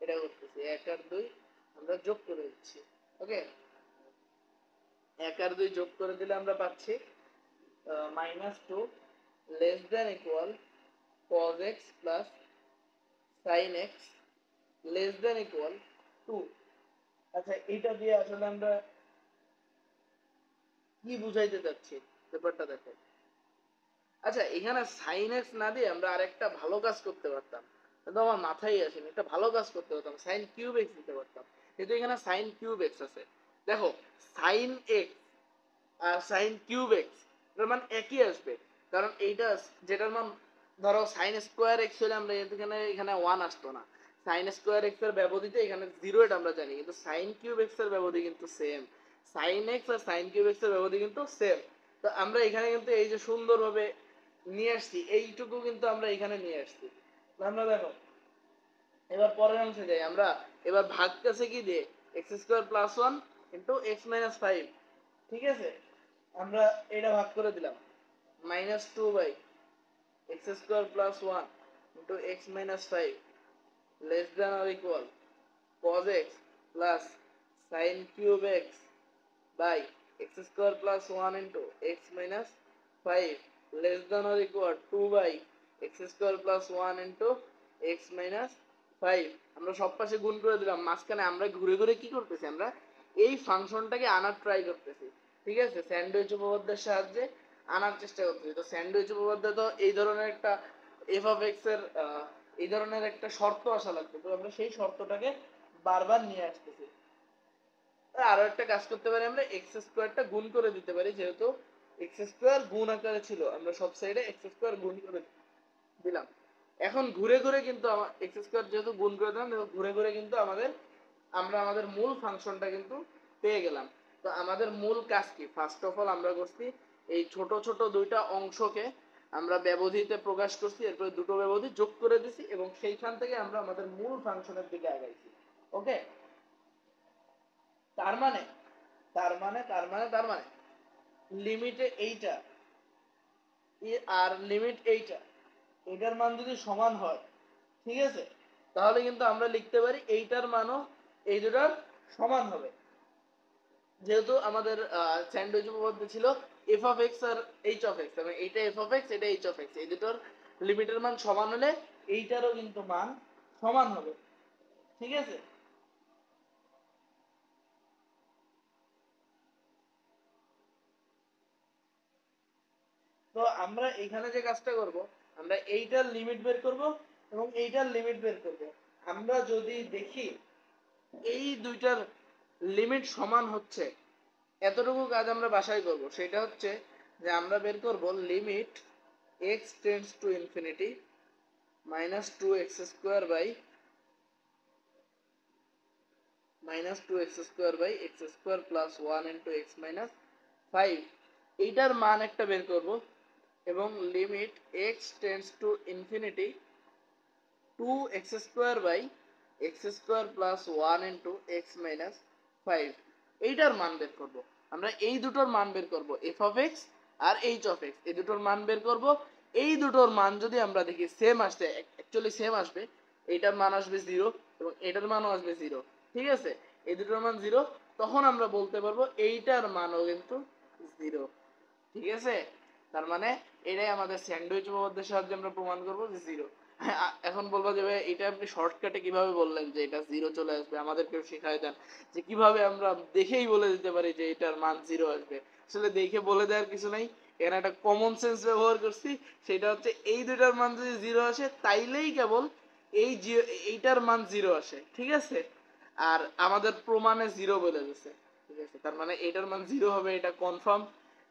Speaker 1: এটা করতেছি 1 আর 2 আমরা যোগ করে দিচ্ছি। ওকে, 1 আর 2 যোগ করে দিলে আমরা পাচ্ছি -2 less than equal cos x plus sin x less than equal 2। আচ্ছা এটা দিয়ে আসলে আমরা কি বুঝাইতে চাচ্ছি ব্যাপারটা দেখো। আচ্ছা এখানে sin x না দিয়ে আমরা আরেকটা ভালো কাজ করতে পারতাম, কিন্তু আমার মাথায় আসেনি। একটা ভালো কাজ করতে পারতাম, sin কিউব x দিতে পারতাম, কিন্তু এখানে sin কিউব x আছে। দেখো sin x আর sin কিউব x এর মান একই আসবে, কারণ এইটা যেটার মান ধরো sin স্কোয়ার x হলে আমরা এখানে এখানে 1 আসতো না। sin স্কোয়ার x এর ব্যবধিতে এখানে 0 এটা আমরা জানি, কিন্তু sin কিউব x এর ব্যবধি কিন্তু সেম। sin x আর sin কিউব x এর ব্যবধি কিন্তু সেম। তো আমরা এখানে কিন্তু এই যে সুন্দরভাবে নিয়ে আসছি, এইটুকু কিন্তু আমরা এখানে নিয়ে আসছি। আমরা দেখো এবার পরের অংশে যাই আমরা। এবার ভাগ কাছে কি দিয়ে, x square plus 1 into x minus 5, ঠিক আছে? আমরা এটা ভাগ করে দিলাম, -2 by x square plus 1 into x minus 5 less than আর equal cos x plus sin cube x by x square plus 1 into x minus 5 less than আর equal 2 by x square plus 1 into x minus 5। আমরা সব পাশে গুণ করে দিলাম, মাঝখানে আমরা ঘুরে ঘুরে কি করতেছি, আমরা এই ফাংশনটাকে আনার ট্রাই করতেছি, ঠিক আছে? স্যান্ডউইচ উপপাদ্যের সাহায্যে আনার চেষ্টা করতেছি। তো স্যান্ডউইচ উপপাদ্য তো এই ধরনের একটা এফ অফ এক্স এর এই ধরনের একটা শর্ত আসা লাগবে, তো আমরা সেই শর্তটাকে বারবার নিয়ে আসতেছি। আরো একটা কাজ করতে পারি, আমরা এক্স স্কোয়ারটা গুণ করে দিতে পারি, যেহেতু এক্স স্কোয়ার গুণ আকারে ছিল, আমরা সব সাইডে এক্স স্কোয়ার গুণ করে দিলাম। এখন ঘুরে ঘুরে কিন্তু এক্স স্কোয়ার যেহেতু গুণ করে দিলাম, ঘুরে ঘুরে কিন্তু আমরা আমাদের মূল ফাংশনটা কিন্তু পেয়ে গেলাম। তো আমাদের মূল কাজ কি, ফার্স্ট অফ অল আমরা করছি এই ছোট ছোট দুইটা অংশকে আমরা ব্যবধিতে প্রকাশ করছি, এরপরে দুটো ব্যবধি যোগ করে দিছি এবং সেইখান থেকে আমরা আমাদের মূল ফাংশনের দিকে আগাইছি। ওকে, তার মানে তার মানে লিমিটে এইটা আর লিমিট এইটা, এটার মান যদি সমান হয়, ঠিক আছে, তাহলে কিন্তু আমরা লিখতে পারি এইটার মানও এই দুটার সমান হবে। যেহেতু আমাদের স্যান্ডউইচ উপপাদ্য ছিল এফ অফ এক্স আর এইচ অফ এক্স, মানে এইটা এফ অফ এক্স, এটা এইচ অফ এক্স, এই দুটোর লিমিটের মান সমান হলে এইটারও কিন্তু মান সমান হবে, ঠিক আছে? তো আমরা এখানে যে কাজটা করব, আমরা এইটার লিমিট বের করব এবং এইটার লিমিট বের করব। আমরা যদি দেখি এই দুইটার লিমিট সমান হচ্ছে, এতটুকু কাজ আমরা বাসায় করব। সেটা হচ্ছে যে আমরা বের করব limit x tends to infinity minus two x square by x square plus one into x minus five, এইটার মান একটা বের করব এবং limit x tends to infinity two x square by x square plus one into x minus five, এইটার মান বের করব। আমরা এই দুটোর মান বের করব, এফ অফ এক্স আর এইচ অফ এক্স, এই দুটোর মান বের করব। এই দুটোর মান যদি আমরা দেখি সেম আসছে, অ্যাকচুয়ালি সেম আসবে, এইটার মান আসবে জিরো এবং এটার মানও আসবে জিরো, ঠিক আছে, এই দুটোর মান জিরো, তখন আমরা বলতে পারবো এইটার মানও কিন্তু জিরো, ঠিক আছে। তার মানে এটাই আমাদের স্যান্ডউইচ উপপাদ্যের সাহায্যে আমরা প্রমাণ করবো যে জিরো। এখন বলবো যে ভাই এটা আপনি শর্টকাটে কিভাবে বললেন যে এটা জিরো চলে আসবে, আমাদেরকেও শেখায় দেন যে কিভাবে আমরা দেখেই বলে দিতে পারি যে এটার মান জিরো আসবে। আসলে দেখে বলে দেওয়ার কিছু নাই, এখানে একটা কমন সেন্স ব্যবহার করছি, সেটা হচ্ছে এই দুটার মান যদি জিরো আসে তাইলেই কেবল এইটার মান জিরো আসে, ঠিক আছে। আর আমাদের প্রমাণে জিরো বলে দিচ্ছে, ঠিক আছে, তার মানে এটার মান জিরো হবে, এটা কনফার্ম।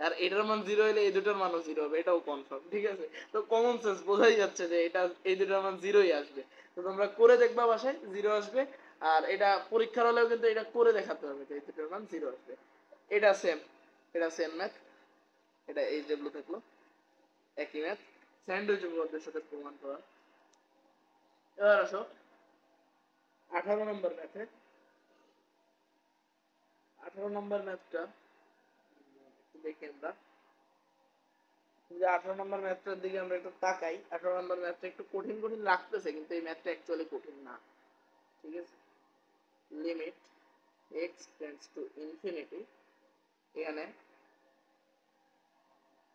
Speaker 1: আর এটার মান জিরো হলে এই দুটোর মানও জিরো হবে, এটাও কনফার্ম, ঠিক আছে। তো কমন সেন্স বোঝাই যাচ্ছে যে এটা এই দুটোর মান জিরোই আসবে। তো তোমরা করে দেখবা বাসায় জিরো আসবে, আর এটা পরীক্ষার হলেও কিন্তু এটা করে দেখাতে হবে যে এই দুটোর মান জিরো আসবে। এটা সেম, এটা সেম ম্যাথ, এটা এই যেগুলো থাকলো একই ম্যাথ, স্যান্ডউইচ উপপাদ্যের সাথে প্রমাণ করা। এবার আসো 18 নম্বর ম্যাথে। 18 নম্বর ম্যাথটা দেখি আমরা, যে 18 নম্বর ম্যাথটার দিকে আমরা একটু তাকাই। 18 নম্বর ম্যাথটা একটু কঠিন কঠিন লাগতেছে, কিন্তু এই ম্যাথটা অ্যাকচুয়ালি কঠিন না, ঠিক আছে। Limit x tends to infinity, এখানে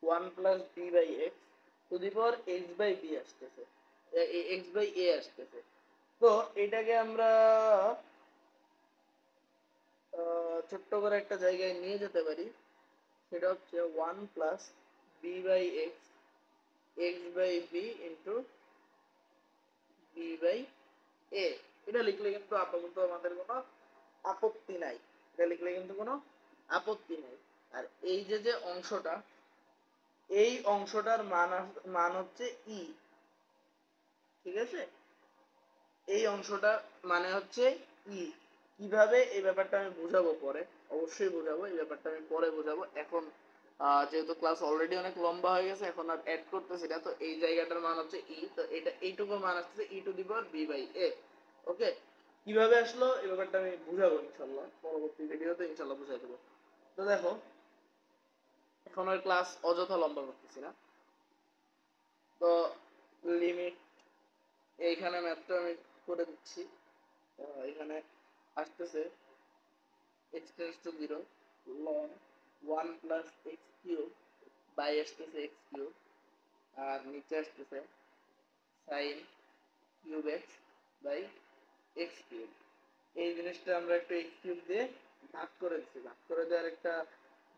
Speaker 1: one plus b by x to the power x by b আসতেছে, এক্স বাই এ আসতেছে। তো এটাকে আমরা ছোট্ট করে একটা জায়গায় নিয়ে যেতে পারি, সেটা হচ্ছে one plus b by x x by b into b by a. এটা লিখলে কিন্তু আপাতত আমাদের কোনো আপত্তি নাই, এটা লিখলে কিন্তু কোনো আপত্তি নাই। আর এই যে যে অংশটা, এই অংশটার মান হচ্ছে ই, ঠিক আছে, এই অংশটা মানে হচ্ছে ই। কিভাবে এই ব্যাপারটা আমি বুঝাবো পরে, অবশ্যই বুঝাবো, এই ব্যাপারটা আমি পরে বুঝাবো। এখন যেহেতু ক্লাস অলরেডি অনেক লম্বা হয়ে গেছে, এখন আর অ্যাড করতেছি না, তো এই জায়গাটার মান হচ্ছে ই, তো এটা এইটুকু মান আসছে e to the power b by a. Okay, কিভাবে আসলো এই ব্যাপারটা আমি বুঝাবো ইনশাল্লাহ, পরবর্তী ভিডিওতে ইনশাল্লাহ বুঝাই দেবো। তো দেখো, এখন আর ক্লাস অযথা লম্বা করতেছি না। তো লিমিট, এইখানে ম্যাথটা আমি করে দিচ্ছি। এখানে আসতেছে x tends to 0 ln 1 plus x cube by আসতেছে x কিউব, আর নিচে আসতেছে sin cube x by x cube. এই জিনিসটা আমরা একটু x কিউব দিয়ে ভাগ করে দিচ্ছি। ভাগ করে দেওয়ার একটা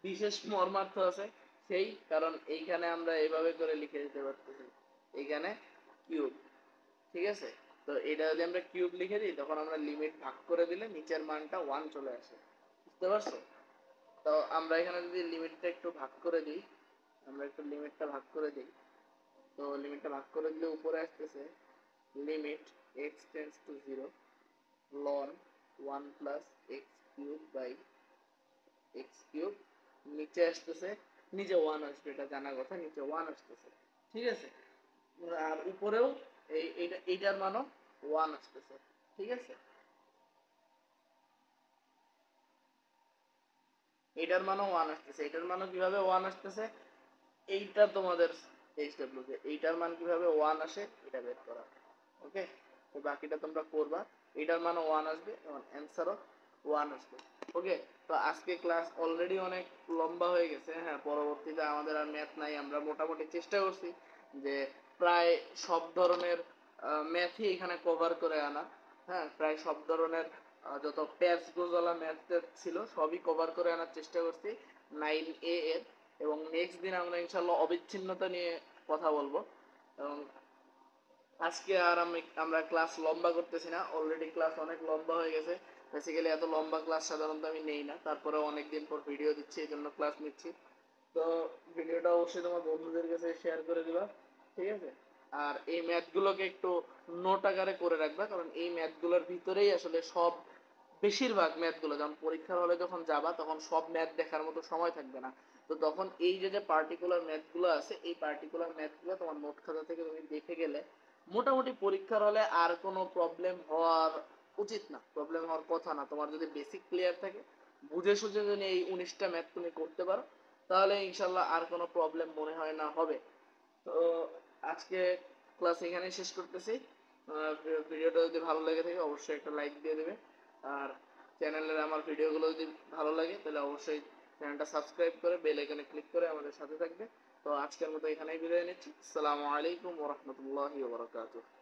Speaker 1: বিশেষ মর্মার্থ আছে, সেই কারণ এইখানে আমরা এইভাবে করে লিখে দিতে পারতেছি, এইখানে কিউব, ঠিক আছে। তো এটা যদি আমরা কিউব লিখে দিই, তখন আমরা লিমিট ভাগ করে দিলে নিচের মানটা 1 চলে আসে, বুঝতে পারছো। তো আমরা এখানে যদি লিমিটটা একটু ভাগ করে দিই, আমরা একটু লিমিটটা ভাগ করে দিই, তো লিমিটটা ভাগ করে দিলে উপরে আসতেছে limit x tends to 0 ln 1 plus x cube by x cube, নিচে আসতেছে, নিচে 1 আসবে, এটা জানা কথা, নিচে 1 আসতেছে, ঠিক আছে। আর উপরেও এইটার মানও 1 আসতেছে, ঠিক আছে, এটার মানও 1 আসতেছে। এটার মানও কিভাবে 1 আসতেছে, এইটা তোমাদের এই স্টেপগুলোতে এইটার মান কিভাবে 1 আসে এটা বের করা। ওকে, তো বাকিটা তোমরা করবা, এটার মানও 1 আসবে এবং অ্যান্সারও 1 আসবে। ওকে, তো আজকে ক্লাস অলরেডি অনেক লম্বা হয়ে গেছে। হ্যাঁ, পরবর্তীতে আমাদের আর ম্যাথ নাই, আমরা মোটামুটি চেষ্টা করছি যে প্রায় সব ধরনের ম্যাথই এখানে কভার করে আনা। হ্যাঁ, প্রায় সব ধরনের যত প্যাচ গোজওয়ালা ম্যাথ ছিল সবই কভার করে আনার চেষ্টা করছি 9A এর। এবং নেক্সট দিন আমরা ইনশাল্লাহ অবিচ্ছিন্নতা নিয়ে কথা বলবো। এবং আজকে আর আমরা ক্লাস লম্বা করতেছি না, অলরেডি ক্লাস অনেক লম্বা হয়ে গেছে। বেসিক্যালি এত লম্বা ক্লাস সাধারণত আমি নেই না, তারপরে অনেকদিন পর ভিডিও দিচ্ছি, এই জন্য ক্লাস নিচ্ছি। তো ভিডিওটা অবশ্যই তোমার বন্ধুদের কাছে শেয়ার করে দিবা, ঠিক আছে। আর এই ম্যাথগুলোকে একটু নোট আকারে করে রাখবা, কারণ এই ম্যাথগুলোর ভিতরেই আসলে সব বেশিরভাগ ম্যাথগুলো, যখন পরীক্ষার হলে যখন যাবা তখন সব ম্যাথ দেখার মতো সময় থাকবে না। তো তখন এই যে যে পার্টিকুলার ম্যাথগুলো আছে, এই পার্টিকুলার ম্যাথগুলো তোমার নোট খাতা থেকে তুমি দেখে গেলে মোটামুটি পরীক্ষার হলে আর কোনো প্রবলেম হওয়ার উচিত না, প্রবলেম হওয়ার কথা না। তোমার যদি বেসিক ক্লিয়ার থাকে, বুঝে সুঝে যদি এই 19টা ম্যাথ তুমি করতে পারো, তাহলে ইনশাল্লাহ আর কোনো প্রবলেম মনে হয় না হবে। তো আজকে ক্লাস এখানেই শেষ করতেছি। ভিডিওটা যদি ভালো লেগে থাকে অবশ্যই একটা লাইক দিয়ে দেবে, আর চ্যানেলের আমার ভিডিওগুলো যদি ভালো লাগে তাহলে অবশ্যই চ্যানেলটা সাবস্ক্রাইব করে বেল আইকনে ক্লিক করে আমাদের সাথে থাকবে। তো আজকের মতো এখানেই বিদায় নিচ্ছি। আসসালামু আলাইকুম ওয়া রাহমাতুল্লাহি ওয়া বারাকাতুহু।